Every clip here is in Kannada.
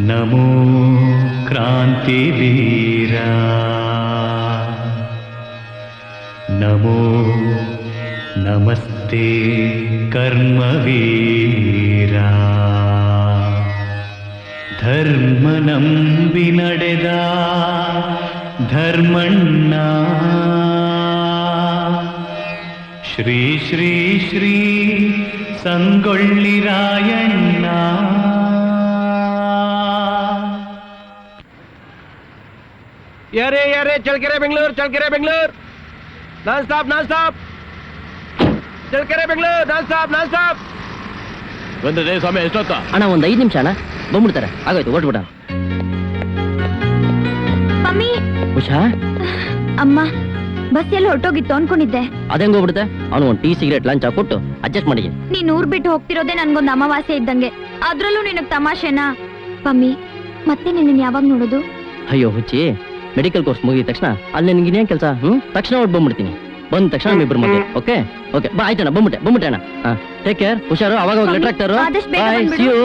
ನಮೋ ಕ್ರಾಂತಿವೀರ ನಮೋ ನಮಸ್ತೆ ಕರ್ಮವೀರ ಧರ್ಮ ನಂಬಿ ನಡೆದ ಧರ್ಮಣ್ಣ ಶ್ರೀ ಶ್ರೀ ಶ್ರೀ ಸಂಗೊಳ್ಳಿ ರಾಯಣ್ಣ. ಯಾರೇ ಯಾರೇ Challakere Bengaluru non stop Challakere Bengaluru non stop ಬಂದ್ರೆ ಸ್ವಾಮಿ ಎಷ್ಟೊತ್ತ ಅಣ್ಣ ಒಂದ್ 5 ನಿಮಿಷ ಅಣ್ಣ ಬಂದ್ಬಿಡ್ತಾರೆ. ಆಗೋಯ್ತು ಓಟ್ಬಿಡ. ಮಮ್ಮಿ ಉಷಾ ಅಮ್ಮ ಬಸ್ ಎಲ್ಲ ಹೊರಟೋಗಿತ್ತು ಅನ್ಕೊಂಡಿದ್ದೆ. ಅದೇಂಗ್ ಹೋಗ್ಬಿಡುತ್ತೆ. ಅವನು ಒಂದು ಟೀ ಸಿಗರೇಟ್ ಲಂಚ್ ಹಾಕೊಟ್ಟು ಅಡ್ಜಸ್ಟ್ ಮಾಡಿ. ನೀನ್ ಊರ್ ಬಿಟ್ಟು ಹೋಗ್ತಿರೋದೇ ನನ್ಗೊಂದು ಅಮಾವಾಸ್ಯೆ ಇದ್ದಂಗೆ, ಅದ್ರಲ್ಲೂ ನಿನಗ್ ತಮಾಷೆನಾ? ಮಮ್ಮಿ ಮತ್ತೆ ನಿನ್ನ ಯಾವಾಗ ನೋಡೋದು? ಅಯ್ಯೋ ಹುಚ್ಚಿ, ಮೆಡಿಕಲ್ ಕೋರ್ಸ್ ಮುಗಿದ ತಕ್ಷಣ ಅಲ್ಲಿ ನಿನ್ಗೆ ಇನ್ನೇನ್ ಕೆಲಸ? ತಕ್ಷಣ ಹೊಟ್ಟು ಬಂದ್ಬಿಡ್ತೀನಿ. ಬಂದ ತಕ್ಷಣ ನಮ್ಮಿಬ್ರು ಮಧ್ಯೆ. ಓಕೆ ಓಕೆ ಬಾ. ಆಯ್ತಣ್ಣ ಬಂದ್ಬಿಟ್ಟೆ ಅಣ್ಣ. ಟೇಕ್ ಕೇರ್, ಹುಷಾರು. ಅವಾಗ ಲೆಟರ್ ಹಾಕ್ತಾರೋ. ಆದಷ್ಟು ಬೇಗ ಬಾಯ್, ಬಂದ್ಬಿಡು. See you.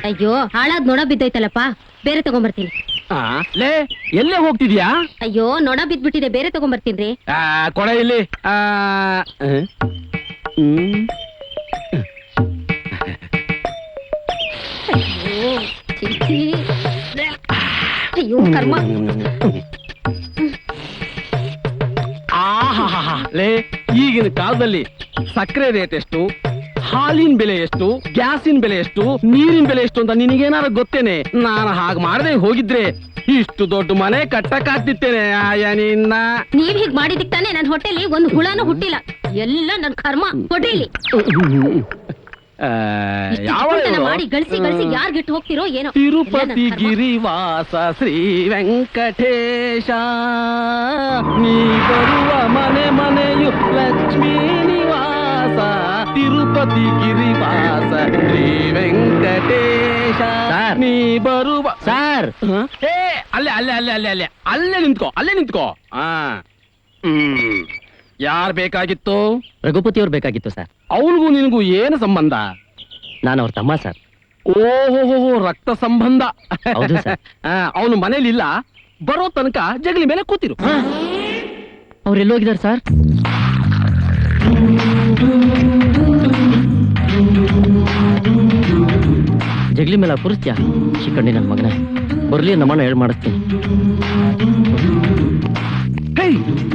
ಅಯ್ಯೋ ಹಾಳಾದ್ ನೊಣ ಬಿದ್ದೋಯ್ತಲ್ಲಪ್ಪ, ಬೇರೆ ತಗೊಂಬರ್ತೀನಿ. ಲೇ ಎಲ್ಲೇ ಹೋಗ್ತಿದ್ಯಾ? ಅಯ್ಯೋ ನೊಣ ಬಿದ್ಬಿಟ್ಟಿದೆ, ಬೇರೆ ತಗೊಂಬರ್ತೀನಿ. ಕೊಡ ಇಲ್ಲಿ. ಅಯ್ಯೋ ಕರ್ಮ. ಲೇ ಈಗಿನ ಕಾಲದಲ್ಲಿ ಸಕ್ಕರೆ ರೇಟ್ ಎಷ್ಟು, ಹಾಲಿನ ಬೆಲೆ ಎಷ್ಟು, ಗ್ಯಾಸಿನ ಬೆಲೆ ಎಷ್ಟು, ನೀರಿನ ಬೆಲೆ ಎಷ್ಟು ಅಂತ ನಿನಗೇನಾರು ಗೊತ್ತೇನೆ? ನಾನು ಹಾಗೆ ಮಾಡದೆ ಹೋಗಿದ್ರೆ ಇಷ್ಟು ದೊಡ್ಡ ಮನೆ ಕಟ್ಟಕ್ಕಾಗ್ತಿತ್ತೇನೆ. ಆಯ ನಿನ್ನ ನೀವ್ ಹೀಗ್ ಮಾಡಿದಿಕ್ ತಾನೆ ನನ್ ಹೊಟ್ಟೆಲಿ ಒಂದು ಹುಳಾನು ಹುಟ್ಟಿಲ್ಲ. ಎಲ್ಲ ನನ್ ಕರ್ಮ. ಕೊಡ್ರಿ ಮಾಡಿ ಗಳಿಸಿ ಗಳಿಸಿ ಯಾರ್ ಗಿಟ್ಟು ಹೋಗ್ತಿರೋ ಏನೋ. ತಿರುಪತಿ ಗಿರಿವಾಸ ಶ್ರೀ ವೆಂಕಟೇಶ, ನೀ ಬರುವ ಮನೆ ಮನೆಯು ಲಕ್ಷ್ಮೀ ನಿವಾಸ. ತಿರುಪತಿ ಗಿರಿವಾಸ ಶ್ರೀ ವೆಂಕಟೇಶ, ನೀ ಬರುವ. ಸರ್ ಅಲ್ಲೇ ಅಲ್ಲೇ ಅಲ್ಲೇ ಅಲ್ಲೇ ಅಲ್ಲೇ ಅಲ್ಲೇ ನಿಂತ್ಕೋ. ಯಾರ್ ಬೇಕಾಗಿತ್ತು? ರಘುಪತಿ ಅವ್ರು ಬೇಕಾಗಿತ್ತು ಸರ್. ಅವನಿಗೂ ನಿನಗೂ ಏನು ಸಂಬಂಧ? ನಾನು ಅವ್ರ ತಮ್ಮ ಸರ್. ಓಹೋ, ರಕ್ತ ಸಂಬಂಧ. ಹೌದು ಸರ್. ಅವನು ಮನೇಲಿ ಇಲ್ಲ, ಬರೋ ತನಕ ಜಗಲಿ ಮೇಲೆ ಕೂತಿರು. ಅವ್ರು ಎಲ್ಲೋಗಿದ್ದಾರೆ ಸರ್? ಜಗಲಿ ಮೇಲೆ ಪುರಿಸ್ತ್ಯಾ? ಶಿಕ್ಕಂಡಿ ನನ್ನ ಮಗನೇ, ಬರ್ಲಿ ನಮ್ಮಣ್ಣ ಹೇಳ್ ಮಾಡಿಸ್ತೀನಿ.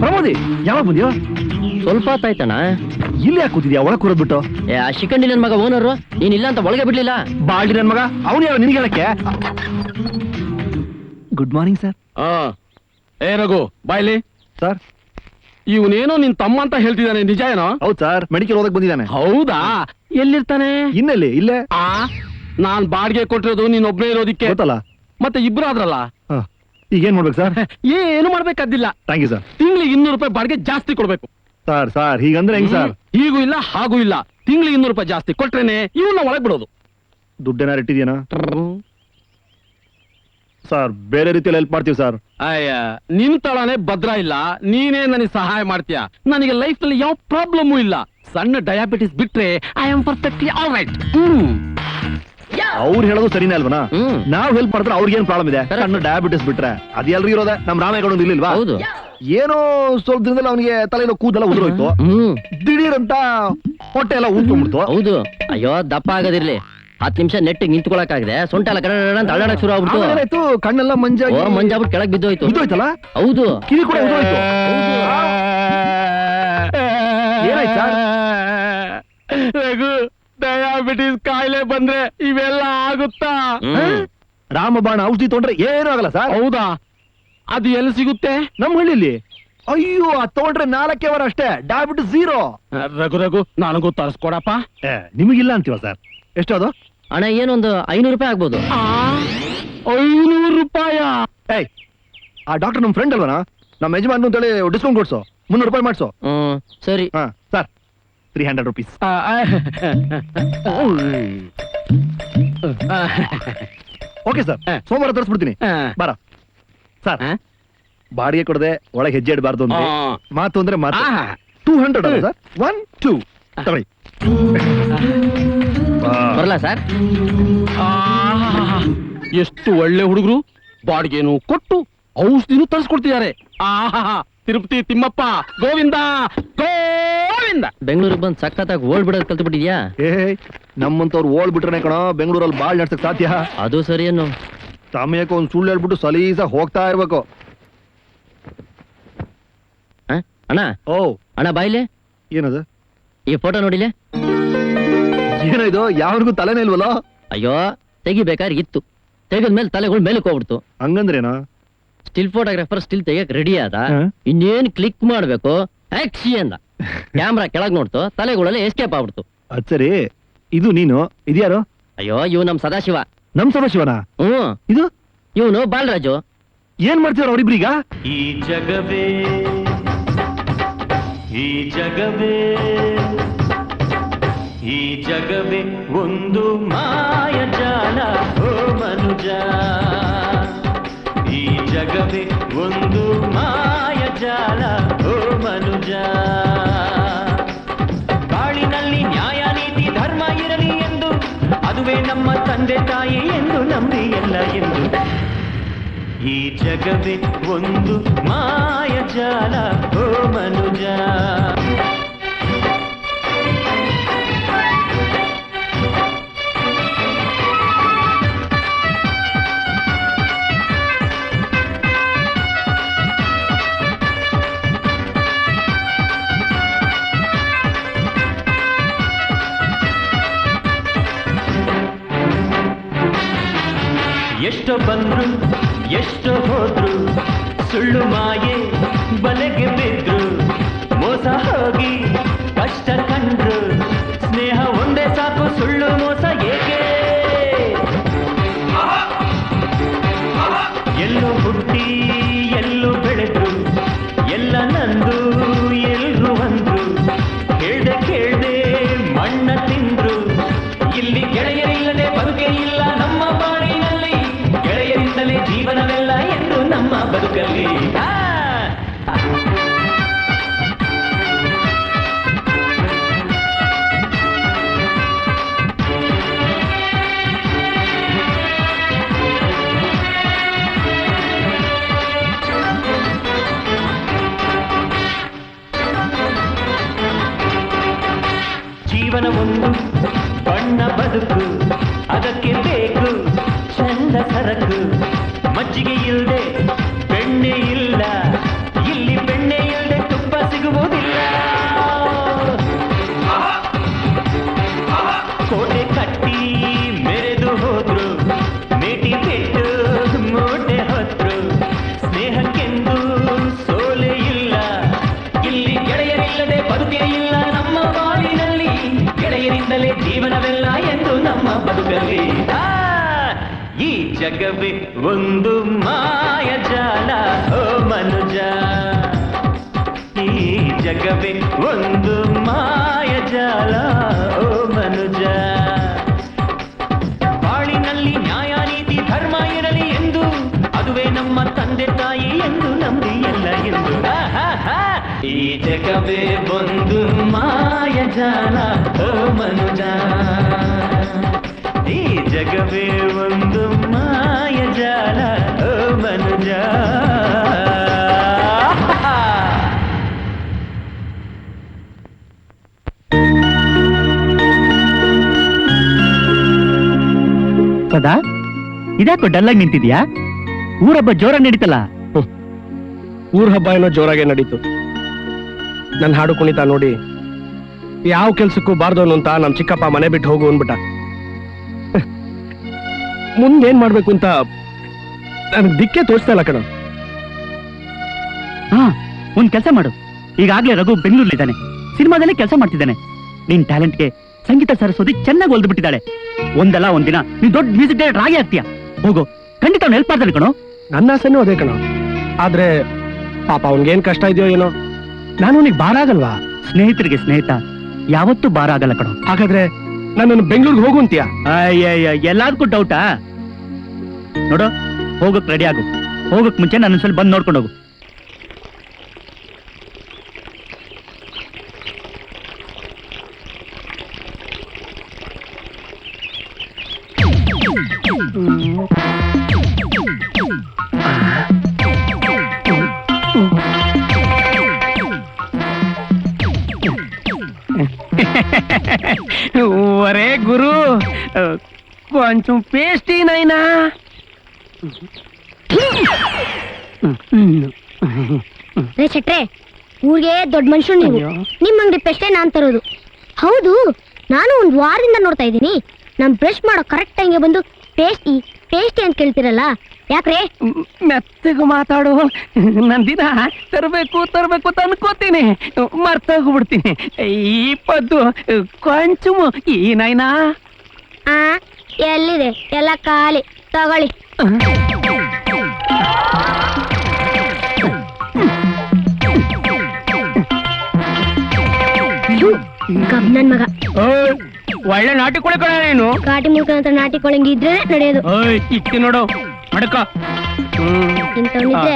ಪ್ರಮೋದಿ, ಯಾವಾಗ ಬಂದ್ಯೋ? ಸ್ವಲ್ಪ ಹೊತ್ತಾಯ್ತಣ್ಣ. ಇಲ್ಲಿ ಯಾಕೆ ಕೂತಿದ್ಯಾ? ಒಳಗೆ ಕೂರದ್ಬಿಟ್ಟು. ಆ ಶಿಕ್ಕಂಡಿ ನನ್ನ ಮಗ ಓನರು ನೀನ್ ಇಲ್ಲ ಅಂತ ಒಳಗೆ ಬಿಡ್ಲಿಲ್ಲ. ಬಾಳ್ಡಿ ನನ್ ಮಗ, ಅವನು ಯಾವ ನಿನ್ಗೆ ಹೇಳಕ್ಕೆ? Good morning sir. ಏ ರಘು, ಬಾಯ್ಲಿ. ಸರ್, ಇವನೇನೋ ನಿನ್ ತಮ್ಮ ಅಂತ ಹೇಳ್ತಿದ್ದಾನೆ, ನಿಜ ಏನೋ? ಹೌದು ಸರ್, ಮೆಡಿಕಲ್ ಓದಕ್ ಬಂದಿದ್ದಾನೆ. ಹೌದಾ? ಎಲ್ಲಿರ್ತಾನೆ? ಇನ್ನೆಲ್ಲಿ? ಇಲ್ಲೇ. ನಾನ್ ಬಾಡಿಗೆ ಕೊಟ್ಟಿರೋದು ನೀನ್ ಒಬ್ಬನೇ ಇರೋದಿಕ್ಕೆ. ಗೊತ್ತಲ್ಲ. ಮತ್ತೆ ಇಬ್ರು ಆದ್ರಲ್ಲ. ಈಗ ಏನ್ ಮಾಡ್ಬೇಕು ಸರ್? ಏನು ಮಾಡ್ಬೇಕಾದಿಲ್ಲ. Thank you sir. ತಿಂಗಳಿಗೆ 200 ರೂಪಾಯಿ ಬಾಡಿಗೆ ಜಾಸ್ತಿ ಕೊಡ್ಬೇಕು. ಸರ್ ಹೀಗಂದ್ರೆ ಹೆಂಗ್ ಸರ್? ಹೀಗೂ ಇಲ್ಲ ಹಾಗೂ ಇಲ್ಲ, ತಿಂಗಳಿಗೆ 200 ರೂಪಾಯಿ ಜಾಸ್ತಿ ಕೊಟ್ರೇನೆ ಇವನ್ನ ಒಳಗ್ ಬಿಡೋದು. ದುಡ್ಡೇನಾರು ಇಟ್ಟಿದ್ಯಾನ ಸರ್? ಬೇರೆ ರೀತಿಯಲ್ಲಿ ಹೆಲ್ಪ್ ಮಾಡ್ತೀವಿ ಸರ್. ಅಯ್ಯ, ನಿನ್ ತಳನೆ ಭದ್ರ ಇಲ್ಲ, ನೀನೇ ನನಗೆ ಸಹಾಯ ಮಾಡ್ತೀಯ. ನನಗೆ ಲೈಫ್ ನಲ್ಲಿ ಯಾವ ಪ್ರಾಬ್ಲಮ್ ಇಲ್ಲ. ಸಣ್ಣ ಡಯಾಬಿಟಿಸ್ ಬಿಟ್ರೆ I am perfectly all right. ಅವ್ರು ಹೇಳೋದು ಸರಿನೇ ಅಲ್ವನಾ? ನಾವ್ ಹೆಲ್ಪ್ ಮಾಡಿದ್ರೆ ಅವ್ರಿಗೇನ್ ಪ್ರಾಬ್ಲಮ್ ಇದೆ? Correct. ಸಣ್ಣ ಡಯಾಬಿಟಿಸ್ ಬಿಟ್ರೆ ಅದೆಲ್ಲರೂ ಇರೋದೆ. ನಮ್ ರಾಮೇಗೌಡ ಇರ್ಲಿಲ್ವಾ? ಹೌದು. ಏನೋ ಸ್ವಲ್ಪ ದಿನದಲ್ಲಿ ಅವನಿಗೆ ತಲೆನೋ ಕೂದೆಲ್ಲ ಉದುರೋಯ್ತು. ದಿಢೀರ್ ಅಂತ ಹೊಟ್ಟೆ ಎಲ್ಲ ಊದ್ಕೊಂಡ್ಬಿಡ್ತು. ಹೌದು. ಅಯ್ಯೋ, ದಪ್ಪ ಆಗೋದಿರ್ಲಿ, 10 ನಿಮಿಷ ನೆಟ್ಟಿಗೆ ನಿಂತ್ಕೊಳಕಾಗಿದೆ, ಸೊಂಟ ಎಲ್ಲ ಕಡ ಅಂತ ಅಳ್ಳಾಡಕ್ ಶುರು ಆಗ್ಬಿಡ್ತು. ಆಮೇಲೆ ಏನಾಯ್ತು? ಕಣ್ಣೆಲ್ಲ ಮಂಜಾಗಿ ಮಂಜಾಗ್ಬಿಟ್ಟು ಕೆಳಗ್ ಬಿದ್ದೋಯ್ತು. ಬಿದ್ದೋಯ್ತಲ್ಲ? ಹೌದು. ಕಿವಿ ಕೂಡ ಉದುರೋಯ್ತು. ಏನಾಯ್ತು ಸರ್? ರಘು, ಡಯಾಬಿಟಿಸ್ ಕಾಯಿಲೆ ಬಂದ್ರೆ ಇವೆಲ್ಲ ಆಗುತ್ತಾ? ರಾಮಬಾಣ ಔಷಧಿ ತೊಗೊಂಡ್ರೆ ಏನೂ ಆಗಲ್ಲ ಸರ್. ಹೌದಾ? ಅದು ಎಲ್ಲಿ ಸಿಗುತ್ತೆ? ನಮ್ಮ ಹಳ್ಳಿಲಿ. ಅಯ್ಯೋ, ಅದ್ ತಗೊಂಡ್ರೆ 4 ವಾರ ಅಷ್ಟೇ, ಡಯಾಬಿಟಿಸ್ 0. ರಘು, ನನಗೂ ತರಿಸ್ಕೊಡಪ್ಪ. ನಿಮಗಿಲ್ಲ ಅಂತೀವ ಸರ್? ಎಷ್ಟು ಅದು? ಅಣ್ಣ, ಏನೊಂದು 500 ರೂಪಾಯಿ ಆಗ್ಬೋದು. 500 ರೂಪಾಯ? ಏಯ್, ಆ ಡಾಕ್ಟರ್ ನಮ್ ಫ್ರೆಂಡ್ ಅಲ್ವನಾ? ನಮ್ಮ ಯಜಮಾನ್ ಅಂತೇಳಿ ಡಿಸ್ಕೌಂಟ್ ಕೊಡ್ಸು, 300 ರೂಪಾಯಿ ಮಾಡ್ಸು. ಸರಿ. ಹಾ ಸರ್, 300 ರುಪೀಸ್. ಓಕೆ ಸರ್, ಸೋಮವಾರ ತರಿಸ್ಬಿಡ್ತೀನಿ. ಬರ ಸರ್. ಬಾಡಿಗೆ ಕೊಡದೆ ಒಳಗೆ ಹೆಜ್ಜೆ ಇಡಬಾರ್ದು ಅಂದ್ರೆ ಮಾತು ಅಂದ್ರೆ ಮಾತು. 200 ಅಲ್ಲ ಸರ್? 1 2 ತಗೊಳ್ಳಿ. ಬರಲ್ಲ ಸರ್? ಎಷ್ಟು ಒಳ್ಳೆ ಹುಡುಗರು, ಬಾಡಿಗೆನು ಕೊಟ್ಟು ಔಷಧಿನೂ ತರಿಸ್ಕೊಡ್ತಿದ್ದಾರೆ. ತಿರುಪತಿ ತಿಮ್ಮಪ್ಪ ಗೋವಿಂದ ಗೋವಿಂದ. ಬೆಂಗಳೂರಿಗೆ ಬಂದು ಸಖತ್ತಾಗಿ ಓಲ್ಡ್ ಬಿಡೋದು ಕಲ್ತು ಬಿಟ್ಟಿದ್ಯಾ? ನಮ್ಮಂತವ್ರು ಓಲ್ಡ್ ಬಿಟ್ರೆ ಕಣ ಬೆಂಗಳೂರಲ್ಲಿ ಬಾಳ್ ನಡ್ಸಕ್ ಸಾಧ್ಯ. ಅದು ಸರಿಯೇನು? ಸಮಯಕ್ಕೆ ಒಂದ್ ಸುಳ್ಳು ಹೇಳ್ಬಿಟ್ಟು ಸಲೀಸ ಹೋಗ್ತಾ ಇರ್ಬೇಕು. ಅಣ್ಣ, ಓ ಅಣ್ಣ ಬಾಯಿಲೆ. ಏನದು? ಈ ಫೋಟೋ ನೋಡಿಲೆ. ಏನೋ ಇದು? ಯಾವನಿಗೂ ತಲೆನೇ ಇಲ್ವಲ್ಲ? ಅಯ್ಯೋ, ತೆಗಿಬೇಕಾದ್ರೆ ಇತ್ತು, ತೆಗೆದ್ಮೇಲೆ ತಲೆಗಳು ಮೇಲಕ್ಕೆ ಹೋಗ್ಬಿಡ್ತು. ಹಂಗಂದ್ರೇನೋ? ಸ್ಟಿಲ್ ಫೋಟೋಗ್ರಾಫರ್ ಸ್ಟಿಲ್ ತೆಗಿಯಕ್ ರೆಡಿ ಆದ, ಇನ್ನೇನ್ ಕ್ಲಿಕ್ ಮಾಡ್ಬೇಕು ಆಕ್ಷಿ ಅಂದ. ಕ್ಯಾಮ್ರಾ ಕೆಳಗ್ ನೋಡ್ತು, ತಲೆಗಳಲ್ಲಿ ಎಸ್ಕೇಪ್ ಆಗ್ಬಿಡ್ತು. ಅದ್ ಸರಿ, ಇದು ನೀನು, ಇದ್ಯಾರು? ಅಯ್ಯೋ, ಇವ್ ನಮ್ ಸದಾಶಿವ. ನಮ್ ಸದಾಶಿವನ? ಇದು ಇವನು ಬಾಲರಾಜು. ಏನ್ ಮಾಡ್ತೀವ್ರ ಅವ್ರಿಬ್ರೀಗ? ಈ ಜಗವೇ ಈ ಜಗವೇ ಈ ಜಗವೇ ಒಂದು ಮಾಯಜಾಲ ಓ ಮನುಜ. ಈ ಜಗವೇ ಒಂದು ಮಾಯಜಾಲ ಓ ಮನುಜ. ಬಾಳಿನಲ್ಲಿ ನ್ಯಾಯ ನೀತಿ ಧರ್ಮ ಇರಲಿ ಎಂದು, ಅದುವೇ ನಮ್ಮ ತಂದೆ ತಾಯಿ ಎಂದು ನಂಬಿ ಎಲ್ಲ ಎಂದು. ಈ ಜಗವೇ ಒಂದು ಮಾಯಜಾಲ ಓ ಮನುಜ. ಎಷ್ಟೋ ಬಂದ್ರು ಎಷ್ಟೋ ಹೋದ್ರು, ಸುಳ್ಳು ಮಾಯೆ ಬಲೆಗೆ ಬಿದ್ರು, ಮೋಸ ಹೋಗಿ ಕಷ್ಟ ಕಂಡ್ರು, ಸ್ನೇಹ ಒಂದೇ ಸಾಕು ಸುಳ್ಳು ಮೋಸ ಏಕೆ. ಎಲ್ಲೋ ಹುಟ್ಟಿ ಎಲ್ಲೋ ಬೆಳೆದ್ರು, ಎಲ್ಲ ನಂದು ಎಲ್ರು ಅಂದ್ರು, ಕೇಳ್ದೆ ಕೇಳ್ದೆ ಮಣ್ಣ ತಿಂದ್ರು. ಇಲ್ಲಿ ಗೆಳೆಯರಿಲ್ಲದೆ ಬದುಕೆ ಇಲ್ಲ ನಮ್ಮ ಬಾಳಿನಲ್ಲಿ, ಗೆಳೆಯರಿಂದಲೇ ಜೀವನವೆಲ್ಲ ಎಂದು ನಮ್ಮ ಬದುಕಲ್ಲಿ. ಬದುಕು ಅದಕ್ಕೆ ಬೇಕು ಚಂದ ಸರಕು ಮಜ್ಜಿಗೆ ಇಲ್ಲದೆ ಬೆಣ್ಣೆ ಇಲ್ಲ ಇಲ್ಲಿ ಬೆಣ್ಣೆ ಇಲ್ಲದೆ ತುಪ್ಪ ಸಿಗುವುದಿಲ್ಲ ಕೋಟೆ ಕಟ್ಟಿ ಮೆರೆದು ಹೋದ್ರು ಮೇಟಿ ಬಿಟ್ಟು ಮೂಟೆ ಹೊತ್ತು ಸ್ನೇಹಕ್ಕೆಂದು ಸೋಲೆ ಇಲ್ಲ ಇಲ್ಲಿ ಗೆಳೆಯರಿಲ್ಲದೆ ಬದುಕೇ ಇಲ್ಲ ನಮ್ಮ ಬಾಳಿನಲ್ಲಿ ಗೆಳೆಯರಿಂದಲೇ ಜೀವನವೆಲ್ಲ ಎಂದು ನಮ್ಮ ಬದುಕಲ್ಲಿ ಈ ಜಗವೇ ಒಂದು ಮಾಯಜಾಲ ಓ ಮನುಜ ಈ ಜಗವೇ ಒಂದು ಮಾಯಜಾಲ ಓ ಮನುಜ ಬಾಳಿನಲ್ಲಿ ನ್ಯಾಯ ನೀತಿ ಧರ್ಮ ಇರಲಿ ಎಂದು ಅದುವೇ ನಮ್ಮ ತಂದೆ ತಾಯಿ ಎಂದು ನಂಬಿ ಎಲ್ಲ ಎಂದು ಈ ಜಗವೇ ಒಂದು ಮಾಯಜಾಲ ಓ ಮನುಜ ಈ ಜಗವೇ ಒಂದು ಮಾಯಜಾಲ ಓ ಮನುಜ ಸದಾ ಇದ್ಯಾಕೋ ಡಲ್ಲಾಗಿ ನಿಂತಿದ್ಯಾ ಊರಬ್ಬ ಜೋರ ನಡೀತಲ್ಲ ಊರ್ ಹಬ್ಬ ಏನೋ ಜೋರಾಗೆ ನಡೀತು ನನ್ನ ಹಾಡು ಕುಣಿತ ನೋಡಿ ಯಾವ ಕೆಲ್ಸಕ್ಕೂ ಬಾರ್ದವನು ಅಂತ ನಮ್ ಚಿಕ್ಕಪ್ಪ ಮನೆ ಬಿಟ್ಟು ಹೋಗು ಅಂದ್ಬಿಟ್ಟ ಮುಂದೇನ್ ಮಾಡ್ಬೇಕು ಅಂತ ನನಗೆ ದಿಕ್ಕೆ ತೋರಿಸ್ತಾ ಇಲ್ಲ ಕಣ ಹಾ ಒಂದ್ ಕೆಲಸ ಮಾಡು ಈಗಾಗ್ಲೇ ರಘು ಬೆಂಗಳೂರಲ್ಲಿದ್ದಾನೆ ಸಿನಿಮಾದಲ್ಲಿ ಕೆಲಸ ಮಾಡ್ತಿದ್ದಾನೆ ನಿನ್ ಟ್ಯಾಲೆಂಟ್ಗೆ ಸಂಗೀತ ಸರಸ್ವತಿ ಚೆನ್ನಾಗಿ ಒಲ್ದು ಬಿಟ್ಟಿದ್ದಾಳೆ ಒಂದಲ್ಲ ಒಂದಿನ ನೀನ್ ದೊಡ್ಡ ಮ್ಯೂಸಿಕ್ ಡೈರೆಕ್ಟರ್ ಆಗೇ ಆಗ್ತೀಯ ಹೋಗು ಖಂಡಿತ ಅವ್ನು ಹೆಲ್ಪ್ ಮಾಡ್ತಾನೆ ಕಣೋ ನನ್ನ ಆಸೆನೂ ಅದೇ ಕಣ ಆದ್ರೆ ಪಾಪ ಅವನ್ಗೇನ್ ಕಷ್ಟ ಇದೆಯೋ ಏನೋ ನಾನು ಅವನಿಗೆ ಭಾರ ಆಗಲ್ವಾ ಸ್ನೇಹಿತರಿಗೆ ಸ್ನೇಹಿತ ಯಾವತ್ತೂ ಭಾರ ಆಗಲ್ಲ ಕಣೋ ಹಾಗಾದ್ರೆ ನನ್ನನ್ನು ಬೆಂಗಳೂರಿಗೆ ಹೋಗು ಅಂತೀಯ ಅಯ್ಯಯ್ಯ ಎಲ್ಲಾದಕ್ಕೂ ಡೌಟಾ ನೋಡು ಹೋಗಕ್ ರೆಡಿ ಆಗು ಹೋಗಕ್ ಮುಂಚೆ ನನ್ನ ಸ್ವಲ್ಪ ಬಂದು ನೋಡ್ಕೊಂಡು ಹೋಗು ఒరే గురు కొంచెం పేస్టీ నైనా ರೇ ಶೆಟ್ರೆ ಊರಿಗೆ ದೊಡ್ಡ ಮನುಷ್ಯರು ನೀವು ನಿಮ್ಮ ಅಂಗಡಿ ಪೆಸ್ಟೇ ನಾನ್ ತರೋದು ಹೌದು ನಾನು ಒಂದ್ ವಾರದಿಂದ ನೋಡ್ತಾ ಇದ್ದೀನಿ ನಮ್ ಬ್ರಷ್ ಮಾಡೋ ಕರೆಕ್ಟ್ ಟೈಮ್ಗೆ ಬಂದು ಪೇಸ್ಟಿ ಪೇಸ್ಟಿ ಅಂತ ಕೇಳ್ತಿರಲ್ಲ ಯಾಕ್ರೆ ಮೆತ್ತಗೆ ಮಾತಾಡು ನನ್ ದಿನ ತರಬೇಕು ತರಬೇಕು ಅಂತ ಅನ್ಕೋತೀನಿ ಮರ್ತೋಗ್ಬಿಡ್ತೀನಿ ಈ ಪದ್ದು ಕೊಂಚು ಈ ನೈನಾ ಆ ಎಲ್ಲಿದೆ ಎಲ್ಲ ಖಾಲಿ ತಗೊಳ್ಳಿ ನನ್ ಮಗ ಒಳ್ಳೆ ನಾಟಿ ಕೊಡ್ಕೊಳ ನೀನು ಘಾಟಿ ಮುಳ್ಕೊಂತ ನಾಟಿ ಕೊಳಂಗಿ ಇದ್ರೆ ನಡೆಯೋದು ಇಕ್ಕಿ ನೋಡು ಮಡಕ ಇಂಥವ್ನಿದ್ರೆ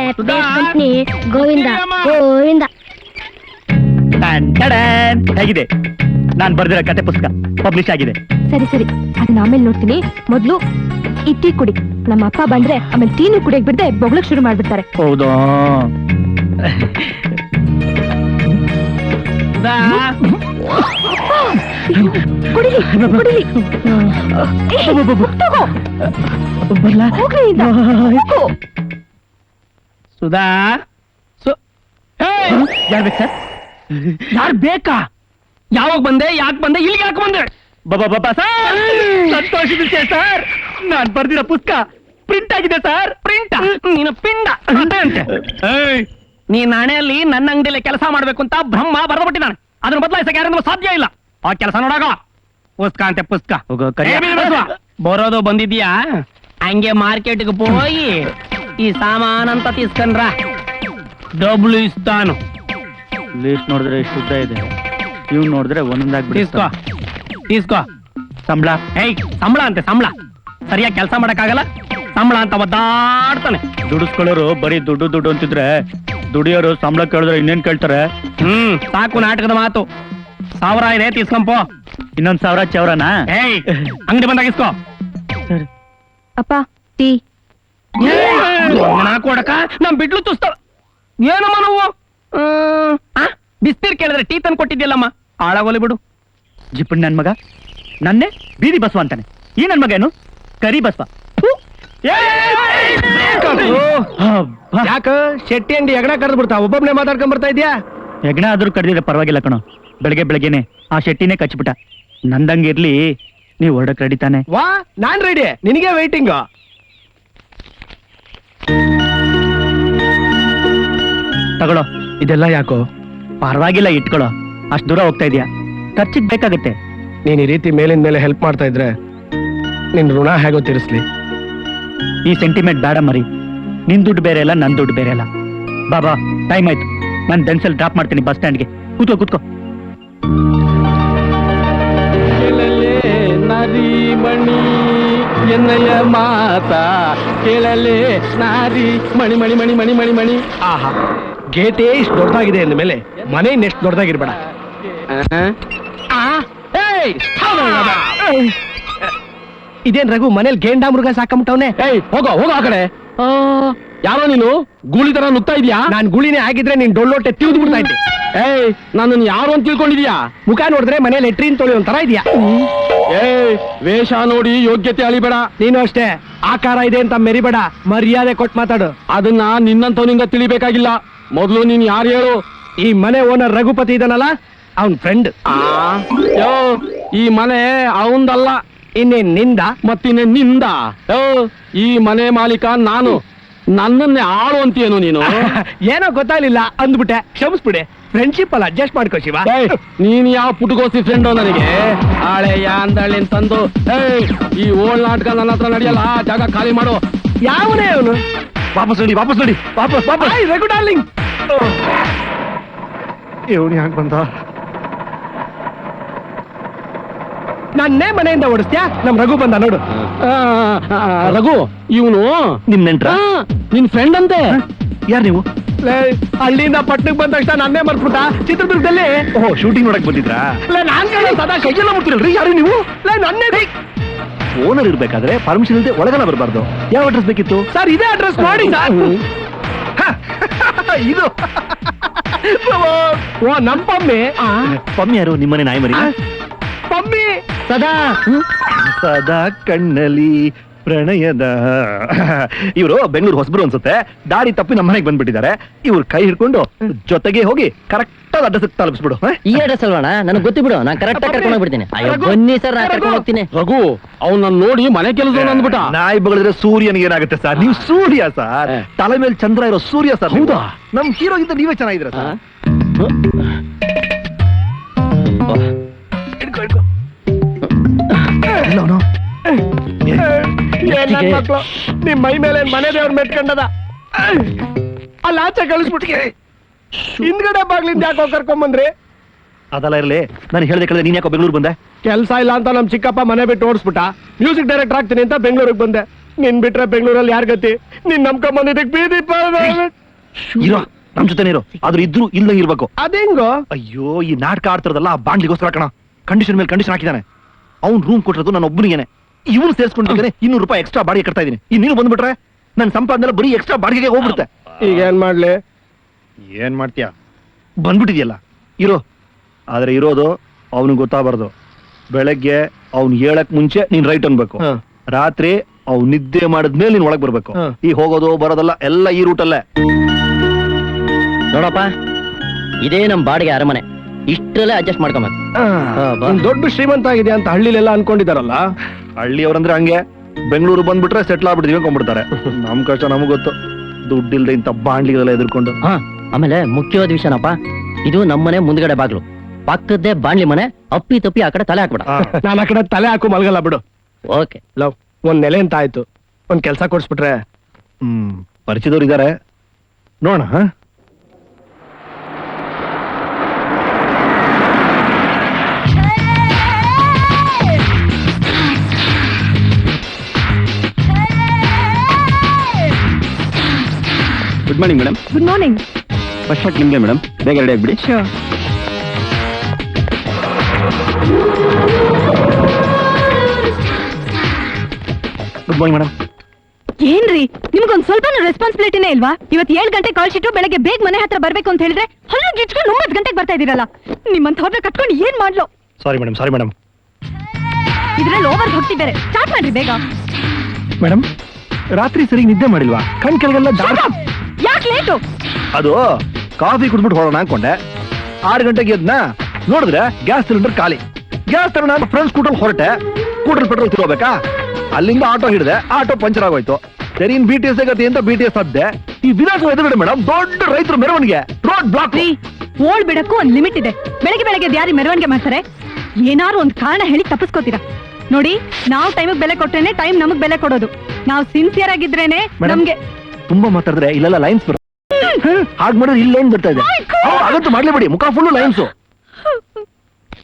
ಕಂಪ್ನಿ ಗೋವಿಂದ ಗೋವಿಂದ ಹೇಗಿದೆ ನಾನ್ ಬರ್ದಿರೋ ಕತೆ ಪುಸ್ತಕ ಪಬ್ಲಿಷ್ ಆಗಿದೆ ಸರಿ ಸರಿ ಅದನ್ನ ಆಮೇಲೆ ನೋಡ್ತೀನಿ ಮೊದ್ಲು ಈ ಟೀ ಕುಡಿ ನಮ್ಮ ಅಪ್ಪ ಬಂದ್ರೆ ಆಮೇಲೆ ಟೀನು ಕುಡಿಯಕ್ ಬಿಡದೆ ಬೊಗ್ಳಕ್ ಶುರು ಮಾಡ್ಬಿಡ್ತಾರೆ ಹೌದಾ ಕುಡಿಲಿ ಕುಡಿಲಿ ಸುಧಾ ಯಾರ್ಬೇಕು ಸರ್ ಯಾರು ಬೇಕಾ ಯಾವಾಗ ಬಂದೆ ಯಾಕೆ ಬಂದೆ ಇಲ್ಲಿಗೆ ಯಾಕೆ ಬಂದೆ ಬಾಬಾ ಸರ್ ಸಂತೋಷದ ವಿಷಯ ಸರ್ ನಾನ್ ಬರ್ದಿರೋ ಪುಸ್ತಕ ಪ್ರಿಂಟ್ ಆಗಿದೆ ಸರ್ ಪ್ರಿಂಟ್ ನೀನು ಪಿಂಡ ಅಂತೆ ನೀ ನಾಣೆಯಲ್ಲಿ ನನ್ನ ಅಂಗಡಿಯಲ್ಲಿ ಕೆಲಸ ಮಾಡ್ಬೇಕು ಅಂತ ಬ್ರಹ್ಮ ಬರೆದ್ಬಿಟ್ಟಿದ್ದಾನೆ ಅದನ್ನ ಬದಲಾಯಿಸಕ್ಕೆ ಯಾರಿಂದ ಸಾಧ್ಯ ಇಲ್ಲ ಆ ಕೆಲಸ ನೋಡಾಗ ಪುಸ್ತಕ ಅಂತೆ ಪುಸ್ತಕ ಬರೋದು ಬಂದಿದ್ಯಾ ಹಂಗೆ ಮಾರ್ಕೆಟ್ಗೆ ಹೋಗಿ ಈ ಸಾಮಾನಂತ ತಿಸ್ಕೊಂಡ್ರ ಡಬ್ಲು ಇಸ್ತಾನು ಲೀಸ್ಟ್ ನೋಡಿದ್ರೆ ಇಷ್ಟು ಉದ್ದ ಇದೆ ಇವ್ ನೋಡಿದ್ರೆ ಒಂದೊಂದಾಗ್ಬಿಡಿ ತೀಸ್ಕೋ ತೀಸ್ಕೋ ಸಂಬಳ ಏಯ್ ಸಂಬಳ ಅಂತೆ ಸಂಬಳ ಸರಿಯಾಗಿ ಕೆಲಸ ಮಾಡಕ್ಕಾಗಲ್ಲ ಸಂಬಳ ಅಂತ ಒದ್ದಾಡ್ತಾನೆ ದುಡಿಸ್ಕೊಳ್ಳೋರು ಬರೀ ದುಡ್ಡು ದುಡ್ಡು ಅಂತಿದ್ರೆ ದುಡಿಯೋರು ಸಂಬಳ ಕೇಳಿದ್ರೆ ಇನ್ನೇನ್ ಕೇಳ್ತಾರೆ ಸಾಕು ನಾಟಕದ ಮಾತು 1000 ಇದೆ ತೀಸ್ಕೊಂಪೋ ಇನ್ನೊಂದ್ 1000 ಚೌರನಾ ಏಯ್ ಅಂಗಡಿ ಬಂದಾಗ ಇಸ್ಕೋ ಅಪ್ಪ ಟೀ ಕೊಡಕ ನಮ್ ಬಿಡ್ಲು ತುಸ್ತಾಳ ಏನಮ್ಮ ನಾವು ಬಿಸ್ತೀರ್ ಕೇಳಿದ್ರೆ ಟೀ ತಂದು ಕೊಟ್ಟಿದ್ಯಲ್ಲಮ್ಮ ಹಾಳಾಗೋಲಿ ಬಿಡು ಜಿಪ್ಪಣ್ ನನ್ ಮಗ ನನ್ನೇ ಬೀದಿ ಬಸವ ಅಂತಾನೆ. ಈ ನನ್ ಮಗ ಏನು ಕರಿ ಬಸವ. ಥು. ಅಬ್ಬಾ. ಯಾಕ ಶೆಟ್ಟಿ ಅಂಗಡಿ ಎಗಡ ಕರೆದು ಬಿಡ್ತಾ ಒಬ್ಬೊಬ್ನೇ ಮಾತಾಡ್ಕೊಂಡ್ ಬರ್ತಾ ಇದ್ಯಾ? ಹೆಗ್ಣ ಆದ್ರೂ ಕಡ್ದಿದ್ರೆ ಪರವಾಗಿಲ್ಲ ಕಣೋ. ಬೆಳಗ್ಗೆನೆ ಆ ಶೆಟ್ಟಿನೇ ಕಚ್ಬಿಟ್ಟ. ನಂದಂಗಿರ್ಲಿ, ನೀವ್ ಹೊರಡಕ್ ರೆಡಿ ತಾನೆ? ವಾ, ನಾನ್ ರೆಡಿ, ನಿನಗೆ ವೈಟಿಂಗ್. ತಗೊಳ್ಳೋ. ಇದೆಲ್ಲ ಯಾಕೋ? ಪರವಾಗಿಲ್ಲ, ಇಟ್ಕೊಳ್ಳೋ. ಅಷ್ಟ್ ದೂರ ಹೋಗ್ತಾ ಇದೀಯಾ, ಖರ್ಚಿಗೆ ಬೇಕಾಗತ್ತೆ. ನೀನ್ ಈ ರೀತಿ ಮೇಲಿನ ಮೇಲೆ ಹೆಲ್ಪ್ ಮಾಡ್ತಾ ಇದ್ರೆ ನಿನ್ ಋಣ ಹೇಗೋ ತೀರಿಸ್ಲಿ? ಈ ಸೆಂಟಿಮೆಂಟ್ ಬೇಡ ಮರಿ. ನಿನ್ ದುಡ್ಡು ಬೇರೆ ಅಲ್ಲ, ನನ್ ದುಡ್ಡು ಬೇರೆ ಅಲ್ಲ. ಬಾಬಾ, ಟೈಮ್ ಆಯ್ತು. ನಾನು ಬೆನ್ಸಲ್ಲಿ ಡ್ರಾಪ್ ಮಾಡ್ತೀನಿ ಬಸ್ ಸ್ಟ್ಯಾಂಡ್ಗೆ. ಕೂತ್ಕೋ. ನರಿಮಣಿ ಎನ್ನಯ ಮಾತ ಕೇಳಲೆ ನಾರಿ ಮಣಿ ಮಣಿ ಮಣಿ ಮಣಿ ಮಣಿ ಮಣಿ. ಆಹಾ, ಗೇಟೇ ಇಷ್ಟು ದೊಡ್ಡದಾಗಿದೆ ಅಂದ ಮೇಲೆ ಮನೆ ಇನ್ನೆಷ್ಟು ದೊಡ್ಡದಾಗಿರ್ಬೇಡ. ಇದೇನ್ ರಘು ಮನೇಲಿ ಗೇಂಡಾ ಮೃಗ ಸಾಕಂಬಿಟ್ಟವನೆ? ಹೋಗೋ ಆ ಕಡೆ. ಯಾರೋ ನೀನು ಗೂಳಿ ತರ ನುಗ್ತಾ ಇದೀಯಾ? ನಾನ್ ಗೂಳಿನೇ ಆಗಿದ್ರೆ ನೀನ್ ಡೊಳ್ಳೊಟ್ಟೆ ತಿವಿದು ಬಿಡ್ತಾ ಇದ್ದೆ. ನಾನು ಯಾರು ಅಂತ ತಿಳ್ಕೊಂಡಿದ್ಯಾ? ಮುಖ ನೋಡಿದ್ರೆ ಮನೇಲಿ ಲೆಟ್ರಿನ್ ತೊಳಿ ಒಂಥರ ಇದೆಯಾ? ವೇಷ ನೋಡಿ ಯೋಗ್ಯತೆ ಅಳಿಬೇಡ. ನೀನು ಅಷ್ಟೇ, ಆಕಾರ ಇದೆ ಅಂತ ಮೆರಿಬೇಡ, ಮರ್ಯಾದೆ ಕೊಟ್ಟು ಮಾತಾಡು. ಅದನ್ನ ನಿನ್ನಂತವನಿಂದ ತಿಳಿಬೇಕಾಗಿಲ್ಲ. ಮೊದಲು ನೀನ್ ಯಾರು ಹೇಳು? ಈ ಮನೆ ಓನರ್ ರಘುಪತಿ ಇದನಲ್ಲ, ಅವನ್ ಫ್ರೆಂಡ್. ಈ ಮನೆ ಅವಂದಲ್ಲ, ಇನ್ನೇನ್ ನಿಂದ? ಮತ್ತಿನ್ನೇನ್ ನಿಂದ? ಈ ಮನೆ ಮಾಲೀಕ ನಾನು, ನನ್ನನ್ನೇ ಆಳು ಅಂತೀಯೇನು ನೀನು? ಏನೋ ಗೊತ್ತಾಗ್ಲಿಲ್ಲ ಅಂದ್ಬಿಟ್ಟೆ, ಕ್ಷಮಿಸ್ಬಿಡೆ. ಫ್ರೆಂಡ್ಶಿಪ್ ಅಲ್ಲ, ಅಡ್ಜಸ್ಟ್ ಮಾಡ್ಕೋ ಶಿವ. ನೀನ್ ಯಾವ ಪುಟಗೋಸಿ ಫ್ರೆಂಡ್ ನನಗೆ? ಹಳೆಯ ಅಂದಳ್ಳಿನ ತಂದು ಈ ಓಲ್ಡ್ ನಾಟಕ ನನ್ನ ಹತ್ರ ನಡೆಯಲ್ಲ. ಜಾಗ ಖಾಲಿ ಮಾಡು. ಯಾವನೇ ಅವನು? ವಾಪಸ್ ನೋಡಿ. ರಘು ಡಾರ್ಲಿಂಗ್, ಇವನು ಯಾಕೆ ಬಂದ? ನನ್ನೇ ಮನೆಯಿಂದ ಓಡಿಸ್ತ್ಯಾ? ನಮ್ ರಘು ಬಂದ ನೋಡು. ರಘು, ಇವನು ನಿಮ್ ನೆಂಟ್ರ? ನಿನ್ ಫ್ರೆಂಡ್ ಅಂತೆ. ಯಾರು ನೀವು? ಹಳ್ಳಿಯಿಂದ ಪಟ್ಟಣಕ್ಕೆ ಬಂದ ತಕ್ಷಣ ನನ್ನೇ ಮರ್ಸ್ಬಿಟ್ಟ. ಚಿತ್ರದುರ್ಗದಲ್ಲಿ ಓಹೋ, ಶೂಟಿಂಗ್ ನೋಡಕ್ ಬಂದಿದ್ರಾ? ನಾನ್ ಸದಾ ಕೈಯೆಲ್ಲ ಮುಟ್ಟಿರಲ್ರಿ. ಯಾರು ನೀವು? ನನ್ನೇ ಓನರ್ ಇರ್ಬೇಕಾದ್ರೆ ಪರ್ಮಿಷನ್ ಇಲ್ಲದೆ ಒಳಗನ ಬರಬಾರ್ದು. ಯಾವ ಅಡ್ರೆಸ್ ಬೇಕಿತ್ತು ಸರ್? ಇದೇ ಅಡ್ರೆಸ್ ನೋಡಿ ಸರ್. ಇದು ಓ, ನಮ್ ಪಮ್ಮಿ. ಪಮ್ಮಿ ಯಾರು? ನಿಮ್ಮನೆ ನಾಯಿ ಮರಿ? ಪಮ್ಮಿ ಸದಾ ಕಣ್ಣಲ್ಲಿ ಪ್ರಣಯದ. ಇವರು ಬೆಂಗಳೂರು ಹೊಸಬರು ಅನ್ಸುತ್ತೆ. ದಾರಿ ತಪ್ಪಿ ನಮ್ಮ ಮನೆಗೆ ಬಂದ್ಬಿಟ್ಟಿದ್ದಾರೆ. ಇವ್ರ ಕೈ ಹಿಡ್ಕೊಂಡು ಜೊತೆಗೆ ಹೋಗಿ ಕರೆಕ್ಟ್ ಆಗಿ ಅಡ್ರೆಸ್ ತಲುಪಿಸ್ಬಿಡು. ಈ ಅಡ್ರೆಸ್ ಅಲ್ವಣ? ನನಗೆ ಗೊತ್ತಿಬಿಡು, ನಾನು ಕರೆಕ್ಟ್ ಆಗಿ ಕರ್ಕೊಂಡು ಹೋಗ್ಬಿಡ್ತೀನಿ. ಅಯ್ಯೋ ಬನ್ನಿ ಸರ್, ನಾನು ಕರ್ಕೊಂಡು ಹೋಗ್ತೀನಿ. ರಘು ಅವನ್ನ ನೋಡಿ ಮನೆ ಕೆಲಸ ಅಂದ್ಬಿಟ್ಟ. ನಾಯಿ ಬಗಳಿದ್ರೆ ಸೂರ್ಯನಿಗೆ ಏನಾಗುತ್ತೆ ಸರ್? ನೀವು ಸೂರ್ಯ ಸರ್, ತಲೆ ಮೇಲೆ ಚಂದ್ರ ಇರೋ ಸೂರ್ಯ ಸರ್. ಹೌದಾ? ನಮ್ ಹೀರೋ ಇದ್ದ ನೀವೇ ಚೆನ್ನಾಗಿದ್ದೀರಾ ಸರ್. ನಿಮ್ ಮೈ ಮೇಲೆ ಮನೆ ದೇವ್ರ ಮೆಟ್ಕೊಂಡದ. ಅಲ್ಲಿ ಆಚೆ ಕಳಿಸ್ಬಿಟ್ಟಿಗೆ ಹಿಂದ್ಗಡೆ ಬಾಗ್ಲಿಂದ ಯಾಕೋ ಕರ್ಕೊಂಬಂದ್ರಿ? ಅದೆಲ್ಲ ಇರ್ಲಿ, ನಾನು ಹೇಳ್ದೆ ಕೇಳಿದ್ರೆ ನೀನ್ ಯಾಕೋ ಬೆಂಗಳೂರು ಬಂದೆ? ಕೆಲ್ಸ ಇಲ್ಲ ಅಂತ ನಮ್ ಚಿಕ್ಕಪ್ಪ ಮನೆ ಬಿಟ್ಟು ಓಡಿಸ್ಬಿಟ್ಟ. ಮ್ಯೂಸಿಕ್ ಡೈರೆಕ್ಟರ್ ಆಗ್ತೀನಿ ಅಂತ ಬೆಂಗಳೂರಿಗೆ ಬಂದೆ. ನಿನ್ ಬಿಟ್ರೆ ಬೆಂಗಳೂರಲ್ಲಿ ಯಾರ್ ಗತಿ? ನೀನ್ ನಂಬ್ಕೊಂಬಂದಿದ್ದಕ್ಕೆ ಬೀದಿ ಇರೋ ನಮ್ ಜೊತೆ ಇರೋ. ಆದ್ರೂ ಇದ್ರು ಇಲ್ದಂಗ್ ಇರ್ಬೇಕು. ಅದೇಂಗೋ? ಅಯ್ಯೋ, ಈ ನಾಟಕ ಆಡ್ತಿರೋದಲ್ಲ ಆ ಬಾಂಡ್ಲಿಗೋಸ್ಕರ ಕಣ. ಕಂಡೀಷನ್ ಮೇಲೆ ಕಂಡೀಷನ್ ಹಾಕಿದಾನೆ. ಅವ್ನ್ ರೂಮ್ ಕೊಟ್ಟಿರೋದು ನಾನು ಒಬ್ಬನಿಗೇನೆ. ಇವನು ಸೇರ್ಸ್ಕೊಂಡಿದ್ದಾನೆ. 200 ರೂಪಾಯಿ ಎಕ್ಸ್ಟ್ರಾ ಬಾಡಿಗೆ ಕಟ್ತಾ ಇದೀನಿ. ನೀನು ಬಂದ್ಬಿಟ್ರೆ ನನ್ನ ಸಂಪಾದನೆ ಬರೀ ಎಕ್ಸ್ಟ್ರಾ ಬಾಡಿಗೆಗೆ ಹೋಗ್ಬಿಡುತ್ತೆ. ಈಗ ಏನ್ ಮಾಡ್ಲಿ? ಏನ್ ಮಾಡ್ತೀಯ? ಬಂದ್ಬಿಟ್ಟಿದ್ಯಲ್ಲ, ಇರೋ. ಆದ್ರೆ ಇರೋದು ಅವನಿಗೆ ಗೊತ್ತಾಗಬಾರ್ದು. ಬೆಳಗ್ಗೆ ಅವ್ನು ಹೇಳಕ್ ಮುಂಚೆ ನೀನ್ ರೈಟ್ ಅನ್ಬೇಕು. ರಾತ್ರಿ ಅವ್ನು ನಿದ್ದೆ ಮಾಡಿದ್ಮೇಲೆ ನೀನ್ ಒಳಗ್ ಬರ್ಬೇಕು. ಈ ಹೋಗೋದು ಬರೋದಲ್ಲ ಎಲ್ಲ ಈ ರೂಟಲ್ಲೇ. ನೋಡಪ್ಪ, ಇದೇ ನಮ್ ಬಾಡಿಗೆ ಅರಮನೆ. ಇಷ್ಟರಲ್ಲೇ ಅಡ್ಜಸ್ಟ್ ಮಾಡ್ಕೊಬೇಕು. ದೊಡ್ಡ ಶ್ರೀಮಂತ ಆಗಿದೆ ಅಂತ ಹಳ್ಳಿಲೆಲ್ಲ ಅನ್ಕೊಂಡಿದಾರಲ್ಲ. ಹಳ್ಳಿಯವ್ರಂದ್ರೆ ಹಂಗೆ. ಬೆಂಗಳೂರು ಬಂದ್ಬಿಟ್ರೆ ಸೆಟ್ಲ್ ಆಗ್ಬಿಟ್ಟಿದೀವಿ ಅನ್ಕೊಂಡ್ಬಿಡ್ತಾರೆ. ನಮ್ ಕಷ್ಟ ನಮಗ್ ಗೊತ್ತು. ದುಡ್ಡಿಲ್ದೆ ಇಂಥ ಬಾಂಡ್ಲಿಗಳೆಲ್ಲ ಎದುರ್ಕೊಂಡು. ಆಮೇಲೆ ಮುಖ್ಯವಾದ ವಿಷಯನಪ್ಪ, ಇದು ನಮ್ಮನೆ ಮುಂದ್ಗಡೆ ಬಾಗ್ಲು, ಪಕ್ಕದ್ದೇ ಬಾಂಡ್ಲಿ ಮನೆ. ಅಪ್ಪಿ ತಪ್ಪಿ ಆ ಕಡೆ ತಲೆ ಹಾಕ್ಬಿಡ. ನಾನು ಆ ಕಡೆ ತಲೆ ಹಾಕು ಮಲ್ಗಲ್ಲ ಬಿಡು. ಓಕೆ ಲವ್, ಒಂದ್ ನೆಲೆ ಅಂತ ಆಯ್ತು. ಒಂದ್ ಕೆಲ್ಸ ಕೊಡ್ಸ್ಬಿಟ್ರೆ. ಪರಿಚಯದವ್ರು ಇದಾರೆ, ನೋಡ. Good morning madam. Good morning. First shot ನಿಮ್ಗೆ ಮೇಡಮ್, ಬೇಗ ರೆಡಿ ಆಗ್ಬಿಡಿ. Good morning madam. ಏನ್ರಿ, ನಿಮ್ಗೊಂದ್ ಸ್ವಲ್ಪ ರೆಸ್ಪಾನ್ಸಿಬಿಲಿಟಿನೇ ಇಲ್ವಾ? ಇವತ್ತು 7 ಗಂಟೆ ಕಾಲ್ ಶೀಟು, ಬೆಳಗ್ಗೆ ಬೇಗ ಮನೆ ಹತ್ರ ಬರ್ಬೇಕು ಅಂತ ಹೇಳಿದ್ರೆ ಹಲ್ಲು ಗಿಚ್ಕೊಂಡು 9 ಗಂಟೆಗೆ ಬರ್ತಾ ಇದೀರಲ್ಲ. ನಿಮ್ಮಂತ ಹೊರ ಕಟ್ಕೊಂಡು ಏನ್ ಮಾಡ್ಲೋ? Sorry madam. ಇದ್ರಲ್ಲಿ ಓವರ್ ಭಕ್ತಿ ಬೇರೆ. ಸ್ಟಾರ್ಟ್ ಮಾಡ್ರಿ ಬೇಗ. ಮೇಡಮ್ ರಾತ್ರಿ ಸರಿ ನಿದ್ದೆ ಮಾಡಿಲ್ವಾ? ಕಣ್ ಕೆಳಗೆಲ್ಲ ಯಾಕೆ ಲೇಟು? ಅದು ಕಾಫಿ ಕುಡ್ಬಿಟ್ಟು ಹೊರಡೋಣ ಅನ್ಕೊಂಡೆ. 6 ಗಂಟೆಗೆ ಎದ್ನ ನೋಡಿದ್ರೆ ಗ್ಯಾಸ್ ಸಿಲಿಂಡರ್ ಖಾಲಿ. ಗ್ಯಾಸ್ ತಗೊಂಡು ನಾನು ಫ್ರೆಂಡ್ಸ್ ಸ್ಕೂಟರ್ ಹೊರಟೆ. ಸ್ಕೂಟರ್ ಪೆಟ್ರೋಲ್ ತಿರೋಬೇಕಾ? ಅಲ್ಲಿಂದ ಆಟೋ ಹಿಡಿದೆ. ಆಟೋ ಪಂಚರ್ ಆಗೋಯ್ತು. ಸರಿ ಇನ್ BTS ಗತಿ ಅಂತ BTS ಹದ್ದೆ. ಈ ವಿಧಾಸ ಎದುರುಗಡೆ ಮೇಡಮ್ ದೊಡ್ಡ ರೈತರ ಮೆರವಣಿಗೆ, ರೋಡ್ ಬ್ಲಾಕ್. ಓಳ್ ಬಿಡಕ್ಕೂ ಒಂದ್ ಲಿಮಿಟ್ ಇದೆ. ಬೆಳಗ್ಗೆ ಯಾರು ಮೆರವಣಿಗೆ ಮಾಡ್ತಾರೆ? ಏನಾರು ಒಂದ್ ಕಾರಣ ಹೇಳಿ ತಪ್ಪಿಸ್ಕೋತೀರಾ? ನೋಡಿ, ನಾವು ಟೈಮಿಗೆ ಬೆಲೆ ಕೊಟ್ರೇನೆ ಟೈಮ್ ನಮಗ್ ಬೆಲೆ ಕೊಡೋದು. ನಾವು ಸಿನ್ಸಿಯರ್ ಆಗಿದ್ರೇನೆ ನಮ್ಗೆ. ತುಂಬಾ ಮಾತಾಡಿದ್ರೆ ಇಲ್ಲೆಲ್ಲ ಲೈನ್ಸ್ ಬರುತ್ತೆ. ಹಾಗೆ ಮಾಡಿದ್ರೆ ಇಲ್ಲಿ ಲೈನ್ ಬರ್ತಾ ಇದೆ. ಅದಂತೂ ಮಾಡ್ಲೇಬೇಡಿ, ಮುಖ full lines.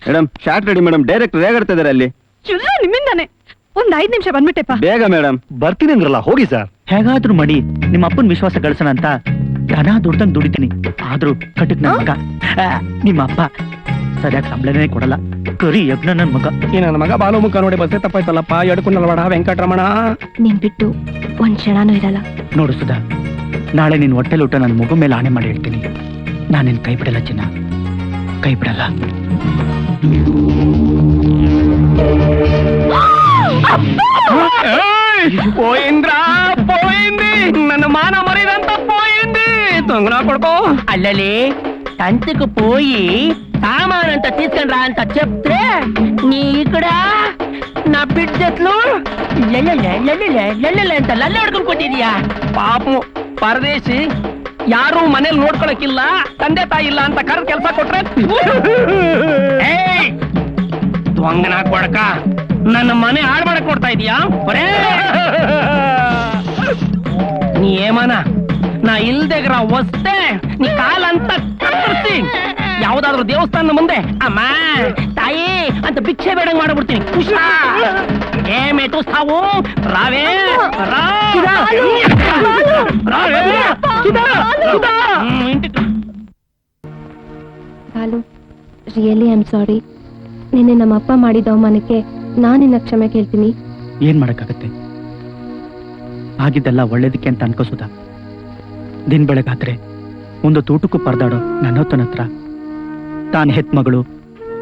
Madam shot ready madam. Director ರೇಗಾಡ್ತಾ ಇದಾರೆ ಅಲ್ಲಿ. ಎಲ್ಲ ನಿಮ್ಮಿಂದಾನೆ. ಒಂದ್ 5 ನಿಮಿಷ ಬಂದ್ಬಿಟ್ಟೆಪ್ಪ. ಬೇಗ ಮೇಡಮ್. ಬರ್ತೀನಿ ಅಂದ್ರಲ್ಲ, ಹೋಗಿ ಸರ್. ಹೇಗಾದ್ರೂ ಮಾಡಿ ನಿಮ್ಮ ಅಪ್ಪನ ವಿಶ್ವಾಸ ಗಳಿಸೋಣ ಅಂತ ದನ ದುಡ್ದಂಗ್ ದುಡಿತೀನಿ. ಆದ್ರೂ ಕಟಕ್ ನನ್ ಮಗ, ನಿಮ್ಮ ಅಪ್ಪ ಸರಿಯಾಗಿ ಸಂಬಳನೇ ಕೊಡಲ್ಲ. ಕರಿ ಯಜ್ಞ ನನ್ ಮಗ. ನನ್ನ ಮಗ ಬಾಲು ಮುಖ ನೋಡಿ ಬಸ್ಸೆ ತಪ್ಪಾಯ್ತಲ್ಲಪ್ಪ. ಎಡ್ಕೊಂಡಲ್ವಾಡ ವೆಂಕಟರಮಣ. ನೀನ್ ಬಿಟ್ಟು ಒಂದ್ ಕ್ಷಣನೂ ಇರಲ್ಲ. ನೋಡು ಸುಧಾ, ನಾಳೆ ನಿನ್ ಹೊಟ್ಟೆಲ್ ಊಟ ನನ್ನ ಮಗು ಮೇಲೆ ಆಣೆ ಮಾಡಿ ಹೇಳ್ತೀನಿ. ನಾನೇನ್ ಕೈ ಬಿಡಲ್ಲ ಚಿನ್ನ, ಕೈ ಬಿಡಲ್ಲ. ಪೋಯಿಂದ್ರ ಪೋಯಿಂದಿ, ನನ್ನ ಮಾನ ಮರಿದಂತ ಪೋಯಿಂದಿ. ತೊಂಗನ ಕೊಡ್ಕೋ. అల్లలి తంతుకు పోయి సామానంతా తీసుకుని రా అంత చెప్తే నీ ఇక్కడ నా బిడ్డెట్లు ಅಂತ ಲಲ್ಲ ಹೊಡ್ಕೊಂಡು ಕೊಟ್ಟಿದ್ಯಾ. ಪಾಪು ಪರದೇಶಿ, ಯಾರು ಮನೇಲಿ ನೋಡ್ಕೊಳಕಿಲ್ಲ, ತಂದೆ ತಾಯಿ ಇಲ್ಲ ಅಂತ ಕರೆದು ಕೆಲಸ ಕೊಟ್ರೆ ತೊಂಗನ ಕೊಡಕ ನನ್ನ ಮನೆ ಹಾಳು ಮಾಡಕ್ ಕೊಡ್ತಾ ಇದೀಯಾ? నీ ఏమన్నా నా ఇల్లు దగ్గర వస్తే నీ కాలంతా కత్తిర్సి ಯಾವ್ದಾದ್ರು ದೇವಸ್ಥಾನ ಮುಂದೆ ಅಮ್ಮ ತಾಯಿ ಅಂತ ಭಿಕ್ಷೆ ಬೇಡಂಗ್ ಮಾಡ್ಬಿಡ್ತೀನಿ. ಹುಷಾ ಏಮೇ ತೋಸ್ತಾವು ರಾವೇ Balu, really I am sorry. ನಿನ್ನೆ ನಮ್ಮ ಅಪ್ಪ ಮಾಡಿದ ಅವಮಾನಕ್ಕೆ ನಾನಿನ್ನ ಕ್ಷಮೆ ಕೇಳ್ತೀನಿ. ಏನ್ ಮಾಡಕ್ಕಾಗತ್ತೆ? ಆಗಿದ್ದೆಲ್ಲ ಒಳ್ಳೇದಕ್ಕೆ ಅಂತ ಅನ್ಕೋಸುದ. ದಿನ ಬೆಳಗಾದ್ರೆ ಒಂದು ತೂಟಕ್ಕೂ ಪರದಾಡೋ ನನ್ನೊತ್ತನ ಹತ್ರ ತಾನು ಹೆತ್ ಮಗಳು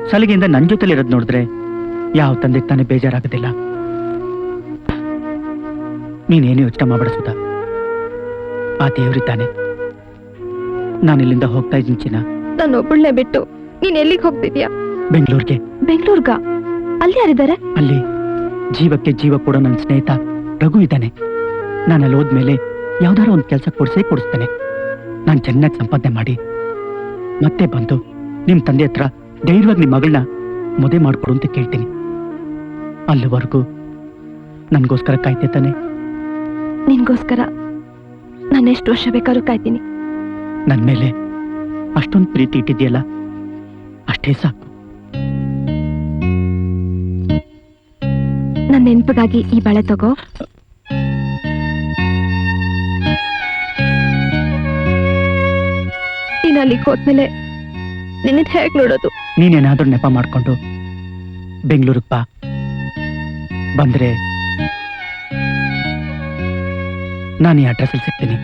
ಸಲಿಗೆಯಿಂದ ನನ್ ಜೊತೆಲಿ ಇರೋದ್ ನೋಡಿದ್ರೆ ಯಾವ ತಂದೆಗೆ ತಾನೇ ಬೇಜಾರಾಗೋದಿಲ್ಲ. ನೀನೇನು ಯೋಚನೆ ಮಾಡ್ಬೇಡ ಸುಧಾ, ಆ ದೇವ್ರಿದ್ದಾನೆ. ನಾನಿಲ್ಲಿಂದ ಹೋಗ್ತಾ ಇದ್ದೀನಿ ಚಿನ್ನ. ನನ್ನೊಬ್ಬಳನ್ನೇ ಬಿಟ್ಟು ನೀನ್ ಎಲ್ಲಿಗೆ ಹೋಗ್ತಿದ್ಯಾ? ಬೆಂಗಳೂರಿಗೆ. ಬೆಂಗಳೂರ್ಗ? ಅಲ್ಲಿ ಯಾರಿದ್ದಾರೆ? ಅಲ್ಲಿ ಜೀವಕ್ಕೆ ಜೀವ ಕೊಡೋ ನನ್ನ ಸ್ನೇಹಿತ ರಘು ಇದ್ದಾನೆ. ನಾನು ಅಲ್ಲಿ ಹೋದ್ಮೇಲೆ ಯಾವ್ದಾರ ಒಂದು ಕೆಲಸ ಕೊಡಿಸ್ತೇನೆ. ನಾನು ಚೆನ್ನಾಗಿ ಸಂಪಾದನೆ ಮಾಡಿ ಮತ್ತೆ ಬಂದು ನಿಮ್ ತಂದೆ ಹತ್ರ ಧೈರ್ಯವಾಗಿ ನಿಮ್ ಮಗಳನ್ನ ಮದುವೆ ಮಾಡ್ಕೊಡು ಅಂತ ಕೇಳ್ತೀನಿ. ಅಲ್ಲಿವರೆಗೂ ನನ್ಗೋಸ್ಕರ ಕಾಯ್ತೆ ತಾನೆ? ನಿನ್ಗೋಸ್ಕರ ನಾನು ಎಷ್ಟು ವರ್ಷ ಬೇಕಾದ್ರೂ ಕಾಯ್ತೀನಿ. ನನ್ ಮೇಲೆ ಅಷ್ಟೊಂದು ಪ್ರೀತಿ ಇಟ್ಟಿದ್ಯಲ್ಲ, ಅಷ್ಟೇ ಸಾಕು. ನನ್ನ ನೆನಪಿಗಾಗಿ ಈ ಬಳೆ ತಗೋ. ನೀನ್ ಅಲ್ಲಿಗೆ ಹೋದ್ಮೇಲೆ ನಿನ್ನ ಹೇಗ್ ನೋಡೋದು? ನೀನೇನಾದ್ರೂ ನೆಪ ಮಾಡ್ಕೊಂಡು ಬೆಂಗಳೂರಿಗೆ ಬಾ. ಬಂದ್ರೆ ನಾನು ಈ ಅಡ್ರೆಸ್ ಅಲ್ಲಿ ಸಿಗ್ತೀನಿ.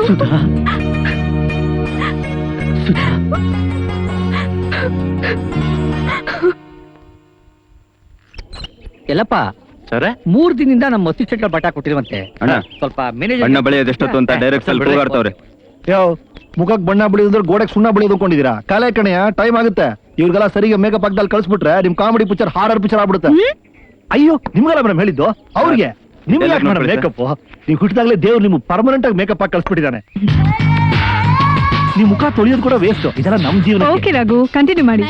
ಸುಧಾ, ಸುಧಾ. ಎಲ್ಲಪ್ಪ ಸರ 3 ದಿನದಿಂದ ನಮ್ಮ ಮಸ್ತಿ ಚಟ್ಲ ಬಟ್ಟ ಕೊಟ್ಟಿರುವಂತೆ. ಅಣ್ಣ, ಸ್ವಲ್ಪ ಬಣ್ಣ ಬಳಿಯೋದೆಷ್ಟೊತ್ತು ಅಂತ ಡೈರೆಕ್ಟ್ ಅಲ್ಲಿ ಕೂಗಾಡ್ತವ್ರೆ. ಯಾವ ಮುಖಕ್ಕೆ ಬಣ್ಣ ಬಳಿಯೋದ್ರೆ ಗೋಡೆಗೆ ಸುಣ್ಣ ಬಳಿಯೋದು ಕೊಂಡಿದ್ದೀರಾ? ಕಾಲೇ ಕಣೆಯ, ಟೈಮ್ ಆಗುತ್ತೆ. ಇವ್ರಿಗೆಲ್ಲ ಸರಿಗೆ ಮೇಕಪ್ ಹಾಕ್ದಲ್ಲಿ ಕಳಿಸ್ಬಿಟ್ರೆ ನಿಮ್ ಕಾಮಿಡಿ ಪಿಕ್ಚರ್ ಹಾರರ್ ಪಿಕ್ಚರ್ ಆಗ್ಬಿಡುತ್ತೆ. ಅಯ್ಯೋ, ನಿಮ್ಗೆಲ್ಲ ಮೇಡಮ್ ಹೇಳಿದ್ದು ಅವ್ರಿಗೆ. ನಿಮ್ಗೆ ಯಾಕೆ ಮೇಡಮ್ ಮೇಕಪ್? ನೀವು ಹುಟ್ಟಿದಾಗಲೇ ದೇವ್ರು ನಿಮ್ಗೆ ಪರ್ಮನೆಂಟ್ ಆಗಿ ಮೇಕಪ್ ಹಾಕಿ ಕಳಿಸ್ಬಿಟ್ಟಿದ್ದಾನೆ. ನಿಮ್ ಮುಖ ತೊಳೆಯೋದು ಕೂಡ ವೇಸ್ಟ್. ಇದೆಲ್ಲ ನಮ್ ಜೀವನ. ಓಕೆ ರಘು, ಕಂಟಿನ್ಯೂ ಮಾಡಿ.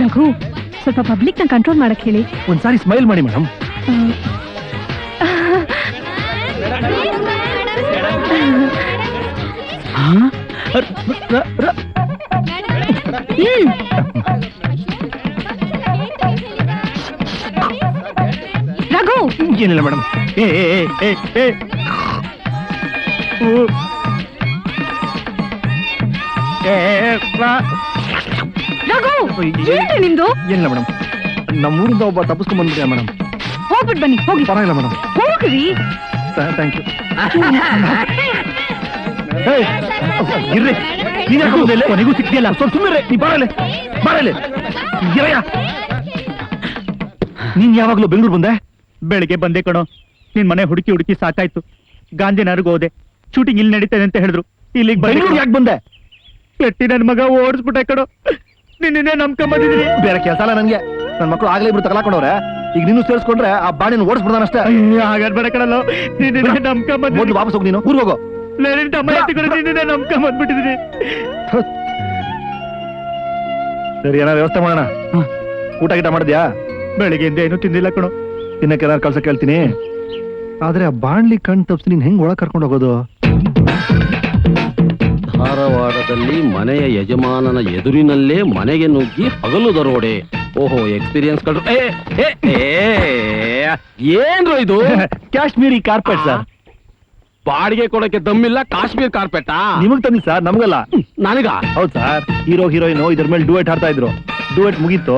ರಘು, ಸ್ವಲ್ಪ ಪಬ್ಲಿಕ್ ನ ಕಂಟ್ರೋಲ್ ಮಾಡಕ್ ಹೇಳಿ. ಒಂದ್ಸಾರಿ ಸ್ಮೈಲ್ ಮಾಡಿ ಮೇಡಮ್. ರಘು, ಏನಿಲ್ಲ ಮೇಡಮ್. ರಘು, ಏನ್ರಿ ನಿಮ್ದು? ಏನಿಲ್ಲ ಮೇಡಮ್, ನಮ್ಮೂರಿಂದ ಒಬ್ಬ ತಪ್ಪಿಸ್ಕೊಂಡ್ ಬಂದ್ಬಿಟ್ಟ ಮೇಡಮ್. ಹೋಗ್ಬಿಟ್ ಬನ್ನಿ ಹೋಗಿ ಪರವಾಗಿಲ್ಲ ಮೇಡಮ್, ಹೋಗ್ರಿ ಥ್ಯಾಂಕ್ ಯು. ಇರ್ರಿ, ನೀನ್ ಯಾಕೆ ಬಂದೆ ಇಲ್ಲಿ? ಕೊನೆಗೂ ಸಿಕ್ತಿಯಲ್ಲ. ಸ್ವಲ್ಪ ಸುಮ್ಮನೆ ನೀ ಬರಲೆ ಬರಲೆ ಇರಯ್ಯ. ನೀನ್ ಯಾವಾಗ್ಲೂ ಬೆಂಗಳೂರು ಬಂದೆ? ಬೆಳಿಗ್ಗೆ ಬಂದೆ ಕಣೋ, ನಿನ್ ಮನೆ ಹುಡುಕಿ ಹುಡುಕಿ ಸಾಕಾಯ್ತು. ಗಾಂಧಿನಗರ್ಗೆ ಹೋದೆ, ಶೂಟಿಂಗ್ ಇಲ್ಲಿ ನಡೀತದೆ ಅಂತ ಹೇಳಿದ್ರು. ಇಲ್ಲಿಗೆ ಬೆಂಗಳೂರು ಬಂದು ಯಾಕೆ ಬಂದೆ? ಎಟ್ಟಿ ನನ್ ಮಗ ಓಡಿಸ್ಬಿಟ್ಟೆ ಕಣೋ. ನಿನ್ನೆ ನಂಬ್ಕೊಂಬಂದಿದ್ದೀನಿ. ಬೇರೆ ಕೆಲಸ ಅಲ್ಲ ನನ್ಗೆ. ನನ್ ಮಕ್ಕಳು ಆಗ್ಲೇ ಇಬ್ರು ತಗಲಾಕೊಂಡವ್ರೆ. ಈಗ ನೀನು ಸೇರಿಸ್ಕೊಂಡ್ರೆ ಆ ಬಾಣಿನ ಓಡಿಸ್ಬಿಡ್ತಾನಷ್ಟೇ. ಹಾಗಾದ್ರೆ ಕಣಲ್ಲ, ನಿನ್ನೆ ಮೊದ್ಲು ನಂಬ್ಕೊಂಬಂದಿದ್ದೀನಿ. ವಾಪಸ್ ಹೋಗಿ ನೀನು ಊರಿಗೆ ಹೋಗೋ. ನನ್ನ ತಮ್ಮ ಎತ್ತಿಕೊಂಡು ನಿನ್ನೆ ನಂಬ್ಕೊಂಬಂದ್ಬಿಟ್ಟಿದ್ದೀನಿ. ಸರಿ, ಏನಾದ್ರು ವ್ಯವಸ್ಥೆ ಮಾಡೋಣ. ಊಟ ಗೀಟ ಮಾಡಿದ್ಯಾ? ಬೆಳಿಗ್ಗೆಯಿಂದ ಏನು ತಿಂದಿಲ್ಲ ಕಣೋ. ತಿನ್ನಕ್ಕೆ ಏನಾದ್ರು ಕಳ್ಸ ಕೇಳ್ತೀನಿ. ಆದ್ರೆ ಆ ಬಾಣ್ಲಿ ಕಣ್ ತಪ್ಸಿ ನೀನ್ ಹೆಂಗ್ ಒಳಗ್ ಕರ್ಕೊಂಡು ಹೋಗೋದು? ಧಾರವಾಡದಲ್ಲಿ ಮನೆಯ ಯಜಮಾನನ ಎದುರಿನಲ್ಲೇ ಮನೆಗೆ ನುಗ್ಗಿ ಹಗಲು ದರೋಡೆ. ಓಹೋ, ಎಕ್ಸ್ಪೀರಿಯನ್ಸ್ ಕಳ್ರು. ಏನ್ರು ಇದು? Kashmiri carpet sir. ಬಾಡಿಗೆ ಕೊಡಕ್ಕೆ ದಮ್ಮಿಲ್ಲ, ಕಾಶ್ಮೀರ್ ಕಾರ್ಪೆಟಾ? ನಿಮಗ್ ತಂದಿ ಸರ್, ನಮಗಲ್ಲ. ನನಗ? ಹೌದ್ ಸರ್. ಹೀರೋ ಹೀರೋಯಿನ್ ಇದ್ರ ಮೇಲೆ ಡುಯೆಟ್ ಹಾಡ್ತಾ ಇದ್ರು. ಡುಯೆಟ್ ಮುಗೀತು.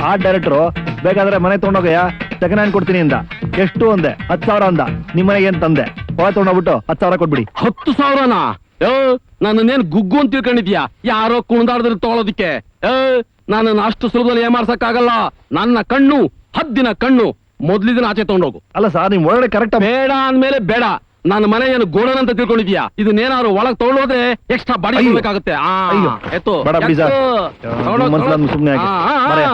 ಆ ಡೈರೆಕ್ಟರ್ ಬೇಕಾದ್ರೆ ಮನೆ ತಗೊಂಡೋಗಯ್ಯ, ಸೆಕೆಂಡ್ ಹ್ಯಾಂಡ್ ಕೊಡ್ತೀನಿ ಅಂದ. ಎಷ್ಟು ಅಂದೆ? 10,000 ಅಂದ. ನಿಮ್ ಮನೆಗೆ ಏನ್ ತಂದೆ? ಹೊರ ತಗೊಂಡೋಗ್ಬಿಟ್ಟು 10,000 ಕೊಟ್ಬಿಡಿ. 10,000ನಾ? ನನ್ನೇನ್ ಗುಗ್ಗು ಅಂತ ತಿಳ್ಕೊಂಡಿದ್ಯಾ? ಯಾರೋ ಕುಣಿದಾಡಿದ್ರೆ ತಗೊಳೋದಿಕ್ಕೆ? ನನ್ನ ಅಷ್ಟು ಸುಲಭದಲ್ಲಿ ಏಮಾರ್ಸಕ್ಕಾಗಲ್ಲ. ನನ್ನ ಕಣ್ಣು ಹದ್ದಿನ ಕಣ್ಣು. ಮೊದ್ಲಿದಿನ ಆಚೆ ತಗೊಂಡೋಗು. ಅಲ್ಲ ಸರ್, ನಿಮ್ ಒಳಗಡೆ ಕರೆಕ್ಟ್ ಬೇಡ ಅಂದ್ಮೇಲೆ ಬೇಡ. ನನ್ನ ಮನೆ ಏನು ಗೋಡನ್ ಅಂತ ತಿಳ್ಕೊಂಡಿದ್ಯಾ? ಇದನ್ನೇನಾದ್ರು ಒಳಗ್ ತಗೊಳ್ಳೋದ್ರೆ ಎಕ್ಸ್ಟ್ರಾ ಬಾಡಿ ಅಯ್ಯೋ. ಕೊಡ್ಬೇಕಾಗತ್ತೆ. ಅಯ್ಯೋ. ಎತ್ತು ಬೇಡ ಬಿಡಿ ಸರ್. ತಗೊಂಡೋಗ್, ನಿಮ್ಮ ಮನ್ಸಲ್ಲಿ ಸುಮ್ನೆ ಹಾಕಿ. ಬರೆಯ.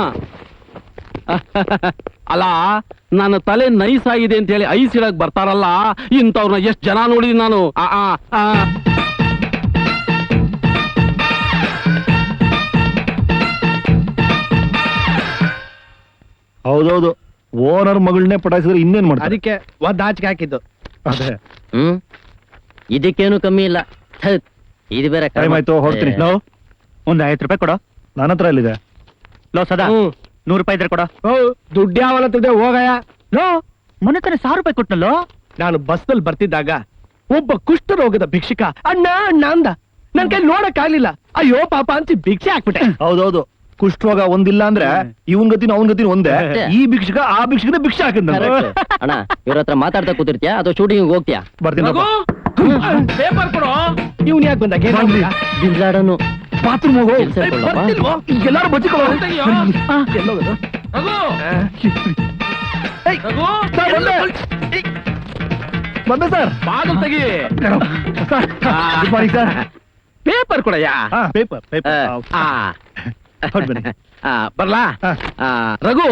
ಅಲ್ಲ, ನನ್ನ ತಲೆ ನೈಸ್ ಆಗಿದೆ ಅಂತ ಹೇಳಿ ಐಸ್ ಇಡಕ್ ಬರ್ತಾರಲ್ಲ, ಇಂಥವ್ರನ್ನ ಎಷ್ಟ್ ಜನ ನೋಡಿದೀನಿ ನಾನು. ಹೌದೌದು, ಓನರ್ ಮಗಳನ್ನೇ ಪಟಾಯಿಸಿದ್ರೆ ಇನ್ನೇನ್ ಮಾಡ್ತಾರೆ? ಅದಕ್ಕೆ ಒಂದ್ ಆಚಿಕೆ ಹಾಕಿದ್ದು. ಅದೇ ಇದಕ್ಕೇನು ಕಮ್ಮಿ ಇಲ್ಲ. ಥತ್, ಇದು ಬೇರೆ ಟೈಮ್ ಆಯ್ತು, ಹೊರಡ್ತೀನಿ. ಲೋ, ಒಂದ್ 50 ರೂಪಾಯಿ ಕೊಡೋ. ನನ್ನ ಹತ್ರ ಎಲ್ಲಿದೆ? ಲೋ ಸದಾ, 100 ರೂಪಾಯಿ ಇದ್ರೆ ಕೊಡೋ. ದುಡ್ಡು ಯಾವಲ್ಲ ಹೋಗಯ್ಯ. ಲೋ, ಮೊನ್ನೆ ತಾನೆ 1000 ರೂಪಾಯಿ ಕೊಟ್ನಲ್ಲೋ. ನಾನು ಬಸ್ ನಲ್ಲಿ ಬರ್ತಿದ್ದಾಗ ಒಬ್ಬ ಕುಷ್ಠರೋಗದ ಭಿಕ್ಷುಕ ಅಣ್ಣ ಅಣ್ಣ ಅಂದ. ನನ್ ಕೈ ನೋಡಕ್ ಆಗ್ಲಿಲ್ಲ. ಅಯ್ಯೋ ಪಾಪ ಅಂತ ಭಿಕ್ಷೆ ಹಾಕ್ಬಿಟ್ಟೆ. ಹೌದೌದು, ಕುಷ್ಠರೋಗ ಒಂದಿಲ್ಲ ಅಂದ್ರೆ ಇವನ್ ಗತಿನ ಅವನ್ ಗತಿನ ಒಂದೇ. ಈ ಭಿಕ್ಷಕ ಆ ಭಿಕ್ಷಕನ ಭಿಕ್ಷೆ ಹಾಕಿದ್ನ. ಅಣ್ಣ, ಇವ್ರ ಹತ್ರ ಮಾತಾಡ್ತಾ ಕೂತಿರ್ತೀಯಾ ಅಥವಾ ಶೂಟಿಂಗ್ ಹೋಗ್ತೀಯಾ? ಬರ್ತೀನಿ. ಪೇಪರ್ ಕೊಡೋ. ಇವ್ನ್ ಯಾಕೆ ಬಂದ? ಬಿಲ್ಲಾಡನು ಬಾತ್ರೂಮ್ ಹೋಗೋ. ಸೇರ್ಕೊಳ್ಳಪ್ಪ. ಎಲ್ಲಾರು ಬಚ್ಚಿಕೊಳ್ಳೋ. ಬಂದೆ ಸರ್. ಬಾಗಿಲು ತೆಗಿ. Sir, good morning sir. Paper ಕೊಡಯ್ಯ. ಪೇಪರ್ ಬರ್ಲಾ? ಹಾ. ರಘು,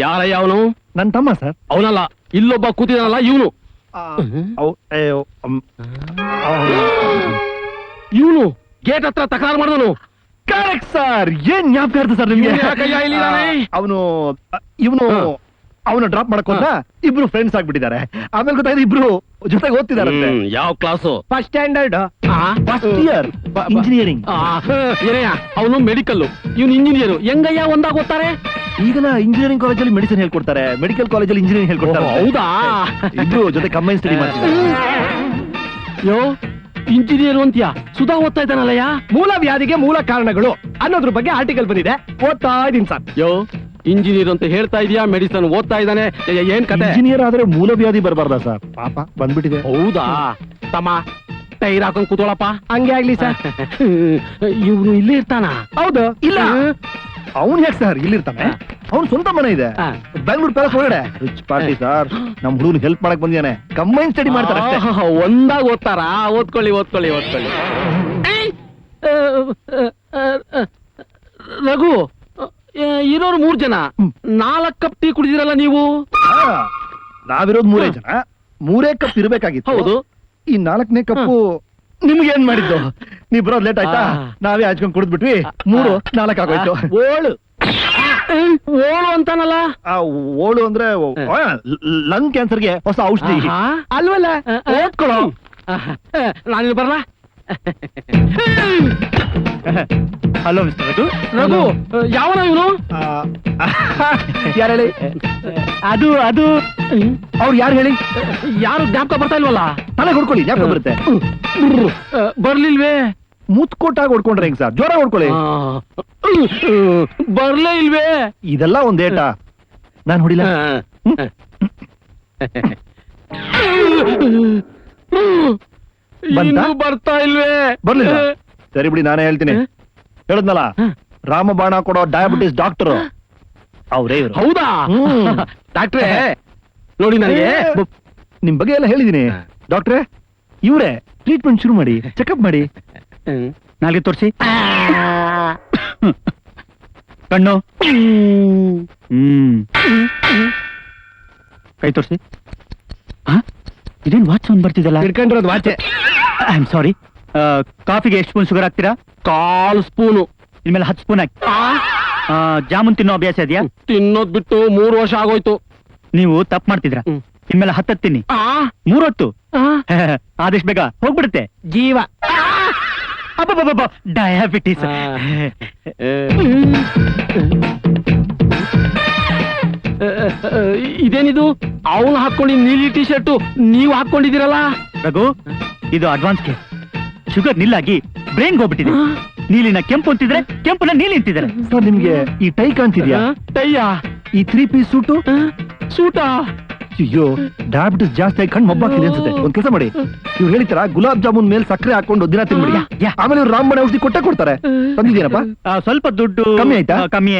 ಯಾರಯ್ಯ ಅವನು? ನನ್ನ ತಮ್ಮ ಸರ್. ಅವನಲ್ಲ, ಇಲ್ಲೊಬ್ಬ ಕೂತಿದಾನಲ್ಲ ಇವನು. ಇವನು ಗೇಟ್ ಹತ್ರ ತಕರಾರು ಮಾಡಿದನು. Correct sir. ಏನ್ ಜ್ಞಾಪಕ ಇರುತ್ತೆ ಸರ್ ನಿಮ್ಗೆ? ಇವ್ನು ಯಾಕಯ್ಯ ಇಲ್ಲಿದಾನೆ? ಇವನು ಅವನು ಡ್ರಾಪ್ ಮಾಡಕ್ ಹೋದ. ಇಬ್ರು ಫ್ರೆಂಡ್ಸ್ ಆಗ್ಬಿಟ್ಟಿದ್ದಾರೆ. ಆಮೇಲೆ ಗೊತ್ತಾಯ್ತು ಇಬ್ರು ಜೊತೆಗೆ ಓದ್ತಿದಾರಂತೆ. ಯಾವ class? First standard. First year engineering. ಏನಯ್ಯ, ಅವನು ಮೆಡಿಕಲ್, ಇವನು ಇಂಜಿನಿಯರ್. ಹೆಂಗಯ್ಯ ಒಂದಾಗ ಓದ್ತಾರೆ? ಈಗೆಲ್ಲ ಇಂಜಿನಿಯರಿಂಗ್ ಕಾಲೇಜಲ್ಲಿ ಮೆಡಿಸಿನ್ ಹೇಳ್ಕೊಡ್ತಾರೆ, ಮೆಡಿಕಲ್ ಕಾಲೇಜಲ್ಲಿ ಇಂಜಿನಿಯರಿಂಗ್ ಹೇಳ್ಕೊಡ್ತಾರೆ. ಹೌದಾ? ಇಬ್ರು ಜೊತೆ ಕಂಬೈನ್ ಸ್ಟಡಿ ಮಾಡ್ತಿದ್ದಾರೆ. ಯೋ, ಇಂಜಿನಿಯರ್ ಅಂತ್ಯಾ? ಸುಧಾ ಓದ್ತಾ ಇದ್ದಾನಲ್ಲಯ್ಯ? ಮೂಲ ವ್ಯಾಧಿಗೆ ಮೂಲ ಕಾರಣಗಳು ಅನ್ನೋದ್ರ ಬಗ್ಗೆ ಆರ್ಟಿಕಲ್ ಬಂದಿದೆ, ಓದ್ತಾ ಇದೀನಿ ಸರ್. ಯೋ, ಇಂಜಿನಿಯರ್ ಅಂತ ಹೇಳ್ತಾ ಇದೀಯಾ, ಮೆಡಿಸನ್ ಓದ್ತಾ ಇದ್ದಾನೆ. ಏನ್ ಕತೆ? ಇಂಜಿನಿಯರ್ ಆದ್ರೆ ಮೂಲವ್ಯಾಧಿ ಬರಬಾರ್ದಾ ಸರ್? ಪಾಪ ಬಂದ್ಬಿಟ್ಟಿದೆ. ಹೌದಾ? ತಮ್ಮ ಟೈರ್ ಹಾಕೊಂಡ್ ಕೂತೋಳಪ್ಪ. ಹಂಗೆ ಆಗ್ಲಿ ಸರ್. ಇವನು ಇಲ್ಲೇ ಇರ್ತಾನ? ಹೌದು. ಇಲ್ಲ, ಅವ್ನು ಹೇಗ್ ಸರ್ ಇಲ್ಲಿರ್ತಾನೆ? ಅವ್ನು ಸ್ವಂತ ಮನೆ ಇದೆ ಬೆಂಗಳೂರು ಪ್ಯಾಲೇಸ್ ಒಳಗಡೆ. Rich party sir. ನಮ್ ಹುಡುಗನ್ ಹೆಲ್ಪ್ ಮಾಡಕ್ ಬಂದಿದ್ದಾನೆ. ಕಂಬೈನ್ ಸ್ಟಡಿ ಮಾಡ್ತಾರೆ ಅಷ್ಟೇ. ಒಂದಾಗ ಓದ್ತಾರಾ? ಓದ್ಕೊಳ್ಳಿ ಓದ್ಕೊಳ್ಳಿ ಓದ್ಕೊಳ್ಳಿ. ರಘು, ಇರೋರು 3 ಜನ, 4 ಕಪ್ ಟೀ ಕುಡಿದಿರಲ್ಲ ನೀವು? ನಾವಿರೋದು 3 ಜನ, 3 ಕಪ್ ಇರ್ಬೇಕಾಗಿತ್ತು. ಹೌದು. ಈ 4ನೇ ಕಪ್ಪು ನಿಮ್ಗೆ ಏನ್ ಮಾಡಿದ್ದು? ನೀವ್ ಬರೋದ್ ಲೇಟ್ ಆಯ್ತಾ? ನಾವೇ ಹಚ್ಕೊಂಡ್ ಕುಡಿದ್ಬಿಟ್ವಿ. 3 4 ಆಗೋಯ್ತು. ಓಳು ಓಳು ಅಂತಾನಲ್ಲ? ಓಳು ಅಂದ್ರೆ ಲಂಗ್ ಕ್ಯಾನ್ಸರ್ಗೆ ಹೊಸ ಔಷಧಿ ಅಲ್ವಲ್ಲ? ಓದ್ಕೊಳೋ. ನಾನಿಲ್ಲಿ ಬರ್ಲಾ? Hello mister Raghu. ರಘು, ಯಾವನ ಇವನು? ಯಾರು ಹೇಳಿ? ಅದು ಅವ್ರು ಯಾರು ಹೇಳಿ? ಯಾರು ಜ್ಞಾಪಕ ಬರ್ತಾ ಇಲ್ವಲ್ಲ? ತಲೆ ಹೊಡ್ಕೊಳ್ಳಿ, ಜ್ಞಾಪಕ ಬರುತ್ತೆ. ಬರ್ಲಿಲ್ವೇ? ಮುತ್ಕೊಟ್ಟಾಗ ಹೊಡ್ಕೊಂಡ್ರೆ ಹೆಂಗ್ ಸರ್? ಜೋರ ಹೊಡ್ಕೊಳ್ಳಿ. ಬರ್ಲೇ ಇಲ್ವೇ? ಇದೆಲ್ಲ ಒಂದ್ ಏಟ. ನಾನು ಹೊಡಿಲ್ಲ. ಬಂತಾ? ಇನ್ನೂ ಬರ್ತಾ ಇಲ್ವೇ? ಬರ್ಲಿಲ್ಲ? ಸರಿ ಬಿಡಿ, ನಾನೇ ಹೇಳ್ತೀನಿ. ಹೇಳದ್ನಲ್ಲ, ರಾಮಬಾಣ ಕೊಡೋ ಡಯಾಬಿಟಿಸ್ ಡಾಕ್ಟರ್ ಅವರೇ ಇವ್ರು. ಹೌದಾ? ಡಾಕ್ಟ್ರೇ ನೋಡಿ ನನಗೆ ನಿಮ್ ಬಗ್ಗೆ ಎಲ್ಲ ಹೇಳಿದೀನಿ. ಡಾಕ್ಟ್ರೇ, ಇವ್ರೆ ಟ್ರೀಟ್ಮೆಂಟ್ ಶುರು ಮಾಡಿ, ಚೆಕಪ್ ಮಾಡಿ. ನಾಲ್ಗೆ ತೋರಿಸಿ. ಕಣ್ಣು. ಕೈ ತೋರಿಸಿ. ಇದೇನು ವಾಚ್ ಸೌಂಡ್ ಬರ್ತಿದಲ್ಲ? ಹಿಡ್ಕೊಂಡಿರೋದು ವಾಚೆ. I am sorry. ಕಾಫಿಗೆ ಎಷ್ಟು ಸ್ಪೂನ್ ಶುಗರ್ ಹಾಕ್ತೀರಾ? 1/4 ಸ್ಪೂನು. ಇನ್ಮೇಲೆ 10 ಸ್ಪೂನ್ ಹಾಕಿ. ಜಾಮೂನ್ ತಿನ್ನೋ ಅಭ್ಯಾಸ ಇದೆಯಾ? ತಿನ್ನೋದ್ ಬಿಟ್ಟು 3 ವರ್ಷ ಆಗೋಯ್ತು. ನೀವು ತಪ್ಪು ಮಾಡ್ತಿದ್ರ. ಇನ್ಮೇಲೆ 10 ತಿನ್ನಿ. 3 ಹೊತ್ತು. ಆದಷ್ಟು ಬೇಗ ಹೋಗ್ಬಿಡುತ್ತೆ ಜೀವ. ಡಯಾಬಿಟಿಸ್. ಇದೇನಿದು? ಅವನು ಹಾಕೊಳ್ಳಿ ನೀಲಿ ಟಿ ಶರ್ಟ್, ನೀವು ಹಾಕೊಂಡಿದ್ದೀರಲ್ಲ? ರಘು, ಇದು ಅಡ್ವಾನ್ಸ್ ಕೇರ್. ಶುಗರ್ ನಿಲ್ಲಾಗಿ ಬ್ರೈನ್ ಹೋಗ್ಬಿಟ್ಟಿದೆ. ನೀಲಿನ ಕೆಂಪು ಅಂತಿದ್ರೆ, ಕೆಂಪುನ ನೀಲಿ ಅಂತಿದ್ದಾರೆ. ಸರ್, ನಿಮ್ಗೆ ಈ ಟೈ ಕಾಣ್ತಿದ್ಯಾ? ಟೈಯ? ಈ 3 ಪೀಸ್ ಸೂಟು? ಸೂಟಾ? ಅಯ್ಯೋ, ಡಯಾಬಿಟಿಸ್ ಜಾಸ್ತಿ ಆಗಿ ಕಣ್ಣು ಮೊಬ್ಬಾಕಿದೆ ಅನ್ಸುತ್ತೆ. ಒಂದ್ ಕೆಲಸ ಮಾಡಿ, ಇವ್ರು ಹೇಳಿತರ ಗುಲಾಬ್ ಜಾಮೂನ್ ಮೇಲೆ ಸಕ್ಕರೆ ಹಾಕೊಂಡು ದಿನ ತಿನ್ಬಿಡಿ. ಆಮೇಲೆ ಇವ್ರು ರಾಮಬಾಣ ಔಷಧಿ ಕೊಡ್ತಾರೆ. ತಂದಿದ್ದೀನಪ್ಪ? ಸ್ವಲ್ಪ ದುಡ್ಡು ಕಮ್ಮಿ ಆಯ್ತಾ? ಕಮ್ಮಿ.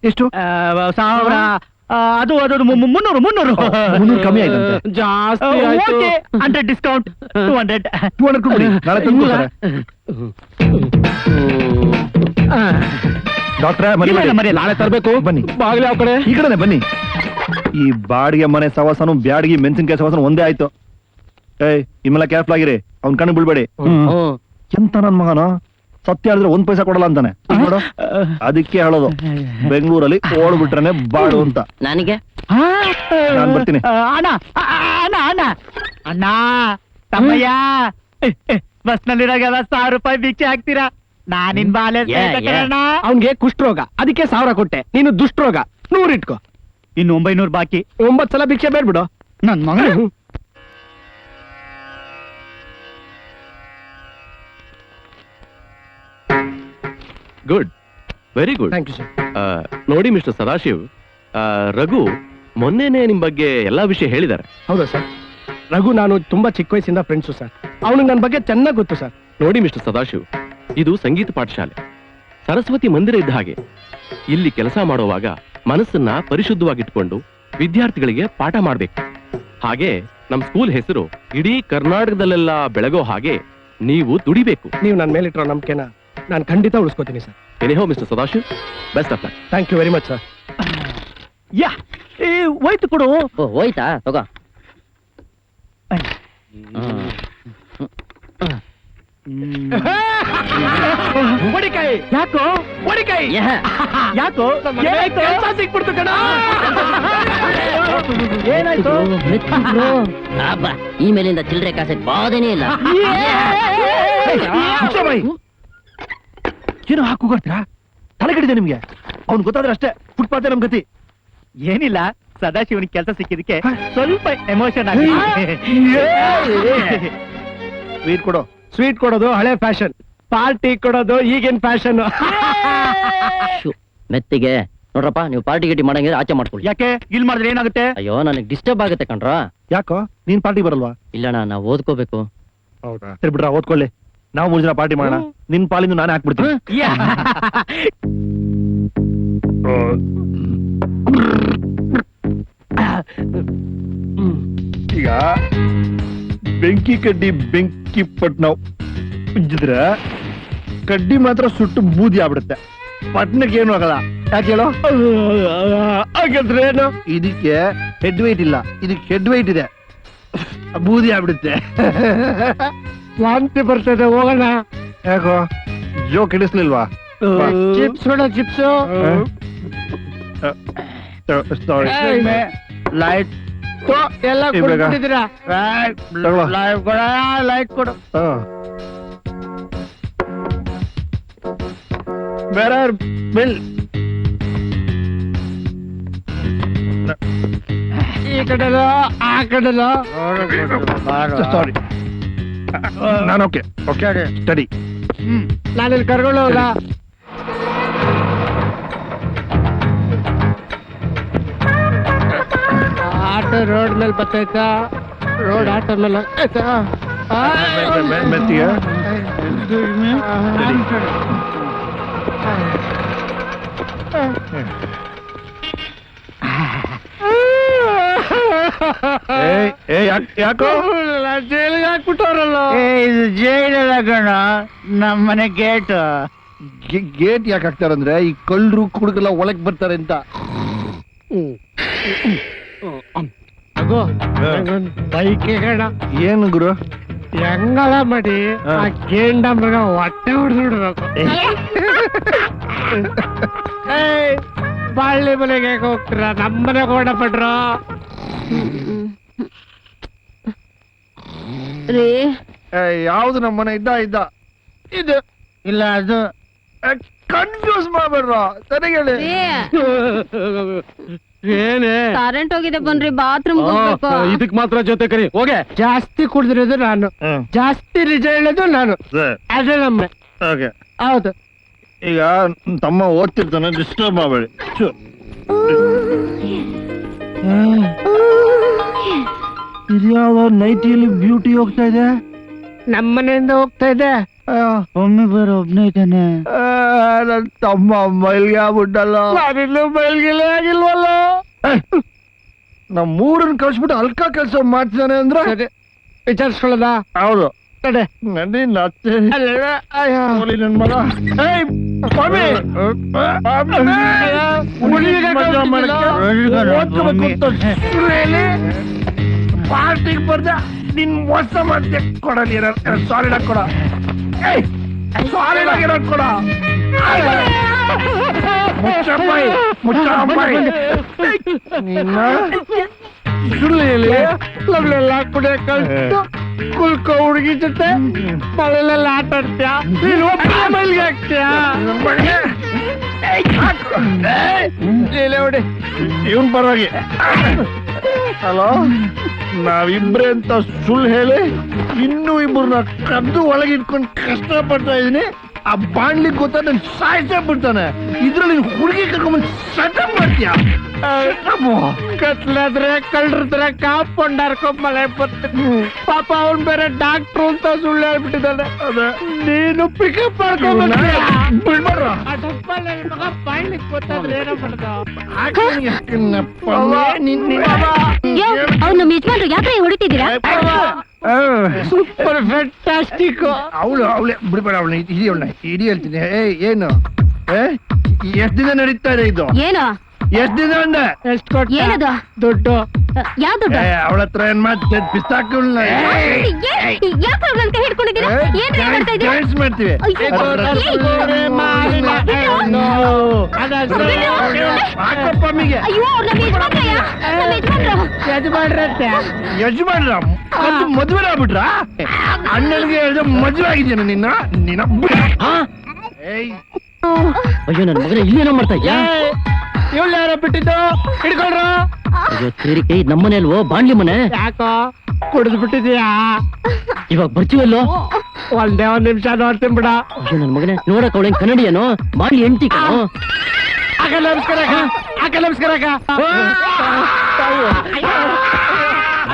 ಎಷ್ಟು? 1000. ಅದು 300 ಕಮ್ಮಿ ಆಯ್ತಂತೆ. ಜಾಸ್ತಿ ಆಯ್ತು. 100 ಡಿಸ್ಕೌಂಟ್. 200. 200 ಕೊಡ್ಬಿಡಿ, ನಾಳೆ ತಂದ್ಕೊಡ್ತಾರೆ. ಡಾಕ್ಟ್ರೆ, ನಾಳೆ ತರ್ಬೇಕು. ಬನ್ನಿ. ಬಾಗ್ಲಿ ಯಾವ ಕಡೆ? ಈ ಕಡೆನೆ ಬನ್ನಿ. ಈ ಬಾಡಿಗೆ ಮನೆ ಸವಾಸನು ಬ್ಯಾಡಿಗೆ ಮೆಣಸಿನಕಾಯಿ ಸವಾಸನು ಒಂದೇ ಆಯ್ತು. ಏಯ್, ಇಮ್ಮೆಲ್ಲ ಕೇರ್ಫುಲ್ ಆಗಿರಿ, ಅವ್ನ್ ಕಣ್ಣು ಬೀಳ್ಬೇಡಿ. ಎಂತ ನನ್ ಮಗನ ಸತ್ಯ ಹೇಳಿದ್ರೆ 1 ಪೈಸಾ ಕೊಡಲ್ಲ ಅಂತಾನೆ. ನೋಡು, ಅದಕ್ಕೆ ಹೇಳೋದು ಬೆಂಗಳೂರಲ್ಲಿ ಓಡ್ಬಿಟ್ರೇನೆ ಬಾಡು ಅಂತ. ನನಗೆ ನಾನ್ ಬರ್ತೀನಿ. ಅಣ್ಣ ಅಣ್ಣ ತಮ್ಮಯ್ಯ, ಬಸ್ ನಲ್ಲಿರಾಗೆಲ್ಲ 1000 ರೂಪಾಯಿ ಭಿಕ್ಷೆ ಹಾಕ್ತೀರಾ? ನಾನಿನ್ ಬಾಲೆ ಅವ್ನ್ಗೆ ಕುಷ್ಠರೋಗ, ಅದಕ್ಕೆ 1000 ಕೊಟ್ಟೆ. ನೀನು ದುಷ್ಟ್ರೋಗ, 100 ಇಟ್ಕೋ. ಇನ್ನು 900 ಬಾಕಿ. 9 ಸಲ ಭಿಕ್ಷೆ ಬೇಡ್ಬಿಡು ನನ್ ಮಗ. Good, very good. Thank you sir. ನೋಡಿ ಮಿಸ್ಟರ್ ಸದಾಶಿವ್, ರಘು ಮೊನ್ನೆನೆ ನಿಮ್ ಬಗ್ಗೆ ಎಲ್ಲಾ ವಿಷಯ ಹೇಳಿದ್ದಾರೆ. ಹೌದಾ ಸರ್? ರಘು ನಾನು ತುಂಬಾ ಚಿಕ್ಕ ವಯಸ್ಸಿಂದ ಫ್ರೆಂಡ್ಸು ಸರ್. ಅವನಿಗೆ ನನ್ನ ಬಗ್ಗೆ ಚೆನ್ನಾಗಿ ಗೊತ್ತು ಸರ್. ನೋಡಿ ಮಿಸ್ಟರ್ ಸದಾಶಿವ್, ಇದು ಸಂಗೀತ ಪಾಠಶಾಲೆ, ಸರಸ್ವತಿ ಮಂದಿರ ಇದ್ದ ಹಾಗೆ. ಇಲ್ಲಿ ಕೆಲಸ ಮಾಡುವಾಗ ಮನಸ್ಸನ್ನ ಪರಿಶುದ್ಧವಾಗಿಟ್ಕೊಂಡು ವಿದ್ಯಾರ್ಥಿಗಳಿಗೆ ಪಾಠ ಮಾಡ್ಬೇಕು. ಹಾಗೆ ನಮ್ ಸ್ಕೂಲ್ ಹೆಸರು ಇಡೀ ಕರ್ನಾಟಕದಲ್ಲೆಲ್ಲ ಬೆಳಗೋ ಹಾಗೆ ನೀವು ದುಡಿಬೇಕು. ನೀವು ನನ್ನ ಮೇಲಿಟ್ಟಿರೋ ನಂಬಿಕೆನ ನಾನು ಖಂಡಿತ ಉಳಿಸ್ಕೋತೀನಿ sir. Anyhow mister Sadashiv, best of luck. Thank you very much sir. Yeah, ಹೋಯ್ತು ಕೊಡು. ಹೋಯ್ತಾ? ತಗೋ. ಹೊಡಿಕಾಯಿ. ಯಾಕೋ ಹೊಡಿಕಾಯಿ. ಯಾಕೋ ಕೆಲಸ ಸಿಕ್ಬಿಡ್ತು ಕಣ. ಏನಾಯ್ತು? ಈ ಮೇಲಿಂದ ಚಿಲ್ಲರೆ ಕಾಸೆ ಬಾಧೆನೇ ಇಲ್ಲ. ಏನು ಹಾಕೋಗ್ತೀರಾ? ತಲೆ ಕಡಿದೆ ನಿಮ್ಗೆ. ಅವ್ನು ಗೊತ್ತಾದ್ರೆ ಅಷ್ಟೇ, ಫುಟ್ಪಾತ್ ನಮ್ ಗತಿ. ಏನಿಲ್ಲ, ಸದಾಶಿವನಿಗೆ ಕೆಲಸ ಸಿಕ್ಕಿದಕ್ಕೆ ಸ್ವಲ್ಪ ಎಮೋಷನ್ ಆಗಿ. ಸ್ವೀಟ್ ಕೊಡು. ಸ್ವೀಟ್ ಕೊಡೋದು ಹಳೆ ಫ್ಯಾಷನ್, ಪಾರ್ಟಿ ಕೊಡೋದು ಈಗಿನ ಫ್ಯಾಷನ್. ಮೆತ್ತಿಗೆ ನೋಡ್ರಪ್ಪ, ನೀವು ಪಾರ್ಟಿ ಗಿಟಿ ಮಾಡಂಗಿದ್ರೆ ಆಚೆ ಮಾಡ್ಕೊಳ್ಳಿ. ಯಾಕೆ ಇಲ್ಲಿ ಮಾಡಿದ್ರೆ ಏನಾಗುತ್ತೆ? ಅಯ್ಯೋ, ನನಗೆ ಡಿಸ್ಟರ್ಬ್ ಆಗುತ್ತೆ ಕಣ್ರ. ಯಾಕೋ ನೀನ್ ಪಾರ್ಟಿ ಬರಲ್ವಾ? ಇಲ್ಲಣ್ಣ, ನಾವು ಓದ್ಕೋಬೇಕು. ಹೌದಾ? ಸರಿ ಬಿಡ್ರ, ಓದ್ಕೊಳ್ಳಿ. ನಾವು 3 ಜನ ಪಾರ್ಟಿ ಮಾಡೋಣ. ನಿನ್ ಪಾಲಿಂದ ನಾನೇ ಹಾಕ್ಬಿಡ್ತೀನಿ. ಈಗ ಬೆಂಕಿ ಕಡ್ಡಿ ಬೆಂಕಿ ಪಟ್ನ ಉಜ್ಜಿದ್ರೆ ಕಡ್ಡಿ ಮಾತ್ರ ಸುಟ್ಟು ಬೂದಿ ಆಗ್ಬಿಡುತ್ತೆ. ಪಟ್ನಕ್ಕೆ ಏನು ಆಗಲ್ಲ. ಯಾಕೆ ಹೇಳೋ? ಹಾಗಾದ್ರೆ ಏನು? ಇದಕ್ಕೆ ಹೆಡ್ weight ಇಲ್ಲ, ಇದಕ್ಕೆ ಹೆಡ್ weight ಇದೆ. ಬೂದಿ ಆಗ್ಬಿಡುತ್ತೆ. ವಾಂತಿ ಬರ್ತದೆ, ಹೋಗೋಣ. ಯಾಕೋ ಜೋಕ್ ಹಿಡಿಸ್ಲಿಲ್ವಾ? ಚಿಪ್ಸ್ ಬೇಡ, ಚಿಪ್ಸ್. ಸಾರಿ. ಲೈಟ್ ಎಲ್ಲ ಕೊಡ್ಬಿಟ್ಟಿದ್ದೀರಾ? ಲೈಟ್ ಕೊಡು. ಬೇರೆ ಬಿಲ್. ಈ ಕಡೆಲೋ ಆ ಕಡೆಲೋ. ಸಾರಿ, ನಾನು ಓಕೆ ಓಕೆ ಸ್ಟಡಿ. ನಾನಿಲ್ಲಿ ಕರ್ಕೊಂಡು ಹೋಗ. ಆಟೋ ರೋಡ್ ಮೇಲೆ ಬರ್ತೈತಾ ರೋಡ್ ಆಟೋ ಮೇಲೆ ಮೆತ್ತಿಗೆ ಯಾಕೋ ಜೈಲಿಗೆ ಹಾಕ್ಬಿಟ್ಟವ್ರಲ್ಲ ಇದು ಜೈಲಲ್ಲ ಕಣ ನಮ್ಮನೆ ಗೇಟ್. ಗೇಟ್ ಯಾಕೆ ಹಾಕ್ತಾರಂದ್ರೆ ಈ ಕಳ್ಳರು ಕುಡುಕಲ್ಲ ಒಳಗ್ ಬರ್ತಾರೆ ಅಂತ. ಬೈಕ್ ಕಣ ಏನು ಗುರು? ಹೆಂಗಲ್ಲ ಮಾಡಿ ಆ ಗೇಂಡ ಮೃಗ ಹೊಟ್ಟೆ ಹೊಡೆದ್ಬಿಡ್ಬೇಕು. ಬಾಳ್ಳಿ ಮನೆಗೆ ಹೋಗ್ತೀರ ನಮ್ಮನೆ ಗೋಡ ಪಡ್ರ ರೀ ಯಾವ್ದು ನಮ್ಮ ಮನೆ ಇದ್ದ ಇದು ಇಲ್ಲ ಅದು ಕನ್ಫ್ಯೂಸ್ ಮಾಡ್ಬೇಡ್ರ ಸರಿ ಹೇಳಿ. ಏನೇ ಕರೆಂಟ್ ಹೋಗಿದೆ ಬನ್ರಿ ಬಾತ್ರೂಮ್ ಹೋಗ್ಬೇಕು. ಇದಕ್ ಮಾತ್ರ ಜೊತೆ ಕರಿ ಹೋಗೆ. ಜಾಸ್ತಿ ಕುಡಿದಿರೋದು ನಾನು, ಜಾಸ್ತಿ ನಿಜ ಹೇಳೋದು ನಾನು. ಅದೇ ನಮ್ಮನೆ. ಓಕೆ ಹೌದು. ಈಗ ತಮ್ಮ ಓದ್ತಿರ್ತಾನೆ, ಡಿಸ್ಟರ್ಬ್ ಮಾಡಬೇಡಿ. ಇದ್ಯಾವ ನೈಟಿಯಲ್ಲಿ ಬ್ಯೂಟಿ ಹೋಗ್ತಾ ಇದೆ? ನಮ್ಮನೆಯಿಂದ ಹೋಗ್ತಾ ಇದೆ. ಒಮ್ಮೆ ಬರೋ ಒಬ್ನೇ ಇದ್ದಾನೆ. ನನ್ ತಮ್ಮ ಮೈಲ್ಗೆ ಆಗ್ಬಿಟ್ಟಲ್ಲ. ನಾನಿನ್ನೂ ಬಯಲ್ಗಿಲ್ಲ ಆಗಿಲ್ವಲ್ಲ. ನಮ್ ಮೂರನ್ ಕಳ್ಸ್ಬಿಟ್ಟು ಅಲ್ಕ ಕೆಲಸ ಮಾಡ್ತಿದ್ದಾನೆ ಅಂದ್ರೆ ವಿಚಾರಿಸ್ಕೊಳ್ಳೋದ? ಹೌದು. ಕಡೆ ನಡಿ ನತ್ತೆ ನನ್ ಮಗ. ಪಾರ್ಟಿಗೆ ಬರ್ದ ನಿನ್ ಮೋಸ ಮಾಡ್ದೆ ಕೊಡಲಿ ಸಾಲಿಡ್ ಕೊಡ. ಸಾಲಿಡ್ ಆಗಿರೋ ಕೊಡ. ಮುಚ್ಚಪ್ಪಾಯಿ ಮುಚ್ಚಪ್ಪಾಯಿ ಸುಳ್ಳು ಹೇಳಿ ನಮ್ಲೆಲ್ಲ ಕುಡಿಯಕ್ ಕಳ್ಸಿಟ್ಟು ಕುಲ್ಕೋ ಹುಡುಗಿ ಜೊತೆ ಮಳೆಲೆಲ್ಲ ಆಟ ಆಡ್ತೀಯ, ನೀನು ಒಬ್ಬನೇ ಮೈಲ್ಗೆ ಹಾಕ್ತೀಯ. ನೋಡಿ ಇವನ್ ಪರವಾಗಿ. ಹಲೋ, ನಾವಿಬ್ರೆ ಅಂತ ಸುಳ್ಳು ಹೇಳಿ ಇನ್ನೂ ಇಬ್ಬರನ್ನ ಕದ್ದು ಒಳಗಿಟ್ಕೊಂಡು ಕಷ್ಟ ಪಡ್ತಾ ಇದೀನಿ. ಆ ಬಾಣ್ಲಿ ಗೊತ್ತಾ ನನ್ ಸಾಯ್ಸೇ ಬಿಡ್ತಾನೆ. ಇದ್ರಲ್ಲಿ ಹುಡುಗಿ ಕರ್ಕೊಂಡ್ಬಂದು ಸೆಟಪ್ ಮಾಡ್ತೀಯ. ಕತ್ಲಾದ್ರೆ ಕಳ್ರತ್ರ ಕಾಂಪೌಂಡ್ ಹಾರ್ಕೊಂಡ್ ಮಳೆ ಬರ್ತೀನಿ. ಪಾಪ ಅವ್ನ್ ಬೇರೆ ಡಾಕ್ಟ್ರು ಅಂತ ಸುಳ್ಳು ಹೇಳ್ಬಿಟ್ಟಿದ್ದಾನೆ. ನೀನು ಪಿಕಪ್ ಮಾಡ್ಕೊಂಡ್ ಬಿಡ್ಬಾರ್ರ. ಬಾಯ್ಲಿಕ್ ಗೊತ್ತಾದ್ರೆ ಏನೋ ಮಾಡ್ದ. ಅವ್ರು ನಮ್ಮ ಯಜಮಾನ್ರು ಯಾಕ್ರೆ ಹೊಡಿತಿದ್ದೀರಾ? Super fantastic. ಅವಳೆ ಬಿಡ್ಬೇಡ, ಅವಳನ್ನ ಇಡಿ ಹೇಳ್ತೀನಿ. ಏನು ಎಷ್ಟ್ ದಿನ ನಡೀತಾ ಇದೆ ಇದು? ಏನು ಎಷ್ಟ್ ದಿನ ಅಂದೆ? ಎಷ್ಟು ಕೊಟ್ಟ? ಏನದು? ದುಡ್ಡು. ಯಾವ ದುಡ್ಡು? ಅವಳ ಹತ್ರ ಏನ್ ಮಾತು ಪಿಸ್ತಾಕಲ್ನ ಯಾಕೆ ನನ್ ಕೈ ಹಿಡ್ಕೊಂಡಿದ್ದೀರಾ? ಏನ್ರಿ ಮಾಡ್ತಾ ಇದ್ದೀರಾ? ಜಾಯಿಂಟ್ಸ್ ಮಾಡ್ತೀವಿ. ಹಾಕಪ್ಪ ಅಮ್ಮಿಗೆ. ಅಯ್ಯೋ ಅವ್ರು ನಮ್ಮ ಯಜಮಾನ್ರಯ್ಯ, ನಮ್ಮ ಯಜಮಾನ್ರು. ಯಜಮಾನ್ರ ಮದ್ವೆ ಆಗ್ಬಿಟ್ರ? ಅಣ್ಣನಿಗೆ ಮದ್ವೆ ಆಗಿದ್ಯಾನ ನಿನ್ನ? ನಿನ್ನ ಏಯ್ ಅಯ್ಯೋ ನನ್ ಮಗನ ಇಲ್ಲೇನೋ ಮಾಡ್ತಾ ಇದ್ಯಾ? ಇವಳು ಯಾರ ಬಿಟ್ಟಿದ್ದು? ಹಿಡ್ಕೊಳ್ರ. ಅಯ್ಯೋ ಸೇರಿಕೆ ಇದ್ ನಮ್ಮನೆ ಅಲ್ವೋ, ಬಾಣ್ಲಿ ಮನೆ. ಯಾಕೋ ಕುಡಿದು ಬಿಟ್ಟಿದ್ಯಾ? ಇವಾಗ ಬರ್ತೀವಲ್ಲೋ? ಒಂದ್ ನಿಮಿಷ ನೋಡ್ತೀನಿ ಬಿಡ. ಅಯ್ಯೋ ನನ್ ಮಗನೇ, ನೋಡಕ್ ಅವಳೆ ಕನ್ನಡಿಯನೋ, ಬಾಣ್ಲಿ ಹೆಂಡ್ತಿ ಕಣೋ. ಆಗ ನಮಸ್ಕಾರ ಆಗ ನಮಸ್ಕಾರ.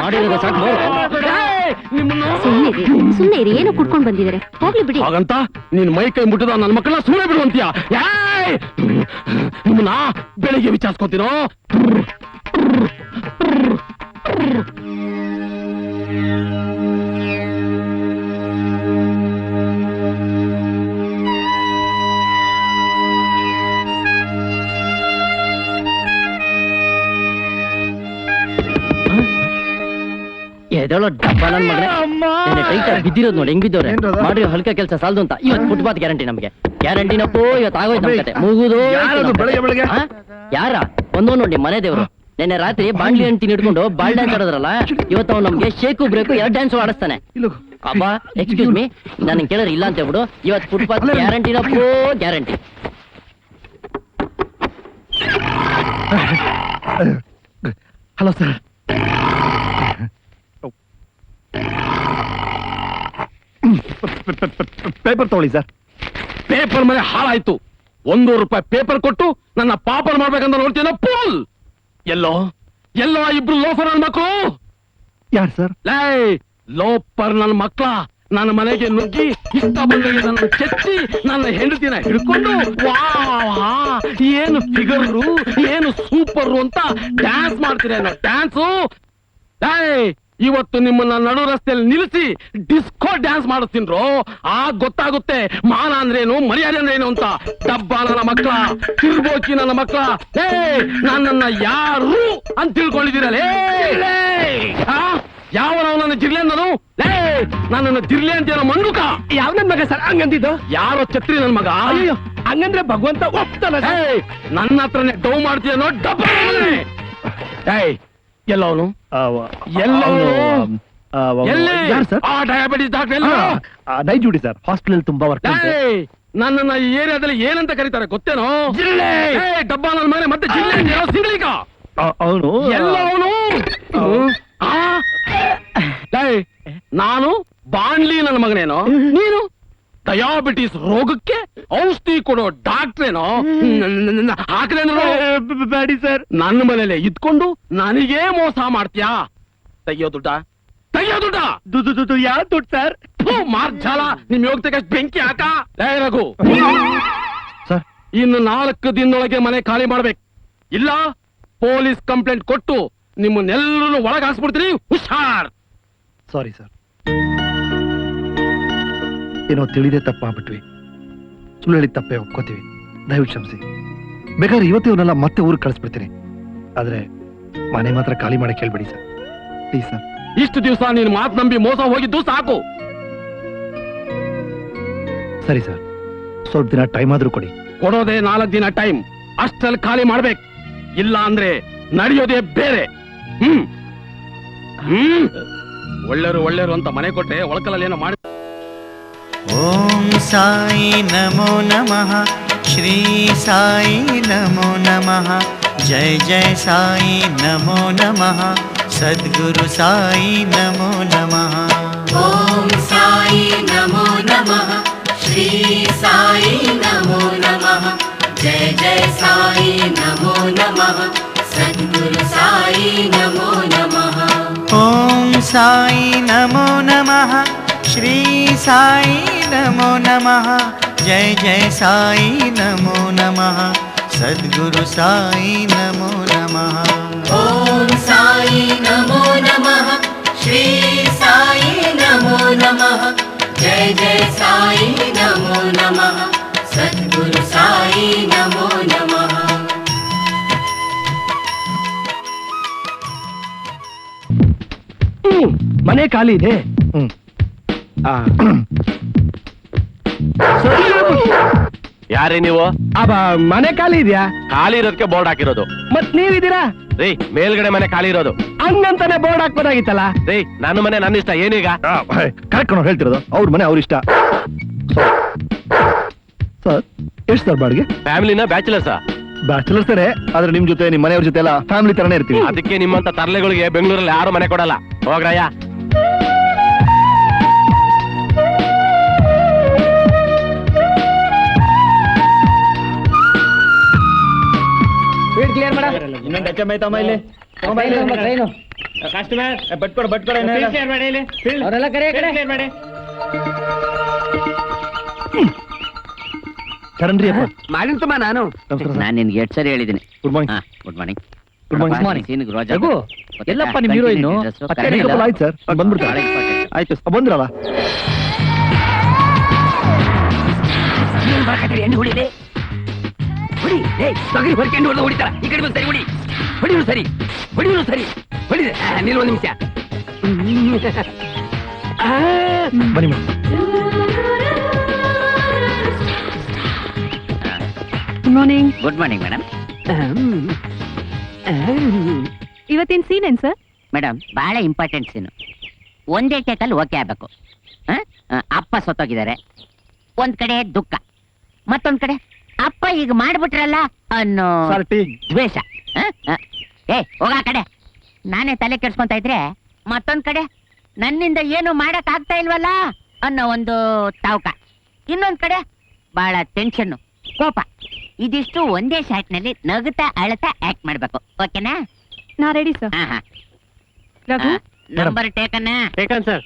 ಮಾಡಿರೋದ ಸಾಕು ಸುಮ್ಮನೆ ಇರಿ, ಏನೋ ಕುಡ್ಕೊಂಡ್ ಬಂದಿದ್ದಾರೆ, ಹೋಗ್ಲಿ ಬಿಡಿ. ಹಾಗಂತ ನೀನ್ ಮೈ ಕೈ ಮುಟ್ಟದ ನನ್ನ ಮಕ್ಕಳ ಸುಮ್ಮನೆ ಬಿಡುವಂತೀಯ? ನಿಮ್ಮನ್ನ ಬೆಳಿಗ್ಗೆ ವಿಚಾರಿಸ್ಕೊತೀನೋ. ಎದಳೋ ಡಬ್ಬ ನನ್ ಮಗನೇ. ಟೈಟ್ ಆಗಿ ಬಿದ್ದಿರೋದು ನೋಡಿ, ಹೆಂಗ್ ಬಿದ್ದವ್ರೆ. ಏನ್ರದು? ಮಾಡ್ರಿ ಹಲ್ಕ ಕೆಲಸ ಸಾಲ್ದು ಅಂತ. ಇವತ್ತು ಫುಟ್ಪಾತ್ ಗ್ಯಾರಂಟಿ ನಮ್ಗೆ. ಗ್ಯಾರಂಟಿನಪ್ಪೋ, ಇವತ್ತು ಆಗೋಯ್ತು ನಮ್ ಕತೆ. ಮುಗುದು. ಯಾರದು ಬೆಳಗ್ಗೆ? ಯಾರ ಒಂದೋ ನೋಡಿ ಮನೆ ದೇವ್ರು. ನೆನ್ನೆ ರಾತ್ರಿ ಬಾಣ್ಲಿ ಹೆಂಡ್ತಿ ಹಿಡ್ಕೊಂಡು ಬಾಳ್ ಡ್ಯಾನ್ಸ್ ಆಡೋದ್ರಲ್ಲ, ಇವತ್ತು ಅವ್ನು ನಮ್ಗೆ ಶೇಕು ಬ್ರೇಕು 2 ಡ್ಯಾನ್ಸ್ ಆಡಿಸ್ತಾನೆ. ಅಬ್ಬ ಎಕ್ಸ್ಕ್ಯೂಸ್ ಮೀ, ನಾನು ಕೇಳಿದ್ರೆ ಇಲ್ಲ ಅಂತ ಹೇಳ್ಬಿಡು. ಇವತ್ತು ಫುಟ್ಪಾತ್ ಗ್ಯಾರಂಟಿನಪ್ಪೋ ಗ್ಯಾರಂಟಿ. Hello sir. ಪೇಪರ್ ತಗೊಳ್ಳಿ ಸರ್. ಪೇಪರ್ ಮೇಲೆ ಹಾಳಾಯ್ತು. 100 ರೂಪಾಯಿ ಪೇಪರ್ ಕೊಟ್ಟು ನನ್ನ ಪಾಪರ್ ಮಾಡ್ಬೇಕಂತ ನೋಡ್ತೀನ ಪೋಲ್. ಎಲ್ಲೋ ಎಲ್ಲೋ ಇಬ್ರು ಲೋಫರ್ ನನ್ ಮಕ್ಕಳು. ಯಾರು ಸರ್? ಲೇ ಲೋಪರ್ ನನ್ನ ಮಕ್ಕಳ ನನ್ನ ಮನೆಗೆ ನುಗ್ಗಿ ಇಷ್ಟ ಬಂದಾಗ ನನ್ನ ಚೆತ್ತಿ ನನ್ನ ಹೆಂಡತಿನ ಹಿಡ್ಕೊಂಡು ವಾ ಏನು ಫಿಗರು ಏನು ಸೂಪರ್ ಅಂತ ಡ್ಯಾನ್ಸ್ ಮಾಡ್ತೀರೇನೋ ಡ್ಯಾನ್ಸು. ಇವತ್ತು ನಿಮ್ಮನ್ನ ನಡು ರಸ್ತೆಯಲ್ಲಿ ನಿಲ್ಲಿಸಿ ಡಿಸ್ಕೋ ಡ್ಯಾನ್ಸ್ ಮಾಡಿಸ್ತೀನ್ರೋ. ಆಗ ಗೊತ್ತಾಗುತ್ತೆ ಮಾನ ಅಂದ್ರೇನು ಮರ್ಯಾದೆ ಅಂದ್ರೇನು ಅಂತ. ಡಬ್ಬ ನನ್ನ ಮಕ್ಕಳ, ತಿರ್ಬೋಕಿ ನನ್ನ ಮಕ್ಕಳ, ನನ್ನನ್ನ ಯಾರು ಅಂತ ತಿಳ್ಕೊಂಡಿದ್ದೀರಲೇ? ಯಾವನವ ನನ್ನ ಜಿರ್ಲೆ ಅನ್ನೋನು? ನನ್ನನ್ನು ಜಿರ್ಲೆ ಅಂತ ಮಂಡುಕ ಯಾವ ನನ್ ಮಗ ಸರ್ ಹಂಗಂದಿದ್ದು? ಯಾರೋ ಛತ್ರಿ ನನ್ ಮಗ. ಅಯ್ಯೋ ಹಂಗಂದ್ರೆ ಭಗವಂತ ಒಪ್ತಾನ. ನನ್ನ ಹತ್ರನೇ ಡೌ ಮಾಡ್ತೀಯನೋ ಡಬ್ಬ. ಎಲ್ಲವನು ಯಾರು sir? Diabetes doctor night duty sir, hospital ತುಂಬಾ ವರ್ಕ್. ನನ್ನನ್ನ ಈ ಏರಿಯಾದಲ್ಲಿ ಏನಂತ ಕರೀತಾರೆ ಗೊತ್ತೇನೋ? ಡಬ್ಬ ನನ್ನ ಮನೆ ಮತ್ತೆ ಜಿಲ್ಲೆ ಸಿಗ್ಲಿಕ್ಕ ಅವನು ಎಲ್ಲ ಅವನು. ನಾನು ಬಾಣ್ಲಿ ನನ್ನ ಮಗನೇನೋ, ನೀನು ಡಯಾಬಿಟಿಸ್ ರೋಗಕ್ಕೆ ಔಷಧಿ ಕೊಡೋ ಡಾಕ್ಟ್ರೇನೋ. ಬ್ಯಾಡಿ ಸರ್. ನನ್ನ ಮನೇಲೆ ಇದ್ಕೊಂಡು ನನಗೇ ಮೋಸ ಮಾಡ್ತೀಯಾ? ತೆಗಿಯೋ ದುಡ್ಡ, ತೆಗಿಯೋ ದುಡ್ಡ. ದುಡ್ಡು ಯಾವ ದುಡ್ಡು ಸರ್? ಮಾರ್ಜಾಲ ನಿಮ್ ಯೋಗ್ಯತೆಗೆ ಬೆಂಕಿ ಹಾಕ. ರಘು ಸರ್, ಇನ್ನು 4 ದಿನದೊಳಗೆ ಮನೆ ಖಾಲಿ ಮಾಡ್ಬೇಕು. ಇಲ್ಲ ಪೊಲೀಸ್ ಕಂಪ್ಲೇಂಟ್ ಕೊಟ್ಟು ನಿಮ್ಮನ್ನೆಲ್ಲರೂ ಒಳಗೆ ಹಾಕ್ಸ್ಬಿಡ್ತೀನಿ. ಹುಷಾರ್. ಸಾರಿ ಸರ್, ಏನೋ ತಿಳಿದೇ ತಪ್ಪಾಗ್ಬಿಟ್ವಿ. ಸುಳ್ಳು ಹೇಳಿದ ತಪ್ಪೇ ಒಪ್ಕೋತೀವಿ, ದಯವಿಟ್ಟು ಕ್ಷಮಿಸಿ. ಬೇಕಾದ್ರೆ ಇವತ್ತೇ ಇವನ್ನೆಲ್ಲ ಮತ್ತೆ ಊರಿಗೆ ಕಳಿಸ್ಬಿಡ್ತೀನಿ. ಆದ್ರೆ ಮನೆ ಮಾತ್ರ ಖಾಲಿ ಮಾಡಿ ಕೇಳ್ಬೇಡಿ ಸರ್, ಪ್ಲೀಸ್ ಸರ್. ಇಷ್ಟು ದಿವಸ ನೀನ್ ಮಾತು ನಂಬಿ ಮೋಸ ಹೋಗಿದ್ದು ಸಾಕು. ಸರಿ ಸರ್, ಸ್ವಲ್ಪ ದಿನ ಟೈಮ್ ಆದ್ರೂ ಕೊಡಿ. ಕೊಡೋದೇ 4 ದಿನ ಟೈಮ್. ಅಷ್ಟಲ್ಲಿ ಖಾಲಿ ಮಾಡ್ಬೇಕು. ಇಲ್ಲ ಅಂದ್ರೆ ನಡೆಯೋದೇ ಬೇರೆ. ಒಳ್ಳೆರು ಅಂತ ಮನೆ ಕೊಟ್ಟೆ ಒಳಕಲಲ್ಲಿ ಏನೋ ಮಾಡಿ. ಓಂ ಸಾಯಿ ನಮೋ ನಮಃ, ಶ್ರೀ ಸಾಯಿ ನಮೋ ನಮಃ, ಜಯ ಜಯ ಸಾಯಿ ನಮೋ ನಮಃ, ಸದ್ಗುರು ಸಾಯಿ ನಮೋ ನಮಃ. ಓಂ ಸಾಯಿ ನಮೋ ನಮಃ, ಶ್ರೀ ಸಾಯಿ ನಮೋ ನಮಃ, ಜಯ ಜಯ ಸಾಯಿ ನಮೋ ನಮಃ, ಸದ್ಗುರು ಸಾಯಿ ನಮೋ ನಮಃ. ಓಂ ಸಾಯಿ ನಮೋ ನಮಃ, ಶ್ರೀ ಸಾಯಿ ನಮೋ ನಮಃ, ಜಯ ಜಯ ಸಾಯಿ ನಮೋ ನಮಃ, ಸದ್ಗುರು ಸಾಯಿ ನಮೋ ನಮಃ. ಓಂ ಸಾಯಿ ನಮೋ ನಮಃ, ಶ್ರೀ ಸಾಯಿ ನಮೋ ನಮಃ, ಜಯ ಜಯ ಸಾಯಿ ನಮೋ ನಮಃ, ಸದ್ಗುರು ಸಾಯಿ ನಮೋ ನಮಃ. ಮನೆ ಖಾಲಿ ಇದೆ. ಯಾರೇ ನೀವು? ಮನೆ ಖಾಲಿ ಇದೆಯಾ? ಖಾಲಿ ಇರೋದಕ್ಕೆ ಬೋರ್ಡ್ ಹಾಕಿರೋದು. ಮತ್ ನೀವಿದ್ದೀರಾ? ರೀ ಮೇಲ್ಗಡೆ ಮನೆ ಖಾಲಿ ಇರೋದು. ಹಂಗಂತಾನೆ ಬೋರ್ಡ್ ಹಾಕ್ಬೋದಾಗಿತ್ತಲ್ಲ. ರೀ ನನ್ನ ಮನೆ ನನ್ನ ಇಷ್ಟ. ಏನೀಗ? ಕರೆಕ್ಟ್ ಹೇಳ್ತಿರೋದು. ಅವ್ರ ಮನೆ ಅವ್ರ ಇಷ್ಟ. ಸರ್, ಎಷ್ಟು ಸರ್ ಬಾಡಿಗೆ? ಫ್ಯಾಮಿಲಿನ ಬ್ಯಾಚುಲರ್ಸಾ? ಬ್ಯಾಚುಲರ್ಸ್ ಸರೇ, ಆದ್ರೆ ನಿಮ್ ಜೊತೆ ನಿಮ್ ಮನೆಯವ್ರ ಜೊತೆ ಎಲ್ಲ ಫ್ಯಾಮಿಲಿ ತರನೇ ಇರ್ತೀವಿ. ಅದಕ್ಕೆ ನಿಮ್ಮಂತ ತರ್ಲೆಗಳಿಗೆ ಬೆಂಗಳೂರಲ್ಲಿ ಯಾರು ಮನೆ ಕೊಡಲ್ಲ. ಹೋಗ್ರಯ್ಯ. ಕ್ಲಿಯರ್ ಮಾಡ. ಇನ್ನೊಂದು ಎಚ್ ಎಂ ಐತಮ್ಮ ಇಲ್ಲಿ. ಬಟ್ಕೊಡ ಅವರೆಲ್ಲ ಕರೆ ಕಡೆ ಚರಣ್ರಿ ಅಪ್ಪ. ಮಾಡಿಂತಮ್ಮ ನಾನು. ನಾನು ನಿನ್ಗೆ 8 ಸರಿ ಹೇಳಿದ್ದೀನಿ. Good morning. Good morning. Good morning. Raghu, ಎಲ್ಲಪ್ಪ ನಿಮ್ ಹೀರೋಯಿನ್? ಆಯ್ತು ಸರ್, ಬಂದ್ಬಿಡ್ತಾರೆ. ಆಯ್ತು ಬಂದ್ರಲ್ಲ. ಹೊಡಿತಾರ ಈ ಕಡೆ ಸರಿ ಹೊಡಿ. ಹೊಡಿಯೋನು ಸರಿ, ಹೊಡಿಯೋನು ಸರಿ. ಹೊಡಿದೆ ನಿಲ್ ಒಂದು ನಿಮಿಷ. ಬನ್ನಿ good morning. Good morning madam. ಇವತ್ತಿನ ಸೀನ್ ಏನ್ ಸರ್? ಮೇಡಮ್ ಬಹಳ ಇಂಪಾರ್ಟೆಂಟ್ ಸೀನು. ಒಂದೇ ಟೇಕಲ್ಲಿ ಓಕೆ ಆಗ್ಬೇಕು. ಅಪ್ಪ ಸತ್ತೋಗಿದ್ದಾರೆ, ಒಂದ್ ಕಡೆ ದುಃಖ, ಮತ್ತೊಂದ್ ಕಡೆ ಅಪ್ಪ ಈಗ ಮಾಡ್ಬಿಟ್ರಲ್ಲ ಅನ್ನೋ ದ್ವೇಷ. ಹೋಗ ಕಡೆ ನಾನೇ ತಲೆ ಕೆಡ್ಸ್ಕೊಂತ ಇದ್ರೆ, ಮತ್ತೊಂದ್ ಕಡೆ ನನ್ನಿಂದ ಏನು ಮಾಡಕ್ ಆಗ್ತಾ ಇಲ್ವಲ್ಲ ಅನ್ನೋ ಒಂದು ತಾವಕ, ಇನ್ನೊಂದ್ ಕಡೆ ಬಹಳ ಟೆನ್ಷನ್, ಕೋಪ. ಇದಿಷ್ಟು ಒಂದೇ ಶಾಟ್ ನಲ್ಲಿ ನಗುತ್ತಾ ಅಳತಾ ಆಕ್ಟ್ ಮಾಡ್ಬೇಕು. ಓಕೆನಾ? ನಾ ready sir. Raghu number taken taken sir.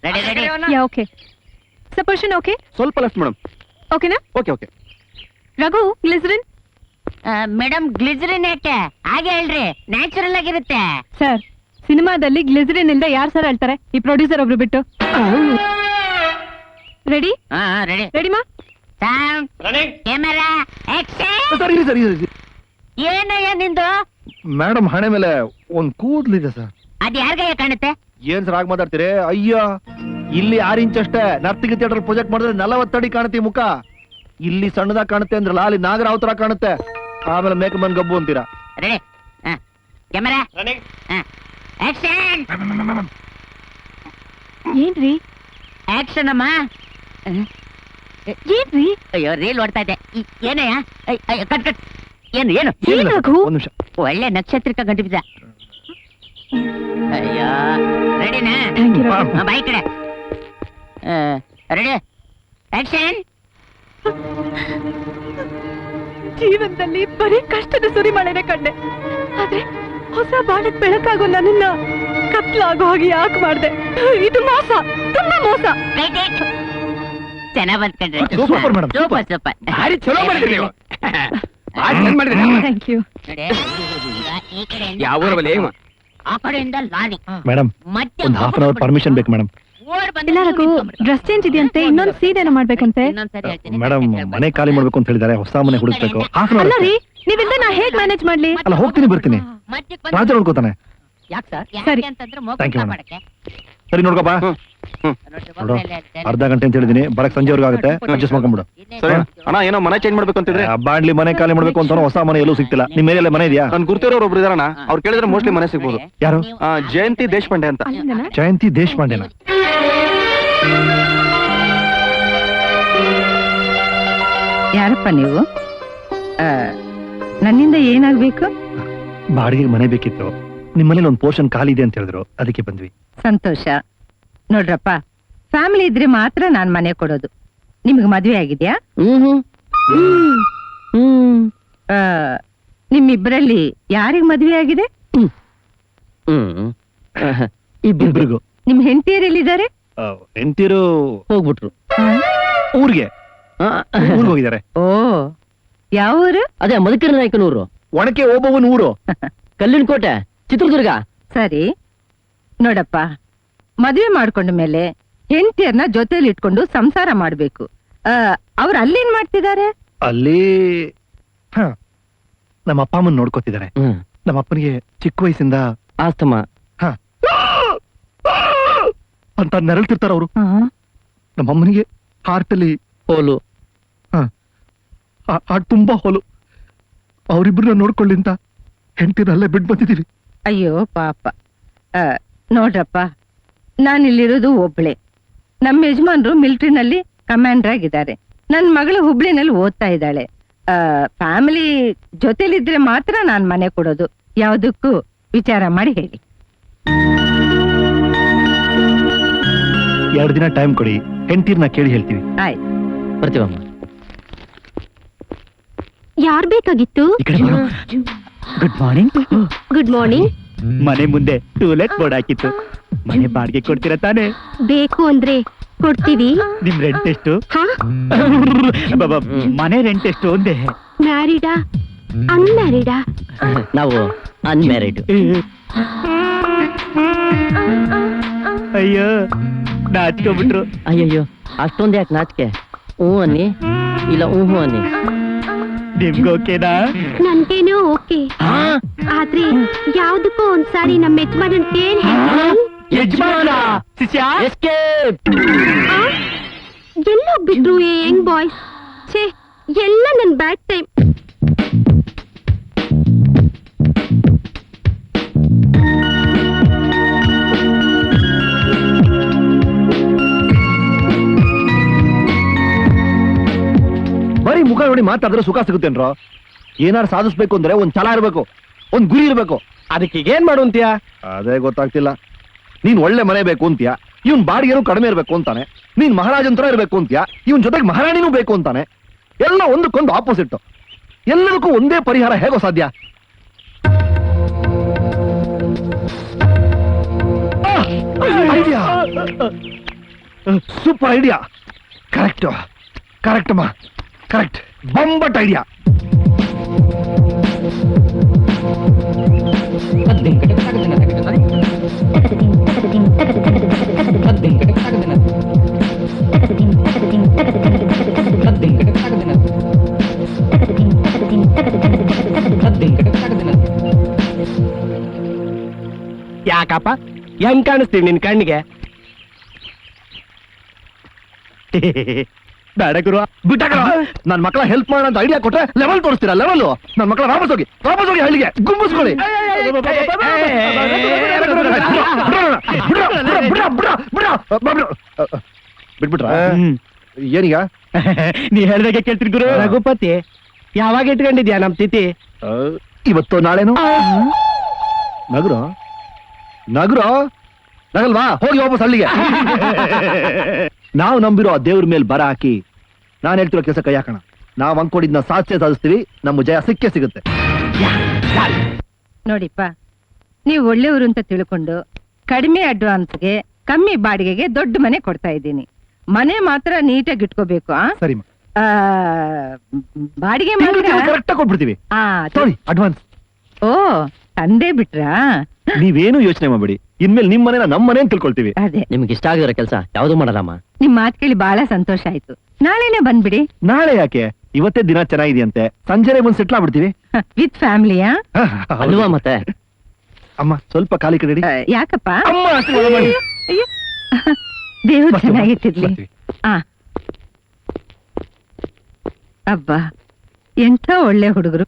Ready ready yeah okay ಸಪೋರ್ಷನ್ ಓಕೆ ಸ್ವಲ್ಪ ಲೆಫ್ಟ್ ಮೇಡಮ್. ಓಕೆನಾ? Okay okay. Raghu glycerin. Madam glycerin ಯಾಕೆ ಹಾಗೆ ಹೇಳ್ರಿ, ನ್ಯಾಚುರಲ್ ಆಗಿರುತ್ತೆ. ಸರ್ ಸಿನಿಮಾದಲ್ಲಿ ಗ್ಲಿಸರಿನ್ ಇಲ್ದೆ ಯಾರು ಸರ್ ಹೇಳ್ತಾರೆ? ಈ ಪ್ರೊಡ್ಯೂಸರ್ ಒಬ್ರು ಬಿಟ್ಟು. ರೆಡಿ ರೆಡಿ ರೆಡಿ ಮಾ. Sound camera action. ಸರ್ ಇರಿ ಸರ್ ಇರಿ. ಏನಯ್ಯ ನಿಂದು? ಮೇಡಮ್ ಹಣೆ ಮೇಲೆ ಒಂದ್ ಕೂದ್ಲಿದೆ ಸರ್. ಅದ್ ಯಾರ್ಗಯ್ಯ ಕಾಣುತ್ತೆ? ಏನ್ ಸರ್ ಆಗ ಮಾತಾಡ್ತೀರಿ? ಅಯ್ಯ, ಇಲ್ಲಿ 6 ಇಂಚ್ ಅಷ್ಟೇ. ನರ್ತಿಗೆ ಥಿಯೇಟರ್ ಪ್ರೊಜೆಕ್ಟ್ ಮಾಡಿದ್ರೆ 40 ಅಡಿ ಕಾಣುತ್ತೆ ಈ ಮುಖ. ಇಲ್ಲಿ ಸಣ್ಣದಾಗ ಕಾಣುತ್ತೆ ಅಂದ್ರಲ್ಲ, ಅಲ್ಲಿ ನಾಗರಾವ್ ತರ ಕಾಣುತ್ತೆ. ಆಮೇಲೆ ಮೇಕಮನ್ ಗಬ್ಬು ಅಂತೀರಾ. Ready camera action. ಏನ್ರಿ ಆಕ್ಷನ್ ಅಮ್ಮ. ಏನ್ರಿ? ಅಯ್ಯೋ ರೀಲ್ ಓಡ್ತಾ ಇದೆ. ಏನಯ್ಯ? Cut cut. ಏನು ಏನು? ಏನ್ ರಘು? ಒಂದ್ ನಿಮಿಷ. ಒಳ್ಳೆ ನಕ್ಷತ್ರಿಕ ಗಂಟು ಬಿದ್ದ. ಅಯ್ಯೋ ರೆಡಿನಾ? Thank you, Raghu. ಬಾಯ್ ಕಡೆ. Ready action. ಜೀವನದಲ್ಲಿ ಬರೀ ಕಷ್ಟದ ಸುರಿಮಳೆನೆ ಕಂಡೆ, ಆದ್ರೆ ಹೊಸ ಬಾಳಕ್ ಬೆಳಕಾಗೋ ನನ್ನನ್ನ ಕತ್ಲಾಗೋ ಹಾಗೆ ಯಾಕೆ ಮಾಡ್ದೆ? ಇದು ಮೋಸ, ತುಂಬಾ ಮೋಸ. ಚೆನ್ನಾಗ್ ಬಂದ್ಕೊಂಡ್ರೆ. Super madam, super super. ಭಾರಿ ಚಲೋ ಮಾಡಿದ್ರಿ ನೀವು. ಭಾರಿ ಚಂದ ಮಾಡಿದ್ರಿ. Thank you. ನೋಡಿ, ಈ ಕಡೆಯಿಂದ ಯಾವ ಊರವಲ್ಲಿ ಏನು? ಆ ಕಡೆಯಿಂದ ಲಾರಿ ಮೇಡಮ್ ಮತ್ತೆ ಒಂದ್ ಹಾಫ್ ಅನ್ ಅವರ್ ಪರ್ಮಿಷನ್ ಬೇಕು ಮೇಡಮ್. ಓಡ್ ಬಂದು ಇಲ್ಲ ರಘು, ಡ್ರೆಸ್ ಚೇಂಜ್ ಇದೆಯಂತೆ, ಇನ್ನೊಂದು ಸೀರೆನೋ ಮಾಡ್ಬೇಕಂತೆ. ಇನ್ನೊಂದ್ಸರಿ ಹೇಳ್ತೀನಿ. ಮೇಡಮ್ ಮನೆ ಖಾಲಿ ಮಾಡ್ಬೇಕು ಅಂತ ಹೇಳಿದಾರೆ, ಹೊಸ ಮನೆ ಹುಡುಕ್ಬೇಕು. ಹಾಫ್ ಅನ್ ಅಲ್ಲ ಅವರ್. ರೀ, ನೀವಿಲ್ದೆ ನಾ ಹೇಗ್ ಮ್ಯಾನೇಜ್ ಮಾಡ್ಲಿ? ಅಲ್ಲ ಹೋಗ್ತೀನಿ ಬರ್ತೀನಿ. ಮಧ್ಯಕ್ಕೆ ಬಂದು- ರಾಜ ನೋಡ್ಕೋತಾನೆ. ಯಾಕ್ ಸರ್? ಸರಿ. ಯಾಕೆ ಅಂತಂದ್ರೆ Thank you, ಮೋಸ madam. ಮಾಡಕ್ಕೆ. ಸರಿ ನೋಡ್ಕೋಪ್ಪ. ನೋಡು, ಅರ್ಧ ಗಂಟೆ ಅಂತ ಹೇಳಿದೀನಿ, ಬರಕ್ ಸಂಜೆವರೆಗೂ ಆಗುತ್ತೆ. ಅಡ್ಜಸ್ಟ್ ಮಾಡ್ಕೊಂಡ್ಬಿಡು. ಸರಿ ಅಣ್ಣ, ಏನೋ ಮನೆ ಚೇಂಜ್ ಮಾಡ್ಬೇಕು ಅಂತಿದ್ರೆ. ಬಾಡ್ಲಿ ಮನೆ ಖಾಲಿ ಮಾಡ್ಬೇಕು ಅಂತ ಹೊಸ ಮನೆ ಎಲ್ಲೂ ಸಿಗ್ತಿಲ್ಲ. ನಿಮ್ ಏರಿಯಲ್ಲಿ ಮನೆ ಇದೆಯಾ? ನನ್ ಗುರ್ತಿರೋರು ಒಬ್ರು ಇದಾರಣ್ಣ, ಅವ್ರು ಕೇಳಿದ್ರೆ ಮೋಸ್ಟ್ಲಿ ಮನೆ ಸಿಗ್ಬೋದು. ಯಾರು? ಜಯಂತಿ ದೇಶಪಾಂಡೆ ಅಂತ. ಅಲ್ಲಿಂದನಾ? ಜಯಂತಿ ದೇಶಪಾಂಡೆನ? ಯಾರಪ್ಪ ನೀವು? ನನ್ನಿಂದ ಏನಾಗ್ಬೇಕು? ಬಾಡಿಗೆ ಮನೆ ಬೇಕಿತ್ತು. ನಿಮ್ ಮನೇಲಿ ಒಂದ್ ಪೋರ್ಷನ್ ಖಾಲಿ ಇದೆ ಅಂತ ಹೇಳಿದ್ರು, ಅದಕ್ಕೆ ಬಂದ್ವಿ. ಸಂತೋಷ. ನೋಡ್ರಪ್ಪ, ಫ್ಯಾಮಿಲಿ ಇದ್ರೆ ಮಾತ್ರ ನಾನ್ ಮನೆ ಕೊಡೋದು. ನಿಮ್ಗೆ ಮದ್ವೆ ಆಗಿದ್ಯಾ? ಆ, ನಿಮ್ಮಿಬ್ಬರಲ್ಲಿ ಯಾರಿಗ್ ಮದ್ವೆ ಆಗಿದೆ? ಇಬ್ರಿಗೂ. ನಿಮ್ ಹೆಂಡತಿಯರೆಲ್ಲಿದ್ದಾರೆ? ಹೆಂಡ್ತೀರು ಹೋಗ್ಬಿಟ್ರು. ಊರ್ಗೆ ಊರ್ಗ್ ಹೋಗಿದ್ದಾರೆ. ಓ, ಯಾವ ಊರು? ಅದೇ ಮಧುಕರ ನಾಯಕನೂರು, ಒಣಕೆ ಓಬವ್ವನ ಊರು. ಕಲ್ಲಿನ ಕೋಟೆ, ಚಿತ್ರದುರ್ಗ. ಸರಿ ನೋಡಪ್ಪ, ಮದ್ವೆ ಮಾಡ್ಕೊಂಡ ಮೇಲೆ ಹೆಂಡತಿಯರ್ನ ಜೊತೆಲಿ ಇಟ್ಕೊಂಡು ಸಂಸಾರ ಮಾಡ್ಬೇಕು. ಅವ್ರು ಅಲ್ಲೇನ್ ಮಾಡ್ತಿದ್ದಾರೆ? ಅಲ್ಲಿ ನಮ್ಮ ಅಪ್ಪ ಅಮ್ಮನ್ ನೋಡ್ಕೋತಿದ್ದಾರೆ. ನಮ್ಮ ಅಪ್ಪನಿಗೆ ಚಿಕ್ಕ ವಯಸ್ಸಿಂದ ಆಸ್ತಮ ಅಂತ ನೆರಳ್ತಿರ್ತಾರ ಅವರು. ನಮ್ಮ ಅಮ್ಮನಿಗೆ ಹಾರ್ಟ್ ಅಲ್ಲಿ ಹೋಲು. ಹಾರ್ಟ್ ತುಂಬಾ ಹೋಲು. ಅವರಿಬ್ರನ್ನ ನೋಡ್ಕೊಳ್ಳಿ ಅಂತ ಹೆಂಡತಿನಲ್ಲೇ ಬಿಟ್ಟು ಬಂದಿದೀವಿ. ಅಯ್ಯೋ ಪಾಪ. ನೋಡ್ರಪ್ಪ, ನಾನಿಲ್ಲಿರೋದು ಒಬ್ಳೆ. ನಮ್ಮ ಯಜಮಾನ್ರು ಮಿಲಿಟರಿನಲ್ಲಿ ಕಮಾಂಡರ್ ಆಗಿದ್ದಾರೆ. ನನ್ ಮಗಳು ಹುಬ್ಳಿನಲ್ಲಿ ಓದ್ತಾ ಇದ್ದಾಳೆ. ಫ್ಯಾಮಿಲಿ ಜೊತೆಲಿದ್ರೆ ಮಾತ್ರ ನಾನ್ ಮನೆ ಕೊಡೋದು. ಯಾವ್ದಕ್ಕೂ ವಿಚಾರ ಮಾಡಿ ಹೇಳಿ. 2 ದಿನ ಟೈಮ್ ಕೊಡಿ, ಹೆಂಡತಿರ್ನ ಕೇಳಿ ಹೇಳ್ತೀವಿ. ಆಯ್ತು, ಬರ್ತೀವಮ್ಮ. ಯಾರ್ ಬೇಕಾಗಿತ್ತು? Good morning. Good morning. ಮನೆ ಮುಂದೆ ಟೂಲೆಟ್ ಬೋರ್ಡ್ ಹಾಕಿತ್ತು. ಮನೆ ಬಾಡಿಗೆ ಕೊಡ್ತೀರಾ ತಾನೇ? ಬೇಕು ಅಂದ್ರೆ ಕೊಡ್ತೀವಿ. ನಿಮ್ ರೆಂಟ್ ಎಷ್ಟು? ಹಾ, ಮನೆ ರೆಂಟ್ ಎಷ್ಟು ಒಂದೇ? ಮ್ಯಾರಿಡಾ ಅನ್ಮ್ಯಾರಿಡಾ? ನಾವು ಅನ್ಮ್ಯಾರಿಡ್. ಅಯ್ಯೋ, ನಾಚ್ಕೊಬಿಟ್ರು. ಅಯ್ಯಯ್ಯೋ, ಅಷ್ಟೊಂದು ಯಾಕೆ ನಾಚಿಕೆ? ಹ್ಞೂ ಅನ್ನಿ, ಇಲ್ಲ ಹ್ಞೂ ಅನ್ನಿ. ನಿಮ್ಗೆ ಓಕೆನಾ? ನನ್ಗೇನೋ ಓಕೆ, ಆದ್ರೆ ಯಾವ್ದಕ್ಕೂ ಒಂದ್ಸಾರಿ ನಮ್ಮ ಯಜಮಾನನ್ ಕೇಳಿ ಯಜಮಾನ ಶಿಷ್ಯ ಎಸ್ಕೇಪ್. ಎಲ್ಲೋಗ್ಬಿಟ್ರು ಈ ಯಂಗ್ ಬಾಯ್ಸ್? ಛೇ, ಎಲ್ಲ ನನ್ ಬ್ಯಾಡ್ ಟೈಮ್. ಬರೀ ಮುಖ ನೋಡಿ ಮಾತಾಡಿದ್ರೆ ಸುಖ ಸಿಗುತ್ತೇನ್ರೋ? ಏನಾರು ಸಾಧಿಸ್ಬೇಕು ಅಂದ್ರೆ ಒಂದ್ ಛಲ ಇರ್ಬೇಕು, ಒಂದ್ ಗುರಿ ಇರ್ಬೇಕು. ಅದಕ್ಕೆ ಈಗ ಏನ್ ಮಾಡು ಅಂತೀಯ? ಅದೇ ಗೊತ್ತಾಗ್ತಿಲ್ಲ. ನೀನ್ ಒಳ್ಳೆ ಮನೆ ಬೇಕು ಅಂತೀಯ, ಇವನ್ ಬಾಡಿಗೆನೂ ಕಡಿಮೆ ಇರ್ಬೇಕು ಅಂತಾನೆ. ನೀನ್ ಮಹಾರಾಜನ್ ತರ ಇರ್ಬೇಕು ಅಂತೀಯ, ಇವನ್ ಜೊತೆಗೆ ಮಹಾರಾಣಿನೂ ಬೇಕು ಅಂತಾನೆ. ಎಲ್ಲ ಒಂದಕ್ಕೊಂದು ಆಪೋಸಿಟ್. ಎಲ್ಲದಕ್ಕೂ ಒಂದೇ ಪರಿಹಾರ ಹೇಗೋ ಸಾಧ್ಯ? Idea, super idea. Correct correct ಅಮ್ಮ, ಕರೆಕ್ಟ್, ಬಂಬಟ್ ಐಡಿಯಾ. ಯಾಕಪ್ಪ ಹೆಂಗ್ ಕಾಣಿಸ್ತೀವಿ ನಿನ್ ಕಣ್ಣಿಗೆ? ಬೇಡ ಗುರು, ಬಿಟ್ಟಾಕಲ್ಲ. ನನ್ ಮಕ್ಕಳ ಹೆಲ್ಪ್ ಮಾಡೋಣ ಅಂತ ಐಡಿಯಾ ಕೊಟ್ರೆ ಲೆವೆಲ್ ತೋರಿಸ್ತೀರಾ? ಲೆವೆಲ್ ನನ್ನ ಮಕ್ಕಳ ವಾಪಸ್ ಹೋಗಿ ಹಳ್ಳಿಗೆ ಗುಂಬಿಸ್ಕೊಳ್ಳಿ. ಬಿಟ್ಬಿಟ್ರ? ಏನೀಗ? ನೀ ಹೇಳ್ದಾಗೆ ಕೇಳ್ತೀನಿ ಗುರು. ರಘುಪತಿ, ಯಾವಾಗ ಇಟ್ಕೊಂಡಿದ್ಯಾ ನಮ್ ತಿಥಿ? ಇವತ್ತು ನಾಳೆನು? ನಗರು ನಗಲ್ವಾ? ಹೋಗಿ ವಾಪಸ್ ಹಳ್ಳಿಗೆ. ನಾವು ನಂಬಿರೋ ಆ ದೇವ್ರ ಮೇಲೆ ಬರ ಹಾಕಿ ನಾನ್ ಹೇಳ್ತಿರೋ ಕೆಲಸ ಕೈ ಹಾಕೋಣ. ನಾವ್ ಅಂದ್ಕೊಂಡಿದ್ನ ಸಾಧಿಸ್ತೀವಿ, ನಮ್ಮ ಜಯ ಸಿಕ್ಕೇ ಸಿಗುತ್ತೆ. ನೋಡಿಪ್ಪ, ನೀವು ಒಳ್ಳೆಯವರು ಅಂತ ತಿಳ್ಕೊಂಡು ಕಡಿಮೆ ಅಡ್ವಾನ್ಸ್ಗೆ ಕಮ್ಮಿ ಬಾಡಿಗೆಗೆ ದೊಡ್ಡ ಮನೆ ಕೊಡ್ತಾ ಇದ್ದೀನಿ. ಮನೆ ಮಾತ್ರ ನೀಟಾಗಿ ಇಟ್ಕೋಬೇಕು. ಸರಿ, ಬಾಡಿಗೆ ಕರೆಕ್ಟ್ ಕೊಟ್ಬಿಡ್ತೀವಿ. ಅಡ್ವಾನ್ಸ್. ಓ, ತಂದೆ ಬಿಟ್ರಾ? ನೀವೇನು ಯೋಚನೆ ಮಾಡ್ಬೇಡಿ, ಇನ್ಮೇಲೆ ನಿಮ್ ಮನೇನ ನಮ್ ಮನೆ ಅಂತ ತಿಳ್ಕೊಳ್ತೀವಿ. ಅದೇ, ನಿಮ್ಗೆ ಇಷ್ಟ ಆಗಿರೋ ಕೆಲಸ ಯಾವ್ದು ಮಾಡಲ್ಲಮ್ಮ. ನಿಮ್ ಮಾತು ಕೇಳಿ ಬಹಳ ಸಂತೋಷ ಆಯ್ತು. ನಾಳೆನೆ ಬಂದ್ಬಿಡಿ. ನಾಳೆ ಯಾಕೆ? ಇವತ್ತೇ ದಿನ ಚೆನ್ನಾಗಿದೆಯಂತೆ, ಸಂಜೆನೆ ಬಂದು ಸೆಟ್ಲ್ ಆಗ್ಬಿಡ್ತೀವಿ. ವಿತ್ ಫ್ಯಾಮಿಲಿಯಾ? ಅಲ್ವಾ ಮತ್ತೆ? ಅಮ್ಮ ಸ್ವಲ್ಪ ಖಾಲಿ ಕಡೆ. ಯಾಕಪ್ಪ? ಅಮ್ಮ ಆಶೀರ್ವಾದ ಮಾಡಿ. ಅಯ್ಯೋ, ದೇವ್ರು ಚೆನ್ನಾಗಿಟ್ಟಿರ್ಲಿ. ಬರ್ತೀವಿ. ಅಬ್ಬಾ, ಎಂಥ ಒಳ್ಳೆ ಹುಡುಗರು.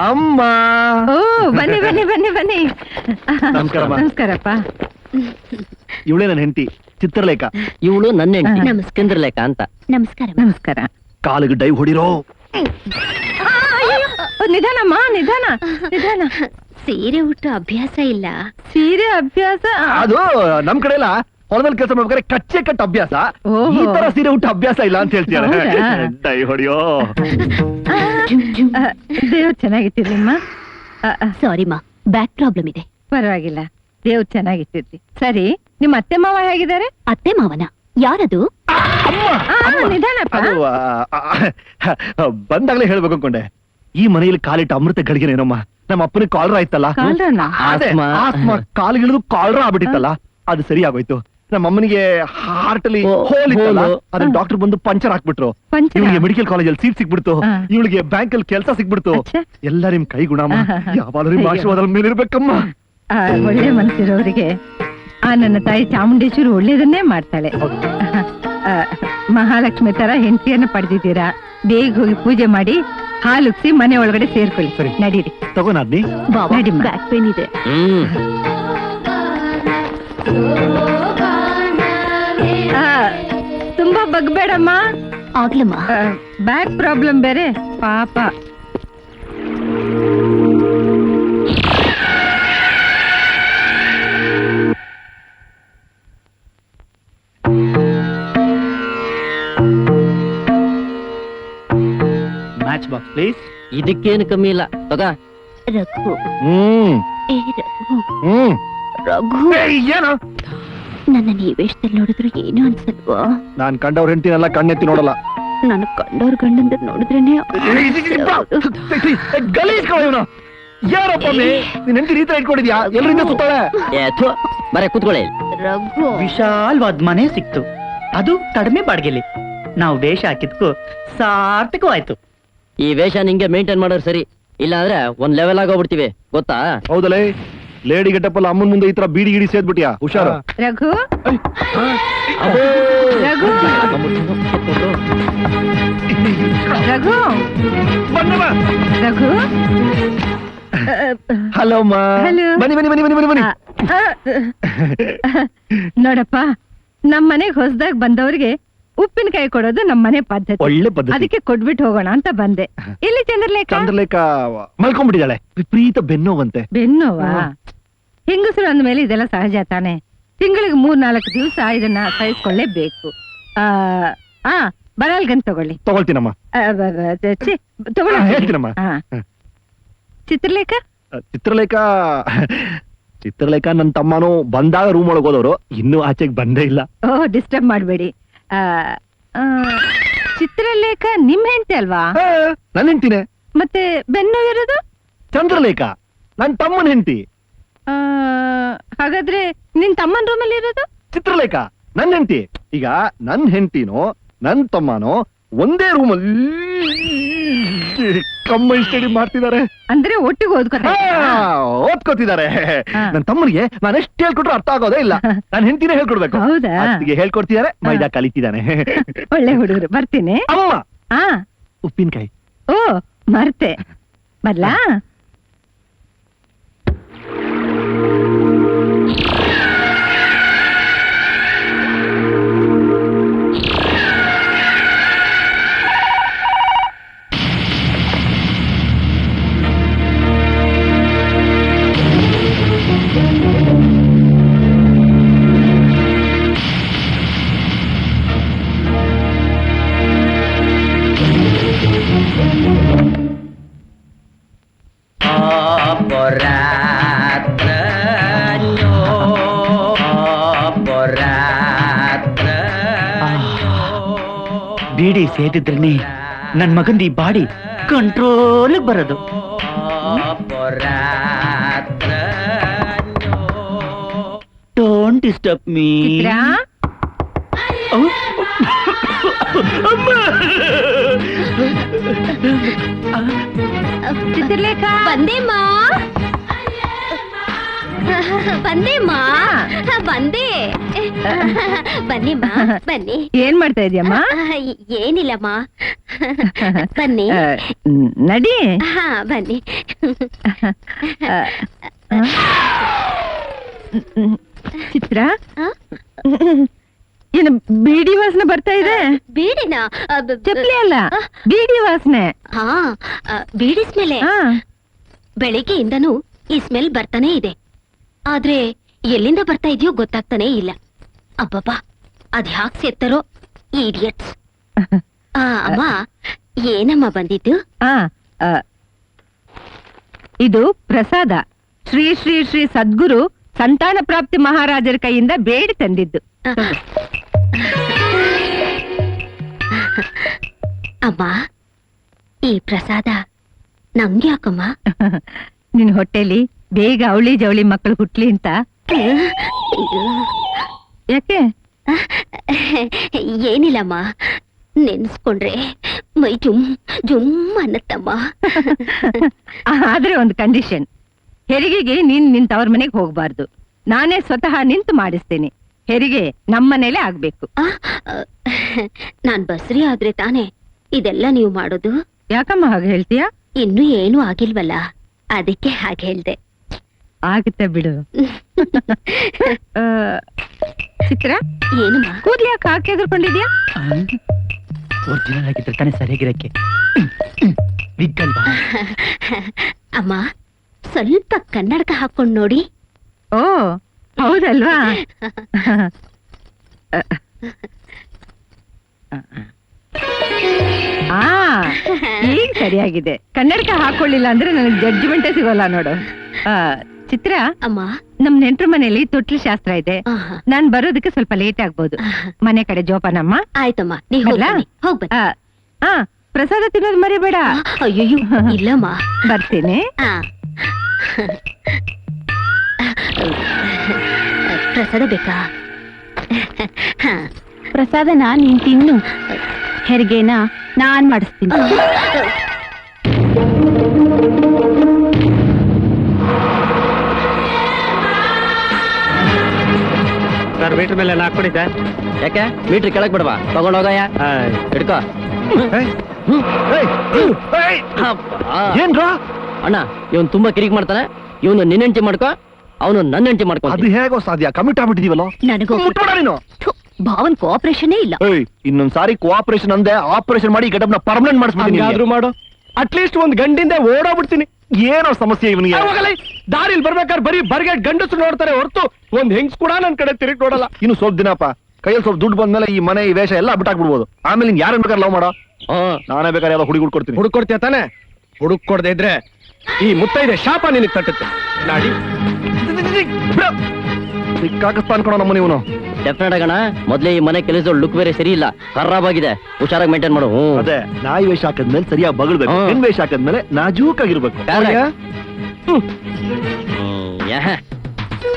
ಅಮ್ಮ, ಓ, ಬನ್ನಿ ಬನ್ನಿ ಬನ್ನಿ ಬನ್ನಿ. ನಮಸ್ಕಾರಮ್ಮ. ನಮಸ್ಕಾರಪ್ಪ. ಇವಳೇ ನನ್ನ ಹೆಂಡತಿ ಚಿತ್ರಲೇಖ. ಇವಳು ನನ್ನ ಹೆಂಡತಿ ನಮಸ್ಕಾರ. ಚಂದ್ರಲೇಖ ಅಂತ. ನಮಸ್ಕಾರ. ನಮಸ್ಕಾರ. ಕಾಲಿಗೆ ಡೈವ್ ಹೊಡಿರೋ. ನಿಧಾನಮ್ಮ, ನಿಧಾನ ನಿಧಾನ. ಸೀರೆ ಉಟ್ಟು ಅಭ್ಯಾಸ ಇಲ್ಲ. ಸೀರೆ ಅಭ್ಯಾಸ? ಅದು ನಮ್ ಕಡೆ ಎಲ್ಲ ಹೊಲದಲ್ಲಿ ಕೆಲಸ ಮಾಡ್ಬೇಕಾದ್ರೆ ಕಚ್ಚೆ ಕಟ್ಟ ಅಭ್ಯಾಸ. ಈ ತರ ಸೀರೆ ಉಟ್ಟ ಅಭ್ಯಾಸ ಇಲ್ಲ ಅಂತ ಹೇಳ್ತೀರ. ಹೌದಾ? ಡೈ ಹೊಡಿಯೋ. ದೇವ್ರು ಚೆನ್ನಾಗಿಟ್ಟಿರ್ಲಿಮ್ಮ. ಸಾರಿ ಮಾ, ಬ್ಯಾಕ್ ಪ್ರಾಬ್ಲಮ್ ಇದೆ. ಪರವಾಗಿಲ್ಲ, ದೇವ್ರು ಚೆನ್ನಾಗಿಟ್ಟಿರ್ಲಿ. ಸರಿ, ನಿಮ್ಮ ಅತ್ತೆ ಮಾವ ಹೇಗಿದ್ದಾರೆ? ಅತ್ತೆ ಮಾವನ? ಯಾರದು? ನಿಧಾನಪ್ಪ. ಅದು ಬಂದಾಗ್ಲೇ ಹೇಳ್ಬೇಕು ಅನ್ಕೊಂಡೆ. ಈ ಮನೆಯಲ್ಲಿ ಕಾಲಿಟ್ಟ ಅಮೃತ ಗಳಿಗೆನೇನಮ್ಮ. ನಮ್ಮ ಅಪ್ಪನಿಗೆ ಕಾಲ್ರ ಆಯ್ತಲ್ಲ, ಕಾಲ್ರನಾ? ಆಸ್ಮಾ ಕಾಲಿಗಿಳಿದು ಕಾಲ್ರ ಆಗ್ಬಿಟ್ಟಿತ್ತಲ್ಲ, ಅದು ಸರಿ ಆಗೋಯ್ತು. ನಮ್ಮ ಅಮ್ಮನಿಗೆ ಹಾರ್ಟ್ ಅಲ್ಲಿ ಹೋಲ್ ಇತ್ತಲ್ಲ, ಅದನ್ನ ಡಾಕ್ಟರ್ ಬಂದು ಪಂಚರ್ ಹಾಕ್ಬಿಟ್ರು. ಪಂಚರ? ಇವಳಿಗೆ ಮೆಡಿಕಲ್ ಕಾಲೇಜಲ್ಲಿ ಸೀಟ್ ಸಿಕ್ಬಿಡ್ತು, ಹಾ. ಇವಳಿಗೆ ಬ್ಯಾಂಕ್ ಅಲ್ಲಿ ಕೆಲಸ ಸಿಕ್ಬಿಡ್ತು. ಅಚ್ಚಾ. ಎಲ್ಲ ನಿಮ್ ಕೈ ಗುಣಮ್ಮ. ಯಾವಾಗಲೂ ನಿಮ್ಮ ಆಶೀರ್ವಾದ ಮೇಲೆ ಇರ್ಬೇಕಮ್ಮ. ಒಳ್ಳೆ ಮನಸ್ಸಿರೋರಿಗೆ ಆ ನನ್ನ ತಾಯಿ ಚಾಮುಂಡೇಶ್ವರಿ ಒಳ್ಳೇದನ್ನೇ ಮಾಡ್ತಾಳೆ. ಆ, ಮಹಾಲಕ್ಷ್ಮಿ ತರ ಹೆಂಡತಿಯನ್ನ ಪಡೆದಿದ್ದೀರಾ. ಬೇಗ ಹೋಗಿ ಪೂಜೆ ಮಾಡಿ ಹಾಲುಕ್ಸಿ ಮನೆ ಒಳಗಡೆ ಸೇರ್ಕೊಳ್ಳಿ. ಸರಿ. ನಡೀರಿ. ತಗೋನಾದ್ನಿ. ಬಾಬಾ, ನಡಿಮ್ಮ. ಬ್ಯಾಕ್ ಪೇನ್ ಇದೆ. ಆ, ತುಂಬಾ ಬಗ್ಬೇಡಮ್ಮ. ಆಗ್ಲಮ್ಮ. ಬ್ಯಾಕ್ ಪ್ರಾಬ್ಲಮ್ ಬೇರೆ ಪಾಪ. Match box please. ಇದಕ್ಕೇನು ಕಮ್ಮಿ ಇಲ್ಲ. ತಗ. ರಘು. ಹ್ಮ್ ಏ ರಘು. ಹ್ಮ್ ರಘು. ಏನು ನನ್ನ ಈ ವೇಷದಲ್ಲಿ ನೋಡಿದ್ರು ಏನು ಅನ್ಸಲ್ವಾ? ನಾನ್ ಕಂಡವ್ರ ಹೆಂಡತಿನೆಲ್ಲ ಕಣ್ಣೆತ್ತಿ ನೋಡಲ್ಲ. ನಾನು ಕಂಡವ್ರ ಗಂಡಂದ್ರ ನೋಡಿದ್ರೇನೆ ಯಾರಪ್ಪ ನೀನ್ ಹೆಂಡತಿ ರೀತಿ ಇಟ್ಕೊಂಡಿದ್ಯಾ? ಎಲ್ರಿಂದ ಸುತ್ತಾಳೆ? ಬರೇ ಕೂತ್ಕೊಳ್ಳಿ. ರಘು ವಿಶಾಲವಾದ ಮನೆ ಸಿಕ್ತು, ಅದು ಕಡಿಮೆ ಬಾಡಿಗೆಲಿ. ನಾವು ವೇಷ ಹಾಕಿದ್ಕು ಸಾರ್ಥಕವಾಯ್ತು. ಈ ವೇಷ ನಿಂಗೆ ಮೇಂಟೈನ್ ಮಾಡೋರು ಸರಿ, ಇಲ್ಲ ಅಂದ್ರೆ ಒಂದ್ ಲೆವೆಲ್ ಆಗೋಗ್ಬಿಡ್ತೀವಿ ಗೊತ್ತಾ? ಹೌದಲೇ, ಲೇಡಿ ಗೆಟಪ್ಪಲ್ಲ ಅಮ್ಮನ್ ಮುಂದೆ ಈ ತರ ಬೀಡಿ ಗಿಡಿ ಸೇದ್ಬಿಟ್ಯಾ? ಹುಷಾರು. ರಘು ರಘು ರಘು ರಘು ಹಲೋ ಅಮ್ಮ. Hello. ಬನ್ನಿ ಬನ್ನಿ ಬನ್ನಿ ಬನ್ನಿ ಬನ್ನಿ ಬನ್ನಿ. ನೋಡಪ್ಪ, ನಮ್ ಮನೆಗ್ ಹೊಸದಾಗ್ ಬಂದವ್ರಿಗೆ ಉಪ್ಪಿನಕಾಯಿ ಕೊಡೋದು ನಮ್ ಮನೆ ಪದ್ಧತಿ. ಒಳ್ಳೆ ಪದ್ಧತಿ. ಅದಕ್ಕೆ ಕೊಡ್ಬಿಟ್ಟು ಹೋಗೋಣ ಅಂತ ಬಂದೆ. ಇಲ್ಲಿ ಚಂದ್ರಲೇಖ ಚಂದ್ರಲೇಖ ಮಲ್ಕೊಂಡ್ಬಿಟ್ಟಿದ್ದಾಳೆ, ವಿಪರೀತ ಬೆನ್ನೋವಂತೆ. ಬೆನ್ನೋವಾ? ಹೆಂಗಸರು ಅಂದ್ಮೇಲೆ ಇದೆಲ್ಲ ಸಹಜ ತಾನೆ. ತಿಂಗಳಿಗೆ 3-4 ದಿವಸ ಇದನ್ನ ಸಹಿಸ್ಕೊಳ್ಳೇಬೇಕು. ಬರಲ್ಗಂತ ತಗೊಳ್ಳಿ. ತಗೊಳ್ತೀನಮ್ಮ. ಹೇಳ್ತೀನಮ್ಮ. ಚಿತ್ರಲೇಖ ಚಿತ್ರಲೇಖ ಚಿತ್ರಲೇಖ ನನ್ನ ತಮ್ಮನು ಬಂದಾಗ ರೂಮ್ ಒಳಗೆ ಹೋದವರು, ಇನ್ನೂ ಆಚೆಗೆ ಬಂದೇ ಇಲ್ಲ. ಓ, ಡಿಸ್ಟರ್ಬ್ ಮಾಡ್ಬೇಡಿ. ಚಿತ್ರಲೇಖ ನಿಮ್ ಹೆಂಡತಿ ಅಲ್ವಾ? ನನ್ನ ಹೆಂಡ್ತಿನೇ. ಮತ್ತೆ ಬೆನ್ನು ಇರೋದು ಚಂದ್ರಲೇಖ ನನ್ನ ತಮ್ಮನ ಹೆಂಡತಿ. ಹಾಗಾದ್ರೆ ನಿನ್ ತಮ್ಮನ ರೂಮಲ್ಲಿ ಇರೋದು ಚಿತ್ರಲೇಖ ನನ್ನ ಹೆಂಡತಿ. ಈಗ ನನ್ನ ಹೆಂಡತಿನೋ ನನ್ನ ತಮ್ಮನೋ ಒಂದೇ ರೂಮಲ್ಲಿ ಕಂಬೈನ್ ಸ್ಟಡಿ ಮಾಡ್ತಿದ್ದಾರೆ. ಅಂದ್ರೆ ಒಟ್ಟಿಗೆ ಓದ್ಕೋತಿದ್ದಾರೆ. ನನ್ನ ತಮ್ಮನಿಗೆ ನಾನು ಎಷ್ಟು ಹೇಳ್ಕೊಟ್ರು ಅರ್ಥ ಆಗೋದೇ ಇಲ್ಲ. ನಾನು ಹೆಂಡತಿನೇ ಹೇಳ್ಕೊಡ್ಬೇಕು. ಹೌದಾ? ಅದಕ್ಕೆ ಹೇಳ್ಕೊಡ್ತಿದ್ದಾರೆ, ಮೈದಾ ಕಲಿತಿದ್ದಾನೆ. ಒಳ್ಳೆ ಹುಡುಗರು. ಬರ್ತೀನಿ. ಅಮ್ಮ, ಆ ಉಪ್ಪಿನಕಾಯಿ. ಓ, ಮರ್ತೆ. ಬರ್ಲಾ? ಬೀಡಿ ಸೇದಿದ್ರೇ ನನ್ ಮಗಂದು ಈ ಬಾಡಿ ಕಂಟ್ರೋಲ್ ಬರೋದು. Don't disturb me. ಚಿತ್ರಲೇಖ ಬಂದೇಮ್ಮ ಬಂದೇಮ್ಮ ಬಂದೆ. ಬನ್ನಿಮ್ಮ ಬನ್ನಿ. ಏನ್ ಮಾಡ್ತಾ ಇದೀಯಮ್ಮ? ಏನಿಲ್ಲಮ್ಮ, ಬನ್ನಿ. ನಡಿ. ಹಾ, ಬನ್ನಿ. ಚಿತ್ರ, ಏನು ಬೀಡಿ ವಾಸನೆ ಬರ್ತಾ ಇದೆ? ಬೀಡಿನ ಚಪ್ಲಿ ಅಲ್ಲ, ಬೀಡಿ ವಾಸನೆ. ಹಾ, ಬೀಡಿ ಸ್ಮೆಲ್. ಬೆಳಿಗ್ಗೆಯಿಂದನೂ ಈ ಸ್ಮೆಲ್ ಬರ್ತಾನೆ ಇದೆ, ಆದ್ರೆ ಎಲ್ಲಿಂದ ಬರ್ತಾ ಇದೆಯೋ ಗೊತ್ತಾಗ್ತಾನೆ ಇಲ್ಲ. ಅಬ್ಬಬ್ಬಾ, ಅದ್ ಯಾಕೆ ಸೇರ್ತಾರೋ ಈ ಇಡಿಯಟ್ಸ್. ಅಮ್ಮ, ಏನಮ್ಮ ಬಂದಿದ್ದು? ಇದು ಪ್ರಸಾದ. ಶ್ರೀ ಶ್ರೀ ಶ್ರೀ ಸದ್ಗುರು ಸಂತಾನ ಪ್ರಾಪ್ತಿ ಮಹಾರಾಜರ ಕೈಯಿಂದ ಬೇಡಿ ತಂದಿದ್ದು. ಅಮ್ಮ, ಈ ಪ್ರಸಾದ ನಂಗೆ ಯಾಕಮ್ಮ? ನಿನ್ ಹೊಟ್ಟೆಲಿ ಬೇಗ ಅವಳಿ ಜವಳಿ ಮಕ್ಕಳು ಹುಟ್ಲಿ ಅಂತ. ಯಾಕೆ? ಏನಿಲ್ಲಮ್ಮ, ನೆನ್ಸ್ಕೊಂಡ್ರೆ ಮೈ ಜುಮ್ ಜುಮ್ ಅನ್ನತ್ತಮ್ಮ. ಆದ್ರೆ ಒಂದು ಕಂಡೀಷನ್, ಹೆರಿಗೆಗೆ ನೀನ್ ನಿಂತವ್ರ ಮನೆಗೆ ಹೋಗ್ಬಾರ್ದು. ನಾನೇ ಸ್ವತಃ ನಿಂತು ಮಾಡಿಸ್ತೇನೆ. ಹೆರಿಗೆ ನಮ್ಮನೇಲೆ ಆಗ್ಬೇಕು. ನಾನ್ ಬಸ್ರಿ ಆದ್ರೆ ತಾನೇ ಇದೆಲ್ಲ ನೀವು ಮಾಡೋದು? ಯಾಕಮ್ಮ ಹಾಗೆ ಹೇಳ್ತೀಯಾ? ಇನ್ನೂ ಏನು ಆಗಿಲ್ವಲ್ಲ, ಅದಕ್ಕೆ ಹಾಗೆ ಹೇಳ್ದೆ. ಆಗುತ್ತೆ ಬಿಡು. ಚಿತ್ರ, ಏನಮ್ಮ ಕೂದ್ಲು ಯಾಕೆ ಹಾಕಿ ಎದುರ್ಕೊಂಡಿದ್ಯಾ? ಒರಿಜಿನಲ್ ಆಗಿದ್ರೆ ತಾನೇ ಸರಿಯಾಗಿರಕ್ಕೆ. ವಿಗ್ಗಲ್ವಾ? ಅಮ್ಮ, ಸ್ವಲ್ಪ ಕನ್ನಡಕ ಹಾಕೊಂಡ್ ನೋಡಿ. ಓ, ಹೌದಲ್ವಾ? ಈಗ ಸರಿಯಾಗಿದೆ. ಕನ್ನಡಕ ಹಾಕೊಳ್ಳಿಲ್ಲ ಅಂದ್ರೆ ನನಗೆ ಜಡ್ಜ್ಮೆಂಟೇ ಸಿಗೋಲ್ಲ ನೋಡು. ಚಿತ್ರ, ಅಮ್ಮ, ನಮ್ ನೆಂಟ್ರ ಮನೇಲಿ ತೊಟ್ಲು ಶಾಸ್ತ್ರ ಇದೆ. ಆಹಾ. ನಾನ್ ಬರೋದಕ್ಕೆ ಸ್ವಲ್ಪ ಲೇಟ್ ಆಗ್ಬೋದು. ಮನೆ ಕಡೆ ಜೋಪಾನಮ್ಮ. ಆಯ್ತಮ್ಮ ನೀ ಬರ್ಲಾ? ಹೋಗ್ಬನ್ನಿ. ಪ್ರಸಾದ ತಿನ್ನೋದು ಮರಿಬೇಡ. ಅಯ್ಯಯ್ಯೋ ಇಲ್ಲಮ್ಮ. ಬರ್ತೀನಿ. ಆ. ಪ್ರಸಾದ ಬೇಕಾ? ಪ್ರಸಾದನ ನೀನ್ ತಿನ್ನು, ಹೆರಿಗೆನ ನಾನ್ ಮಾಡಿಸ್ತೀನಿ. ಸರ್ ಮೀಟರ್ ಮೇಲೆ ಹಾಕೊಡಿ ಸರ್. ಯಾಕೆ ಮೀಟ್ರ್ ಕೆಳಗ್ ಬಿಡವಾ? ತಗೊಂಡೋಗಯ್ಯ, ಹಿಡ್ಕೋ. ಏನ್ರಾ ಅಣ್ಣ ಇವನ್ ತುಂಬಾ ಕಿರಿಕ್ ಮಾಡ್ತಾನೆ. ಇವನು ನಿನ್ನ ಹೆಂಡತಿ ಮಾಡ್ಕೋ, ಅವನು ನನ್ನ ಹೆಂಡತಿ ಮಾಡ್ಕೋ. ಅದು ಹೇಗೋ ಸಾಧ್ಯ? ಕಮಿಟ್ ಆಗ್ಬಿಟ್ಟಿದೀವಲ್ಲ. ನನಗೂ ಮುಟ್ಬೇಡ ನೀನು. ಭಾವನ್ ಕೋಆಪರೇಷನೇ ಇಲ್ಲ. ಇನ್ನೊಂದ್ಸಾರಿ ಕೋಆಪರೇಷನ್ ಅಂದೆ ಆಪರೇಷನ್ ಮಾಡಿ ಗಡಬ್ನ ಪರ್ಮನೆಂಟ್ ಮಾಡಿಸ್ಬಿಡ್ತೀನಿ. ಆದ್ರೂ ಮಾಡು, ಅಟ್ಲೀಸ್ಟ್ ಒಂದ್ ಗಂಡಿಂದ ಓಡೋಗ್ಬಿಡ್ತೀನಿ. ಏನೋ ಸಮಸ್ಯೆ ಇವನಿಗೆ. ದಾರಿಲಿ ಬರ್ಬೇಕಾದ್ರೆ ಬರೀ ಬರ್ಗೆಟ್ ಗಂಡಸರು ನೋಡ್ತಾರೆ ಹೊರತು ಒಂದ್ ಹೆಂಗ್ಸ್ ಕೂಡ ನನ್ ಕಡೆ ತಿರುಗಿ ನೋಡಲ್ಲ. ಇನ್ನು ಸ್ವಲ್ಪ ದಿನಪ್ಪ, ಕೈಯಲ್ಲಿ ಸ್ವಲ್ಪ ದುಡ್ಡು ಬಂದ್ಮೇಲೆ ಈ ಮನೆ ಈ ವೇಷ ಎಲ್ಲ ಬಿಟ್ಟಾಕ್ಬಿಡ್ಬೋದು. ಆಮೇಲೆ ನೀನ್ ಯಾರನ್ನ ಬೇಕಾದ್ರೆ ಲವ್ ಮಾಡೋ. ನಾನೇ ಬೇಕಾದ್ರೆ ಎಲ್ಲ ಹುಡುಗಿ ಹುಡ್ಕೊಡ್ತೀನಿ. ಹುಡುಕೊಡ್ತೀಯ ತಾನೆ? ಹುಡುಕ್ ಕೊಡದೆ ಇದ್ರೆ ಈ ಮುತ್ತೈದೆ ಶಾಪ ನಿನಗೆ ತಟ್ಟುತ್ತೆ. ನಾಡಿ ಸಿಕ್ಕಾಕಸ್ತ ಅನ್ಕೊಳ ನಮ್ಮನೆ ಇವನು. ಡೆಫಿನೆಟ್ ಆಗಣ. ಮೊದ್ಲೇ ಈ ಮನೆ ಕೆಲಸ ಲುಕ್ ಬೇರೆ ಸರಿ ಇಲ್ಲ, ಖರಾಬ್ ಆಗಿದೆ. ಹುಷಾರಾಗಿ ಮೇಂಟೈನ್ ಮಾಡು. ಅದೇ ನಾಯಿ ವೇಷ ಹಾಕದ್ಮೇಲೆ ಸರಿಯಾಗಿ ಬಗಳ್ಬೇಕು, ಹೆಣ್ ವೇಷ ಹಾಕದ್ಮೇಲೆ ನಾಜೂಕಾಗಿರ್ಬೇಕು.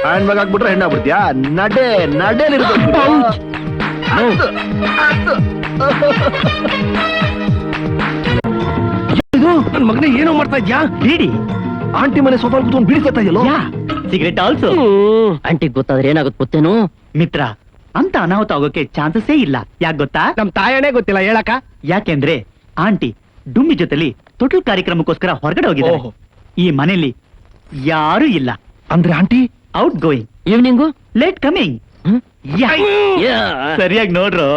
ಹ್ಯಾಂಡ್ ಬ್ಯಾಗ್ ಹಾಕ್ಬಿಟ್ರೆ ಹೆಣ್ಣಾಗ್ಬಿಡ್ತೀಯಾ? ನಡೆಯಲ್ಲಿರ್ಬೇಕು. ನನ್ ಮಗನೇ ಏನೋ ಮಾಡ್ತಾ ಇದ್ಯಾ? ಬೀಡಿ ಆಂಟಿ ಮನೆ ಸೋಫಾ ಕೂತ್ಕೊಂಡು ಬೀಡಿ ಸೇತಾ ಇದೆಯಲ್ಲೋ. Cigarette also. ಆಂಟಿಗ್ ಗೊತ್ತಾದ್ರೆ ಏನಾಗುತ್ತೆ ಗೊತ್ತೇನು? ಮಿತ್ರ, ಅಂತ ಅನಾಹುತ ಆಗೋಕೆ ಚಾನ್ಸಸ್ಸೇ ಇಲ್ಲ. ಯಾಕೆ ಗೊತ್ತಾ? ನಮ್ ತಾಯನೇ ಗೊತ್ತಿಲ್ಲ ಹೇಳಕ. ಯಾಕೆಂದ್ರೆ ಆಂಟಿ ಡುಮ್ಮಿ ಜೊತೆಲಿ ತೊಟ್ಲು ಕಾರ್ಯಕ್ರಮಕ್ಕೋಸ್ಕರ ಹೊರಗಡೆ ಹೋಗಿದ್ದಾರೆ. ಈ ಮನೆಯಲ್ಲಿ ಯಾರು ಇಲ್ಲ. ಅಂದ್ರೆ aunty out going, evening late coming. ಸರಿಯಾಗಿ ನೋಡ್ರು.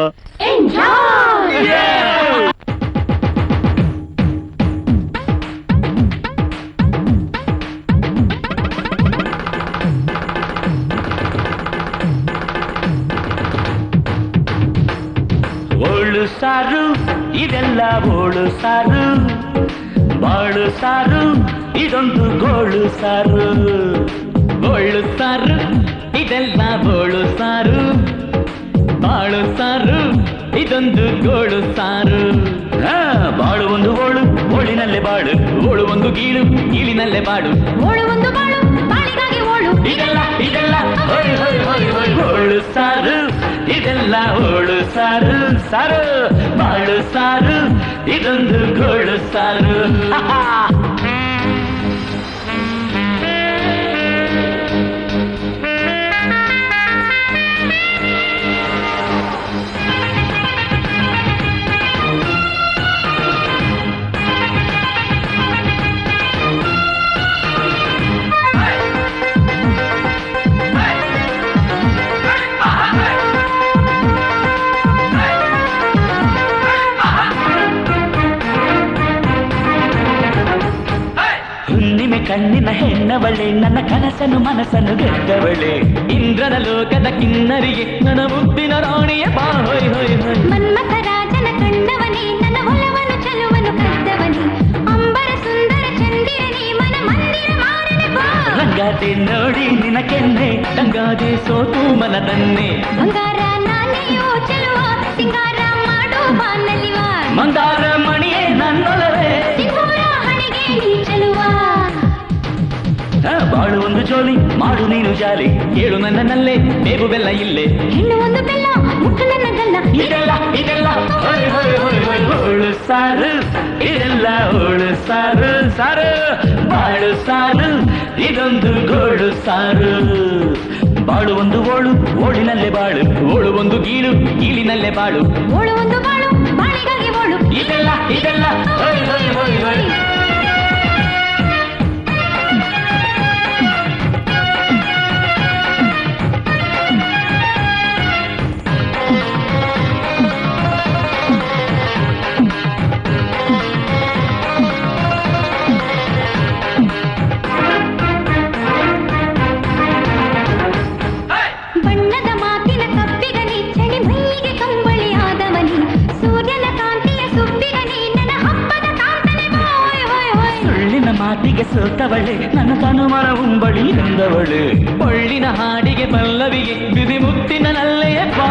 ಓಳು ಸಾರು ಇದೆಲ್ಲ ಓಳು ಸಾರು, ಬಾಳು ಸಾರು ಇದೊಂದು ಗೋಳು ಸಾರು. ಓಳು ಸಾರು ಇದೆಲ್ಲ ಬೋಳು ಸಾರು, ಬಾಳು ಸಾರು ಇದೊಂದು ಗೋಳು ಸಾರು. ಬಾಳು ಒಂದು ಓಳು, ಓಳಿನಲ್ಲೇ ಬಾಳು, ಓಳು ಒಂದು ಗೀಳು, ಗೀಳಿನಲ್ಲೇ ಬಾಳು, ಓಳು ಒಂದು ಬಾಳು, ಬಾಳಿಗಾಗಿ ಓಳು. ಇದೆಲ್ಲ ಹೊಯ್ ಹೊಯ್ ಹೊಯ್ ಹೊಯ್ ಓಳು ಸಾರು ಇದೆಲ್ಲ ಓಳು ಸಾರು, ಸಾರು ಬಾಳು ಸಾರು ಇದೊಂದು ಗೋಳು ಸಾರು. ಕಣ್ಣಿನ ಹೆಣ್ಣವಳೆ, ನನ್ನ ಕನಸನ್ನು ಮನಸ್ಸನ್ನು ಗೆದ್ದವಳೆ, ಇಂದ್ರನ ಲೋಕದ ಕಿನ್ನರಿಗೆ ನನ್ನ ಮುದ್ದಿನ ರಾಣಿಯ ಬಾ ಹೊಯ್ ಹೊಯ್ ಹೊಯ್. ಮನ್ಮಥ ರಾಜನ ಕಂಡವನೇ, ನನ್ನ ಒಲವನ್ನು ಚಲುವನ್ನು ಕದ್ದವನೇ, ಅಂಬರ ಸುಂದರ ಚಂದಿರನೇ, ಮನ ಮಂದಿರ ಮಾರನೆ ಬಾ. ರಂಗಾದೆ ನೋಡಿ ನಿನ ಕೆನ್ನೆ, ರಂಗಾದೆ ಸೋತು ಮನದನ್ನೇ, ಬಂಗಾರ ನಾನೆಯೋ ಚೆಲುವ, ಸಿಂಗಾರ ಮಾಡೋ ಬಾನಲಿವ, ಮಂದಾರ ಮಣಿಯೇ ನನ್ನೊಲವೇ, ಸಿಂಧೂರ ಹಣೆಗೆ ನೀ ಚೆಲುವ. ಬಾಳು ಒಂದು ಜೋಲಿ, ಮಾಡು ನೀನು ಜಾಲಿ, ಕೇಳು ನನ್ನಲ್ಲೇ ಬೇವು ಬೆಲ್ಲ ಇಲ್ಲೇ, ಹೆಣ್ಣು ಒಂದು ಬೆಲ್ಲ, ಮುಟ್ಟು ನನ್ನ ಗಲ್ಲ. ಇದೆಲ್ಲ ಹೊಯ್ ಹೊಯ್ ಹೊಯ್ ಹೊಯ್ ಓಳು ಸಾರು ಇದೆಲ್ಲ ಓಳು ಸಾರು, ಸಾರು ಬಾಳು ಸಾರು ಇದೊಂದು ಗೋಳು ಸಾರು. ಬಾಳು ಒಂದು ಓಳು, ಓಳಿನಲ್ಲೇ ಬಾಳು, ಓಳು ಒಂದು ಗೀಳು, ಗೀಳಿನಲ್ಲೇ ಬಾಳು, ಓಳು ಒಂದು ಬಾಳು, ಬಾಳಿಗಾಗಿ ಓಳು. ಇದೆಲ್ಲ ಹೊಯ್ ಹೊಯ್ ಹೊಯ್ ಹೊಯ್. ಬಣ್ಣದ ಮಾತಿನ ಕಪ್ಪಿಗನಿ, ಚಳಿ ಮೈಗೆ ಕಂಬಳಿ ಆದವನಿ, ಸೂರ್ಯನ ಕಾಂತಿಯ ಸುಬ್ಬಿಗನಿ, ನನ್ನ ಹಬ್ಬದ ಕಾಂತನೆ ಬಾ. ಮಾತಿಗೆ ಸೋತವಳೆ ನನ್ನ ತನುಮನ ಉಂಬಳಿ ನೊಂದವಳೆ ಒಳ್ಳಿನ ಹಾಡಿಗೆ ಪಲ್ಲವಿಗೆ ಬಿದಿ ಮುತ್ತಿನ ನಲ್ಲೆಯ ಬಾ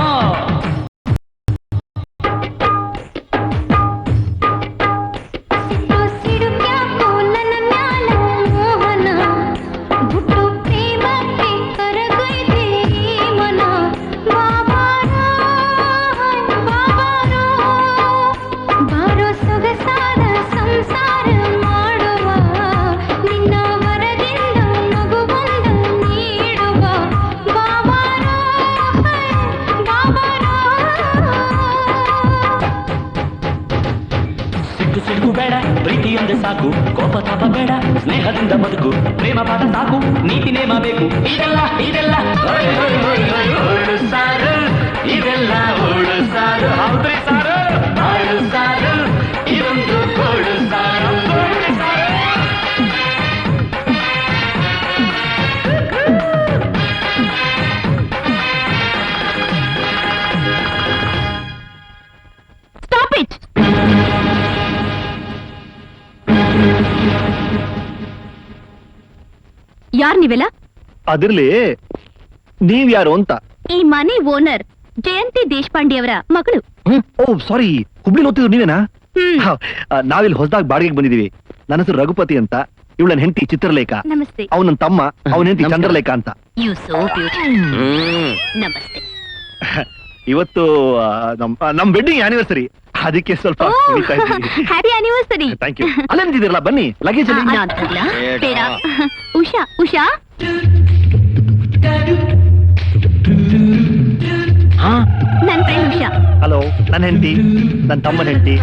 ಬೇಡ ಪ್ರೀತಿಯೊಂದೇ ಸಾಕು ಕೋಪ ತಾಪ ಬೇಡ ಸ್ನೇಹದಿಂದ ಬದುಕು ಪ್ರೇಮ ಪಾಠ ಸಾಕು ನೀತಿ ನೇಮ ಬೇಕು ಇದೆಲ್ಲ ಇದೆಲ್ಲ ಓಡು ಸಾರು ಇದೆಲ್ಲ ಓಡು ಸಾರು ಹೌದ್ರಿ ಸಾರು ಆಡು ಸಾರು ಇದೊಂದು ಕೋಡು ಸಾರು ಸ್ಟಾಪ್ ಇಟ್. ಯಾರ್ ನೀವೆಲ್ಲ? ಅದಿರ್ಲಿ ನೀವ್ ಯಾರು ಅಂತ. ಈ ಮನೆ ಓನರ್ ಜಯಂತಿ ದೇಶಪಾಂಡೆ ಅವರ ಮಗಳು. ಓ ಸಾರಿ, ಹುಬ್ಳಿ ಓದ್ತಿದ್ರು ನೀವೇನಾ? ನಾವಿಲ್ಲಿ ಹೊಸದಾಗಿ ಬಾಡಿಗೆಗೆ ಬಂದಿದೀವಿ. ನನ್ನ ಹೆಸರು ರಘುಪತಿ ಅಂತ, ಇವಳನ್ನ ಹೆಂಡತಿ ಚಿತ್ರಲೇಖ, ನಮಸ್ತೆ. ಅವನ ತಮ್ಮ, ಅವನ ಹೆಂಡತಿ ಚಂದ್ರಲೇಖ ಅಂತ. You so beautiful. ನಮಸ್ತೆ. ಇವತ್ತು ನಮ್ ವೆಡ್ಡಿಂಗ್ ಆನಿವರ್ಸರಿ, ಅದಕ್ಕೆ ಸ್ವಲ್ಪ ಹ್ಯಾಪಿ ಆನಿವರ್ಸರಿ. Thank you. ಅಲ್ಲೇನಿದ್ದೀರಲ್ಲ ಬನ್ನಿ, ಲಗೇಜ್ ಅಲ್ಲಿ. ಬೇಡ. ಉಷಾ ಉಷಾ ನನ್ ಫ್ರೆಂಡ್ ಉಷಾ. ಹಲೋ, ನನ್ನ ಹೆಂಡತಿ, ನನ್ನ ತಮ್ಮನ ಹೆಂಡತಿ,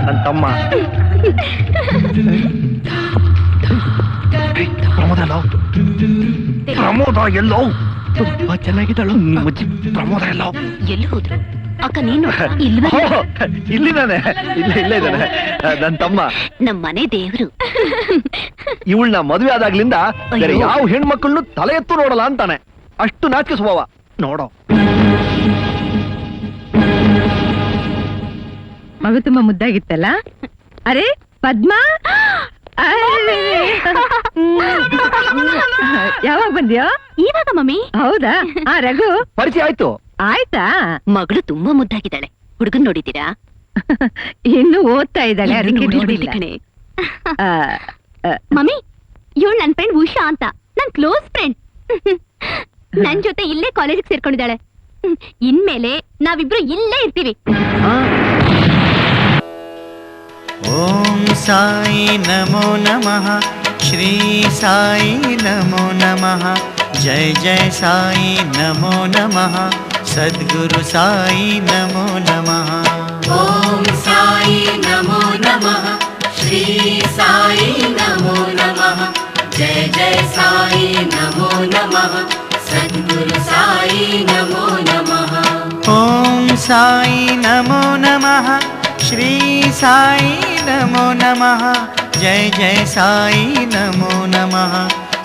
ನನ್ನ ತಮ್ಮ ಪ್ರಮೋದ. ಪ್ರಮೋದ ಎಲ್ಲೋ? ತುಂಬಾ ಚೆನ್ನಾಗಿದ್ದಾಳು ಮುಜ್ಜಿ. ಪ್ರಮೋದ ಎಲ್ಲೋ? ಎಲ್ಲಿ ಹೋದ್ರು ಅಕ್ಕ? ನೀನು ಇಲ್ವಾ? ಇಲ್ಲಿದ್ದಾನೆ, ಇಲ್ಲೇ ಇದ್ದಾನೆ ನನ್ನ ತಮ್ಮ. ನಮ್ ಮನೆ ದೇವ್ರು. ಇವಳನ್ನ ಮದುವೆ ಆದಾಗ್ಲಿಂದ ಬೇರೆ ಅಯ್ಯೋ. ಯಾವ ಹೆಣ್ಮಕ್ಳನ್ನು ತಲೆ ಎತ್ತು ನೋಡಲ್ಲ ಅಂತಾನೆ. ಅಷ್ಟು ನಾಚಿಕೆ ಸ್ವಭಾವ ನೋಡೋ. ಮಗು ತುಂಬಾ ಮುದ್ದಾಗಿತ್ತಲ್ಲ. ಅರೆ ಪದ್ಮಾ, ಯಾವಾಗ ಬಂದ್ಯೋ? ಇವಾಗ ಮಮ್ಮಿ. ಹೌದಾ? ರಘು ಪರಿಚಯ ಆಯ್ತು. ಆಯ್ತಾ? ಮಗಳು ತುಂಬಾ ಮುದ್ದಾಗಿದ್ದಾಳೆ. ಹುಡುಗನ್ ನೋಡಿದ್ದೀರಾ? ಇನ್ನು ಓದ್ತಾ ಇದ್ದಾಳೆ, ಅದಕ್ಕೆ ಇನ್ನೂ ನೋಡಿಲ್ಲ. ನೋಡಿಲ್ಲ ಕಣೆ. ಮಮ್ಮಿ, ಇವಳು ನನ್ ಫ್ರೆಂಡ್ ಉಷಾ ಅಂತ, ನನ್ ಕ್ಲೋಸ್ ಫ್ರೆಂಡ್. ನನ್ ಜೊತೆ ಇಲ್ಲೇ ಕಾಲೇಜಿಗೆ ಸೇರ್ಕೊಂಡಿದ್ದಾಳೆ. ಇನ್ಮೇಲೆ ನಾವಿಬ್ರು ಇಲ್ಲೇ ಇರ್ತೀವಿ. ಓಂ ಸಾಯಿ ನಮೋ ನಮಃ, ಶ್ರೀ ಸಾಯಿ ನಮೋ ನಮಃ, ಜಯ ಜಯ ಸಾಯಿ ನಮೋ ನಮಃ, ಸದ್ಗುರು ಸಾಯಿ ನಮೋ ನಮಃ. ಓಂ ಸಾಯಿ ನಮೋ ನಮಃ, ಶ್ರೀ ಸಾಯಿ ನಮೋ ನಮಃ, ಜಯ ಜಯ ಸಾಯಿ ನಮೋ ನಮಃ, ಸದ್ಗುರು ಸಾಯಿ ನಮೋ ನಮಃ. ಓಂ ಸಾಯಿ ನಮೋ ನಮಃ, ಶ್ರೀ ಸಾಯಿ ನಮೋ ನಮಃ, ಜಯ ಜಯ ಸಾಯಿ ನಮೋ ನಮಃ,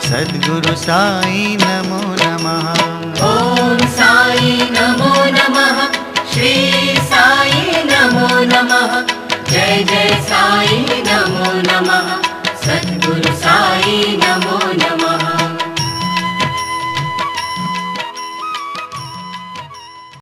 ಸದ್ಗುರು ಸಾಯಿ ನಮೋ ನಮಃ. ಓಂ ಸಾಯಿ ನಮೋ